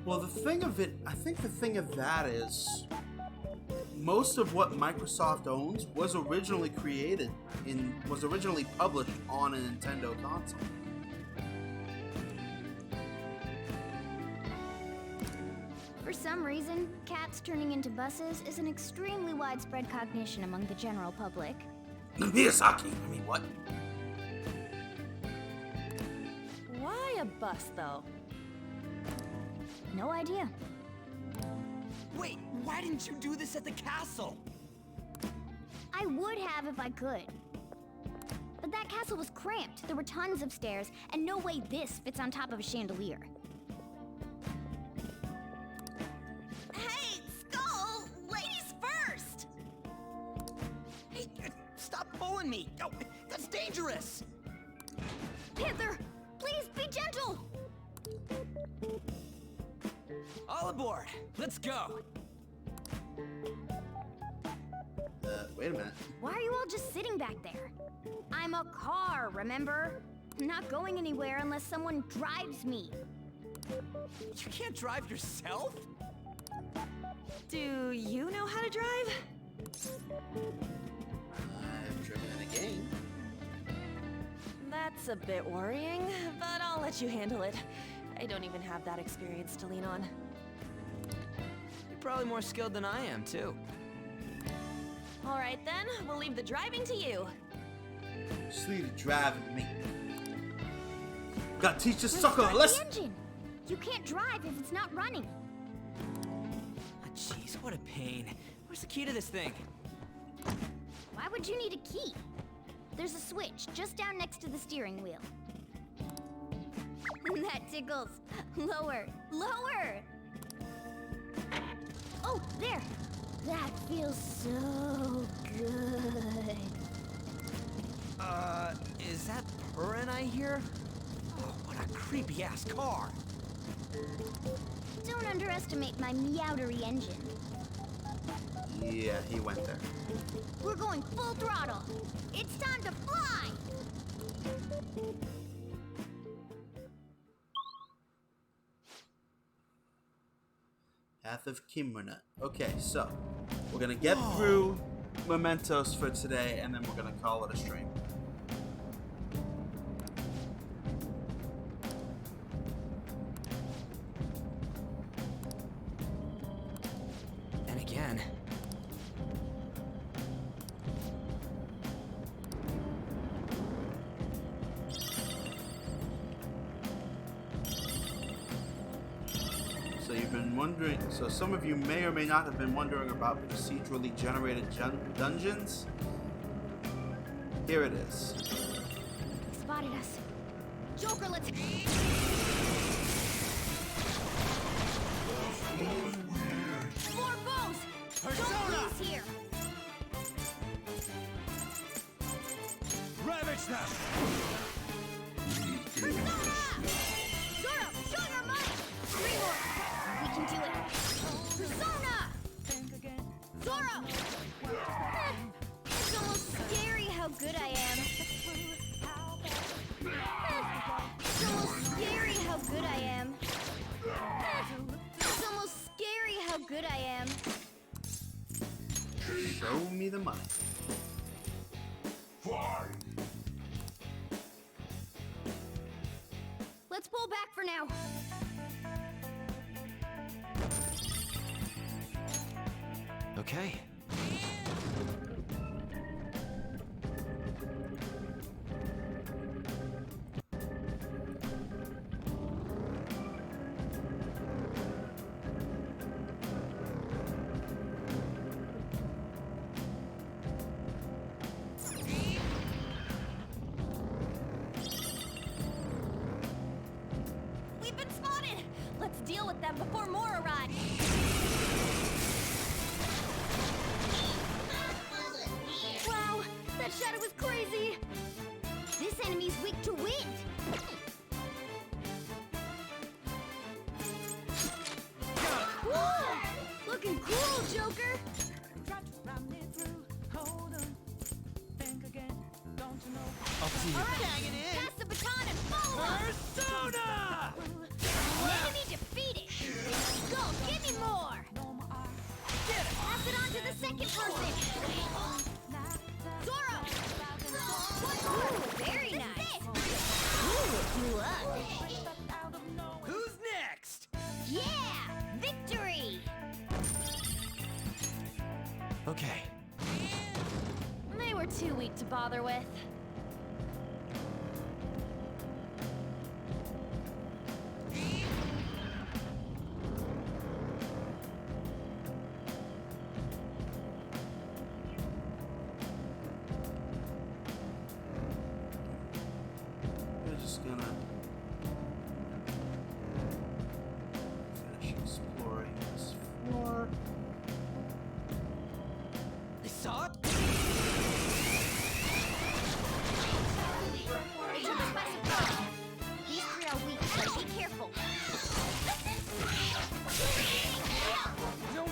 Well, the thing of it, I think the thing of that is, most of what Microsoft owns was originally published on a Nintendo console. For some reason, cats turning into buses is an extremely widespread cognition among the general public. Miyazaki, I mean, what? Why a bus, though? No idea. Wait, why didn't you do this at the castle? I would have if I could. But that castle was cramped. There were tons of stairs, and no way this fits on top of a chandelier. Hey, Skull! Ladies first! Hey, stop pulling me! Oh, that's dangerous! Panther, please be gentle! All aboard! Let's go! Wait a minute. Why are you all just sitting back there? I'm a car, remember? I'm not going anywhere unless someone drives me. You can't drive yourself? Do you know how to drive? I've driven in a game. That's a bit worrying, but I'll let you handle it. I don't even have that experience to lean on. You're probably more skilled than I am, too. All right then, we'll leave the driving to you. Just leave the driving to me. Gotta teach this Restart sucker a lesson. the engine. You can't drive if it's not running. Ah, jeez, what a pain. Where's the key to this thing? Why would you need a key? There's a switch just down next to the steering wheel. That tickles. Lower, lower. Oh, there. That feels so good. Is that purring I hear? Oh, what a creepy-ass car. Don't underestimate my meowdery engine. Yeah, he went there. We're going full throttle. It's time to fly! Path of Kimuna. Okay, so we're gonna get through Mementos for today, and then we're gonna call it a stream. And again. So you've been wondering, so some of you may or may not have been wondering about procedurally generated dungeons. Here it is. They spotted us. Joker, let's... them! Zoro, show your might! 3 more! We can do it! Persona! Zoro! It's almost scary how good I am. It's almost scary how good I am. It's almost scary how good I am. Show me the money. Fine. Let's pull back for now. Okay. We've been spotted! Let's deal with them before more arrive. Wow, that shadow was crazy! This enemy's weak to wind! Whoa! Looking cool, Joker! I'll see you. Pass the baton and follow up! Persona! Enemy defeated! Go, give me more! Pass it on to the second person! Zoro! Ooh, very nice! Ooh, you up! Who's next? Yeah! Victory! Okay. They were too weak to bother with. We're just gonna finish exploring this floor. They saw it? They took us by surprise. These 3 are weak, so be careful.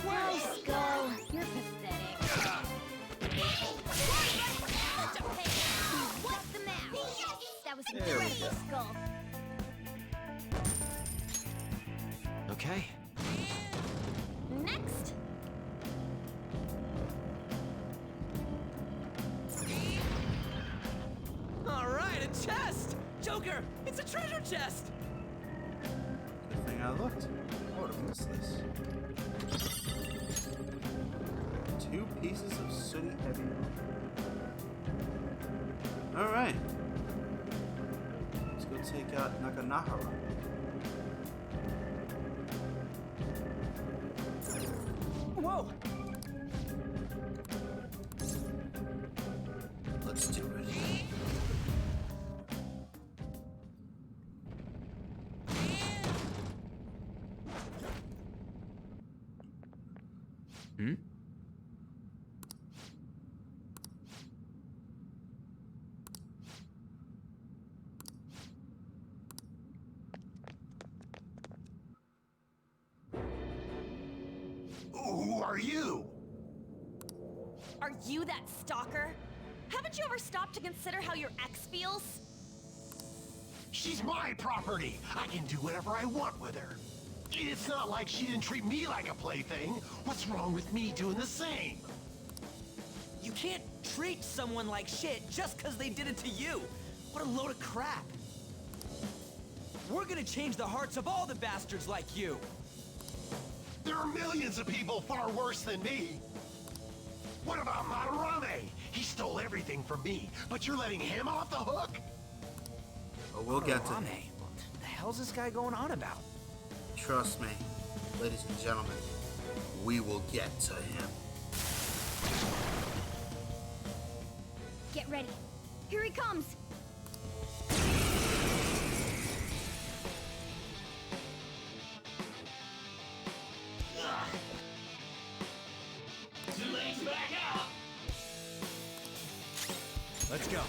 Nice, Skull. You're pathetic. What's the map? That was a There we great go. Skull. Okay. Next. All right, a chest! Joker, it's a treasure chest! Good thing I looked. I would have missed this. 2 pieces of sooty heavy rope. Alright. Let's go take out Naganahara. Whoa! Let's do it. Hmm? Who are you? Are you that stalker? Haven't you ever stopped to consider how your ex feels? She's my property. I can do whatever I want with her. It's not like she didn't treat me like a plaything. What's wrong with me doing the same? You can't treat someone like shit just because they did it to you. What a load of crap. We're gonna change the hearts of all the bastards like you. There are millions of people far worse than me. What about Madarame? He stole everything from me, but you're letting him off the hook? Oh, we'll get to Madarame? What the hell's this guy going on about? Trust me, ladies and gentlemen, we will get to him. Get ready. Here he comes. Let's go.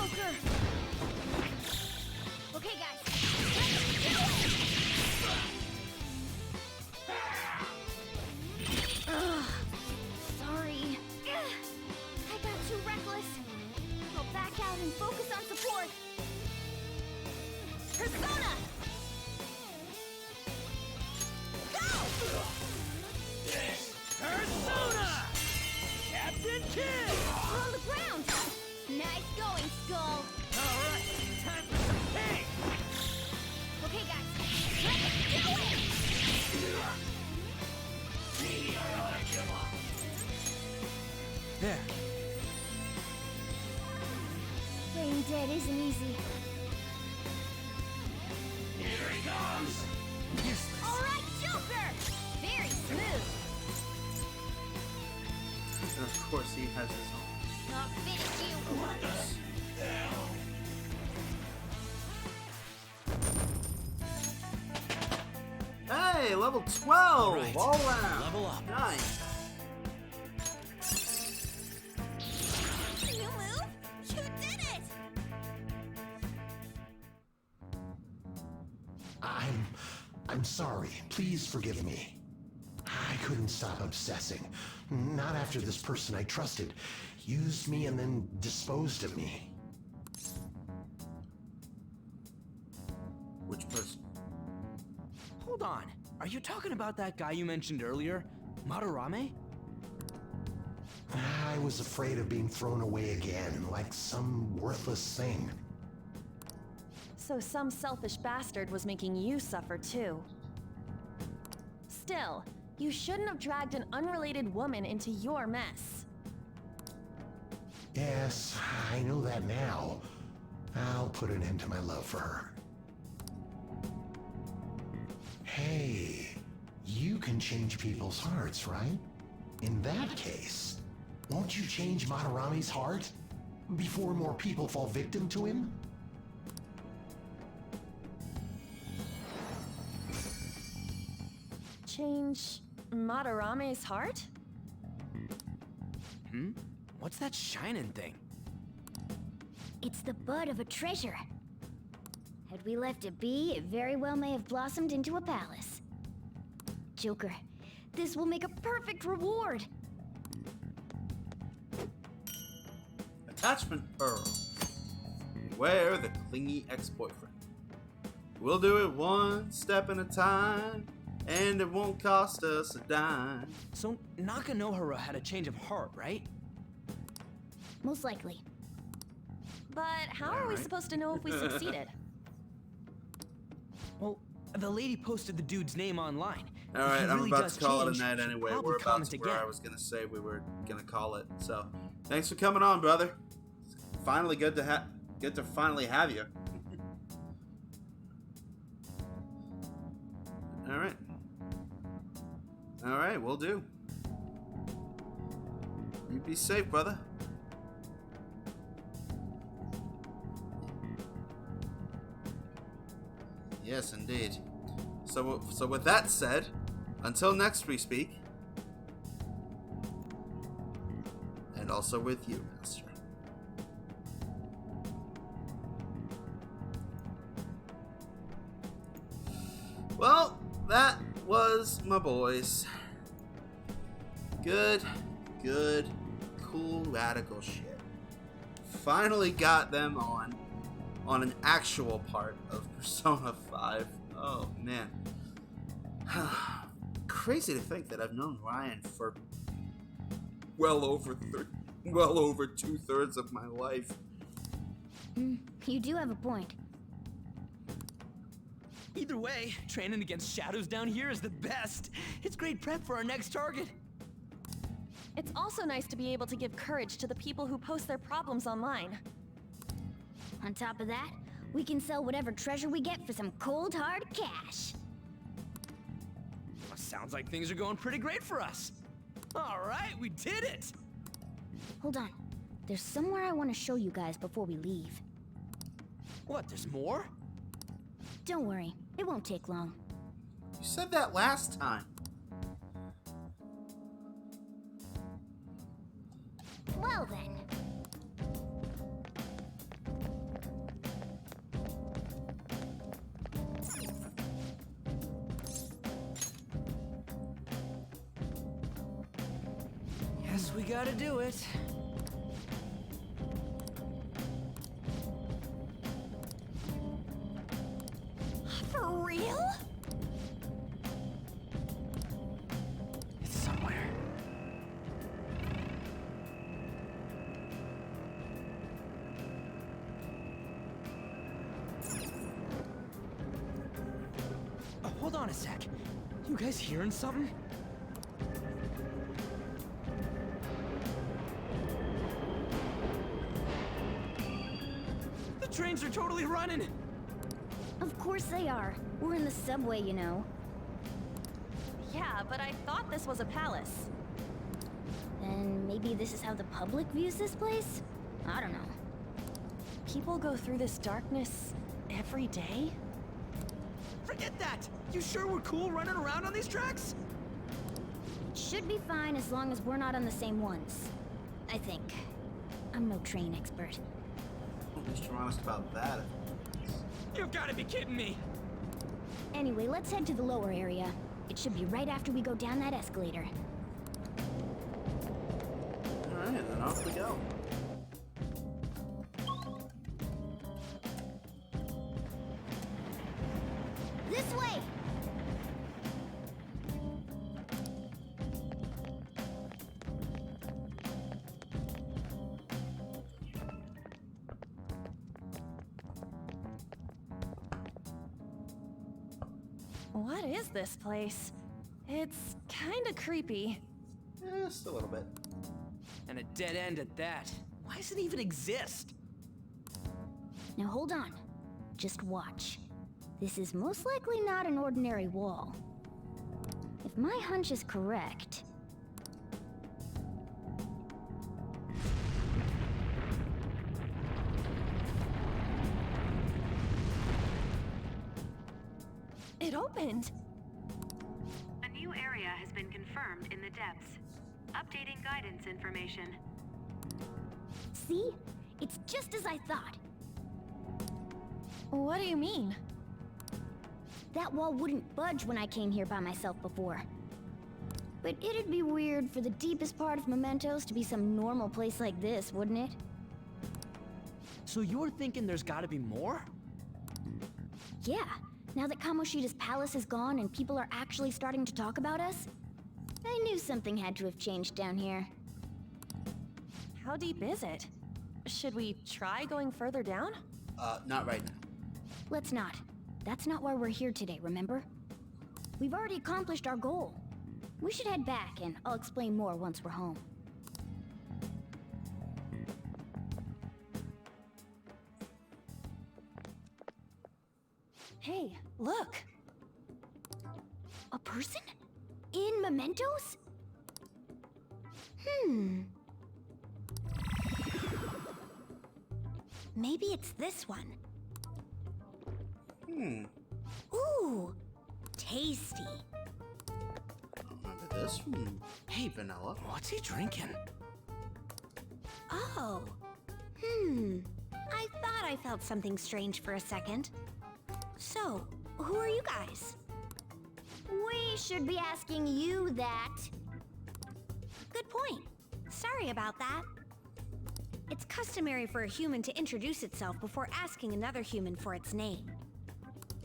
Joker! Okay, guys. Let's do it! Ugh. Sorry. I got too reckless. I'll back out and focus on support. Persona! Go! Persona! Captain Kidd! We're on the ground! Nice going, Skull! Alright, time for some pain! Okay, guys, let's do it! There. Playing dead isn't easy. Here he comes! Useless. Alright, Joker! Very smooth. And of course he has his own. I'll finish you. Hey, level 12! Right. All round! Level up. Nice! You move? You did it! I'm sorry. Please forgive me. I couldn't stop obsessing. Not after this person I trusted used me and then disposed of me. Which person? Hold on. Are you talking about that guy you mentioned earlier? Madarame? I was afraid of being thrown away again, like some worthless thing. So some selfish bastard was making you suffer too. Still, you shouldn't have dragged an unrelated woman into your mess. Yes, I know that now. I'll put an end to my love for her. Hey, you can change people's hearts, right? In that case, won't you change Madarame's heart before more people fall victim to him? Change Madarame's heart? What's that shining thing? It's the bud of a treasure. Had we left it be, it very well may have blossomed into a palace. Joker, this will make a perfect reward. Attachment Pearl. Beware the clingy ex-boyfriend. We'll do it one step at a time, and it won't cost us a dime. So Nakanohara had a change of heart, right? Most likely. But how are we supposed to know if we succeeded? Well, the lady posted the dude's name online. Alright, If he I'm really about does to call it a change, night she'll anyway. probably We're about comment to where again. I was gonna say we were gonna call it. So, thanks for coming on, brother. It's finally good to finally have you. Alright. Alright, we'll do. You be safe, brother. Yes, indeed. So with that said, until next we speak, and also with you, Master. Well, that was my boys. Good, cool, radical shit. Finally got them on an actual part of Persona 5. Oh, man. Crazy to think that I've known Ryan for well over 2/3 of my life. You do have a point. Either way, training against shadows down here is the best. It's great prep for our next target. It's also nice to be able to give courage to the people who post their problems online. On top of that, we can sell whatever treasure we get for some cold hard cash. Well, sounds like things are going pretty great for us. All right, we did it. Hold on. There's somewhere I want to show you guys before we leave. What, there's more? Don't worry, it won't take long. You said that last time. Well then. Guess we gotta do it. For real? It's somewhere. Hold on a sec. You guys hearing something? The trains are totally running! Of course they are. We're in the subway, you know. Yeah, but I thought this was a palace. Then maybe this is how the public views this place? I don't know. People go through this darkness every day? Forget that! You sure we're cool running around on these tracks? Should be fine as long as we're not on the same ones. I think. I'm no train expert. At least you're honest about that. You've gotta be kidding me! Anyway, let's head to the lower area. It should be right after we go down that escalator. Alright, then off we go. This way! What is this place? It's kinda creepy. Just a little bit. And a dead end at that. Why does it even exist? Now hold on. Just watch. This is most likely not an ordinary wall. If my hunch is correct... It opened! A new area has been confirmed in the depths. Updating guidance information. See? It's just as I thought. What do you mean? That wall wouldn't budge when I came here by myself before. But it'd be weird for the deepest part of Mementos to be some normal place like this, wouldn't it? So you're thinking there's gotta be more? Yeah. Now that Kamoshida's palace is gone and people are actually starting to talk about us, I knew something had to have changed down here. How deep is it? Should we try going further down? Not right now. Let's not. That's not why we're here today, remember? We've already accomplished our goal. We should head back, and I'll explain more once we're home. Hey, look! A person? In Mementos? Maybe it's this one. Ooh, tasty. Remember this from Vanilla? What's he drinking? Oh. I thought I felt something strange for a second. So, who are you guys? We should be asking you that. Good point. Sorry about that. It's customary for a human to introduce itself before asking another human for its name.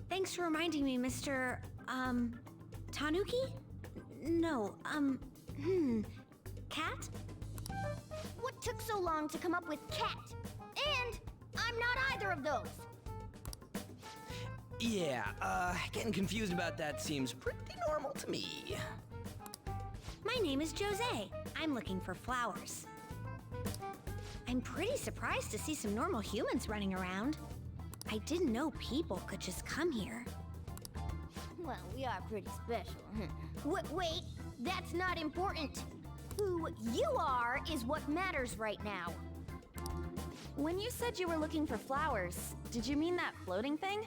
Thanks for reminding me, Mr. Tanuki? No, Cat? What took so long to come up with cat? And I'm not either of those. Yeah, getting confused about that seems pretty normal to me. My name is Jose. I'm looking for flowers. I'm pretty surprised to see some normal humans running around. I didn't know people could just come here. Well, we are pretty special. Wait, that's not important. Who you are is what matters right now. When you said you were looking for flowers, did you mean that floating thing?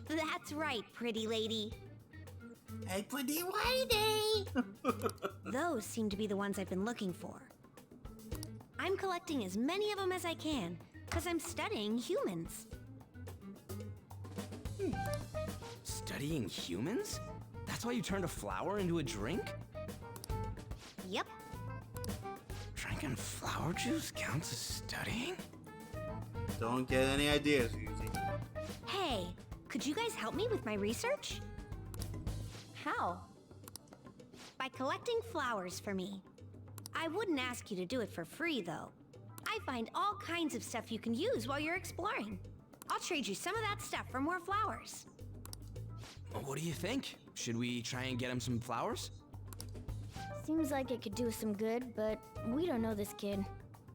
That's right, pretty lady. Hey, pretty lady! Those seem to be the ones I've been looking for. I'm collecting as many of them as I can, because I'm studying humans. Studying humans? That's why you turned a flower into a drink? Yep. Drinking flower juice counts as studying? Don't get any ideas, Yuzi. Hey, could you guys help me with my research? How? By collecting flowers for me. I wouldn't ask you to do it for free, though. I find all kinds of stuff you can use while you're exploring. I'll trade you some of that stuff for more flowers. Well, what do you think? Should we try and get him some flowers? Seems like it could do us some good, but we don't know this kid.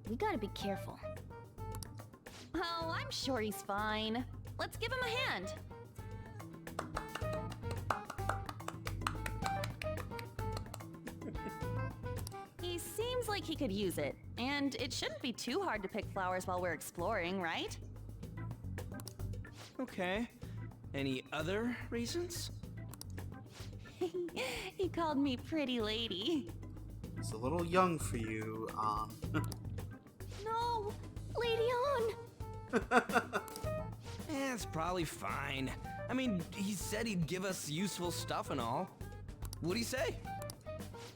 We gotta be careful. Oh, I'm sure he's fine. Let's give him a hand. He seems like he could use it, and it shouldn't be too hard to pick flowers while we're exploring, right? Okay. Any other reasons? He called me pretty lady. It's a little young for you, No! Lady on! It's probably fine. I mean, he said he'd give us useful stuff and all. What'd he say?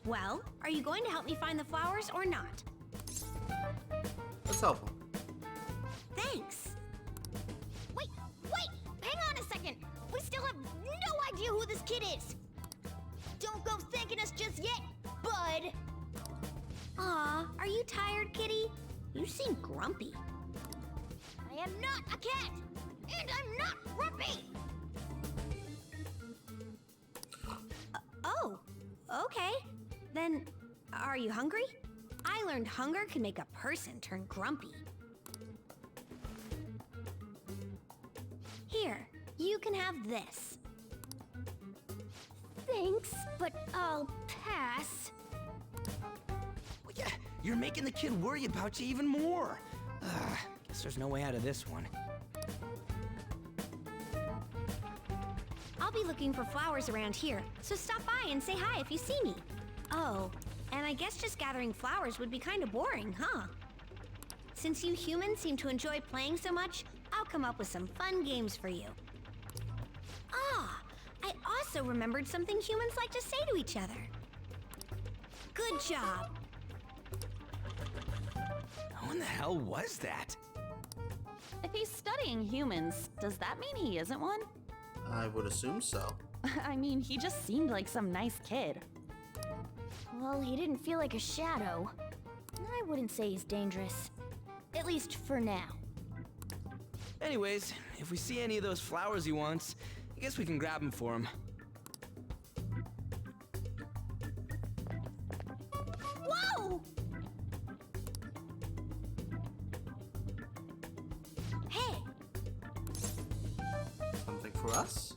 Well, are you going to help me find the flowers or not? Let's help him. Thanks. Wait! Hang on a second! We still have no idea who this kid is! Don't go thanking us just yet, bud! Aw, are you tired, kitty? You seem grumpy. I am not a cat! And I'm not grumpy! Oh, okay. Then, are you hungry? I learned hunger can make a person turn grumpy. Here, you can have this. Thanks, but I'll pass. Well, yeah, you're making the kid worry about you even more. Guess there's no way out of this one. I'll be looking for flowers around here, so stop by and say hi if you see me. Oh, and I guess just gathering flowers would be kind of boring, huh? Since you humans seem to enjoy playing so much, I'll come up with some fun games for you. Ah, I also remembered something humans like to say to each other. Good job. Who in the hell was that? If he's studying humans, does that mean he isn't one? I would assume so. I mean, he just seemed like some nice kid. Well, he didn't feel like a shadow. I wouldn't say he's dangerous. At least for now. Anyways, if we see any of those flowers he wants, I guess we can grab them for him. Whoa! Hey! Something for us?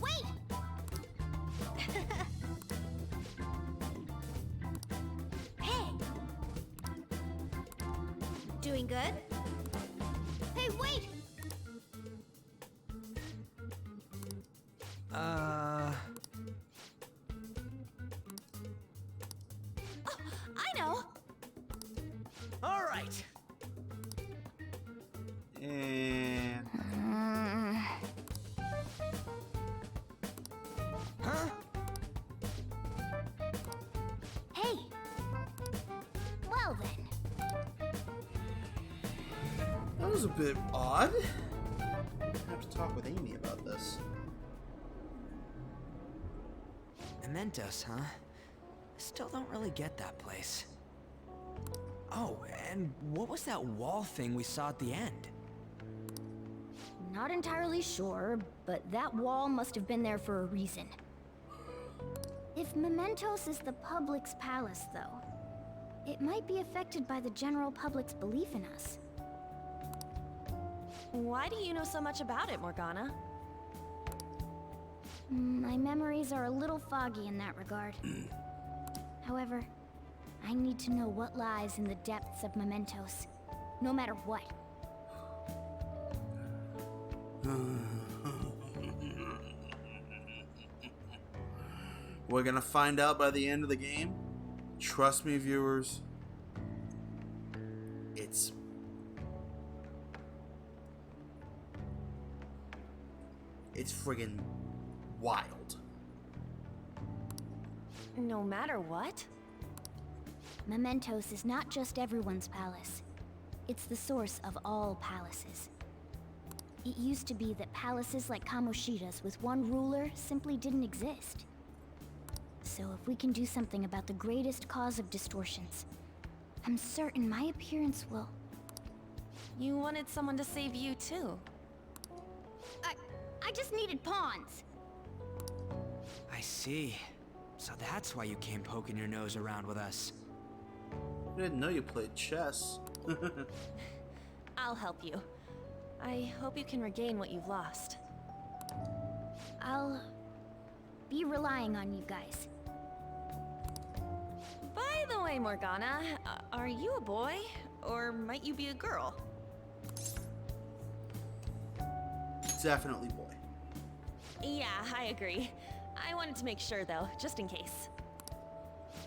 Wait! Hey! Doing good? Hey, wait! Oh, I know! All right. And... Huh? Hey! Well then. That was a bit odd. I have to talk with Amy about this. Mementos, huh? Still don't really get that place. Oh, and what was that wall thing we saw at the end? Not entirely sure, but that wall must have been there for a reason. If Mementos is the public's palace, though, it might be affected by the general public's belief in us. Why do you know so much about it, Morgana? My memories are a little foggy in that regard. However, I need to know what lies in the depths of Mementos, no matter what. We're gonna find out by the end of the game. Trust me, viewers. It's friggin' wild. No matter what? Mementos is not just everyone's palace. It's the source of all palaces. It used to be that palaces like Kamoshida's with one ruler simply didn't exist. So if we can do something about the greatest cause of distortions, I'm certain my appearance will... You wanted someone to save you too. I just needed pawns. I see. So that's why you came poking your nose around with us. I didn't know you played chess. I'll help you. I hope you can regain what you've lost. I'll be relying on you guys. By the way, Morgana, are you a boy? Or might you be a girl? Definitely boy. Yeah, I agree. I wanted to make sure though, just in case.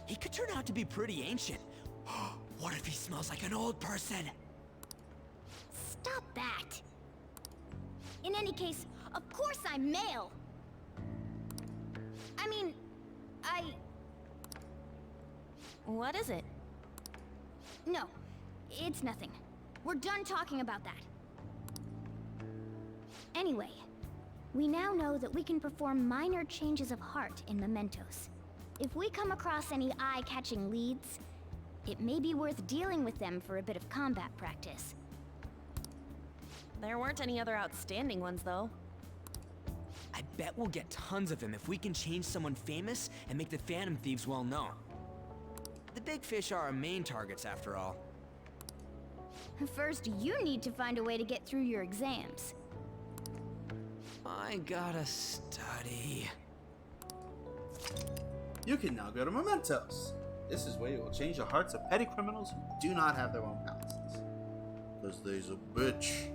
He could turn out to be pretty ancient. What if he smells like an old person? Stop that! In any case, of course I'm male! I mean, What is it? No, it's nothing. We're done talking about that. Anyway, we now know that we can perform minor changes of heart in mementos. If we come across any eye-catching leads, it may be worth dealing with them for a bit of combat practice. There weren't any other outstanding ones, though. I bet we'll get tons of them if we can change someone famous and make the Phantom Thieves well known. The big fish are our main targets, after all. First, you need to find a way to get through your exams. I gotta study. You can now go to Mementos. This is where you will change the hearts of petty criminals who do not have their own palaces. Because they's a bitch.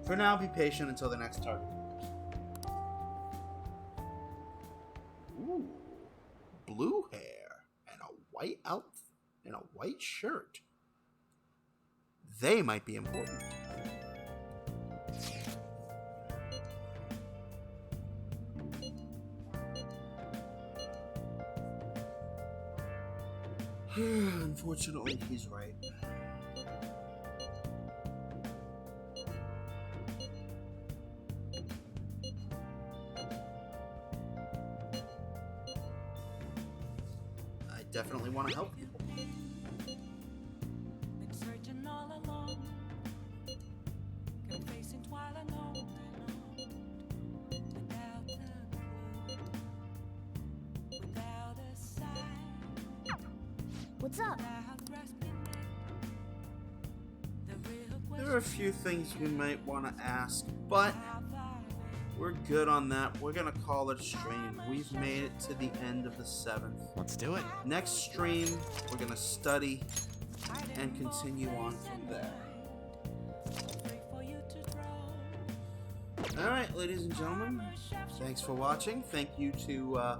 For now, be patient until the next target. Ooh. Blue hair and a white outfit and a white shirt. They might be important. Unfortunately, he's right. I definitely want to help people. What's up? There are a few things we might want to ask, but we're good on that. We're gonna call it a stream. We've made it to the end of the 7th. Let's do it. Next stream, we're gonna study and continue on from there. Alright, ladies and gentlemen, thanks for watching. Thank you to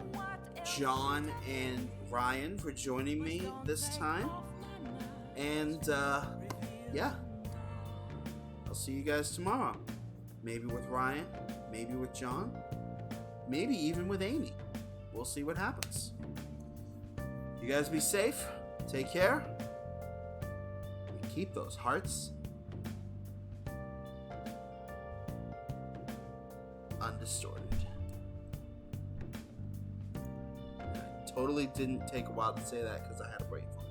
John and Ryan for joining me this time. And yeah, I'll see you guys tomorrow. Maybe with Ryan, maybe with John, maybe even with Amy. We'll see what happens. You guys be safe, take care, and keep those hearts undistorted. Totally didn't take a while to say that because I had a brain fart.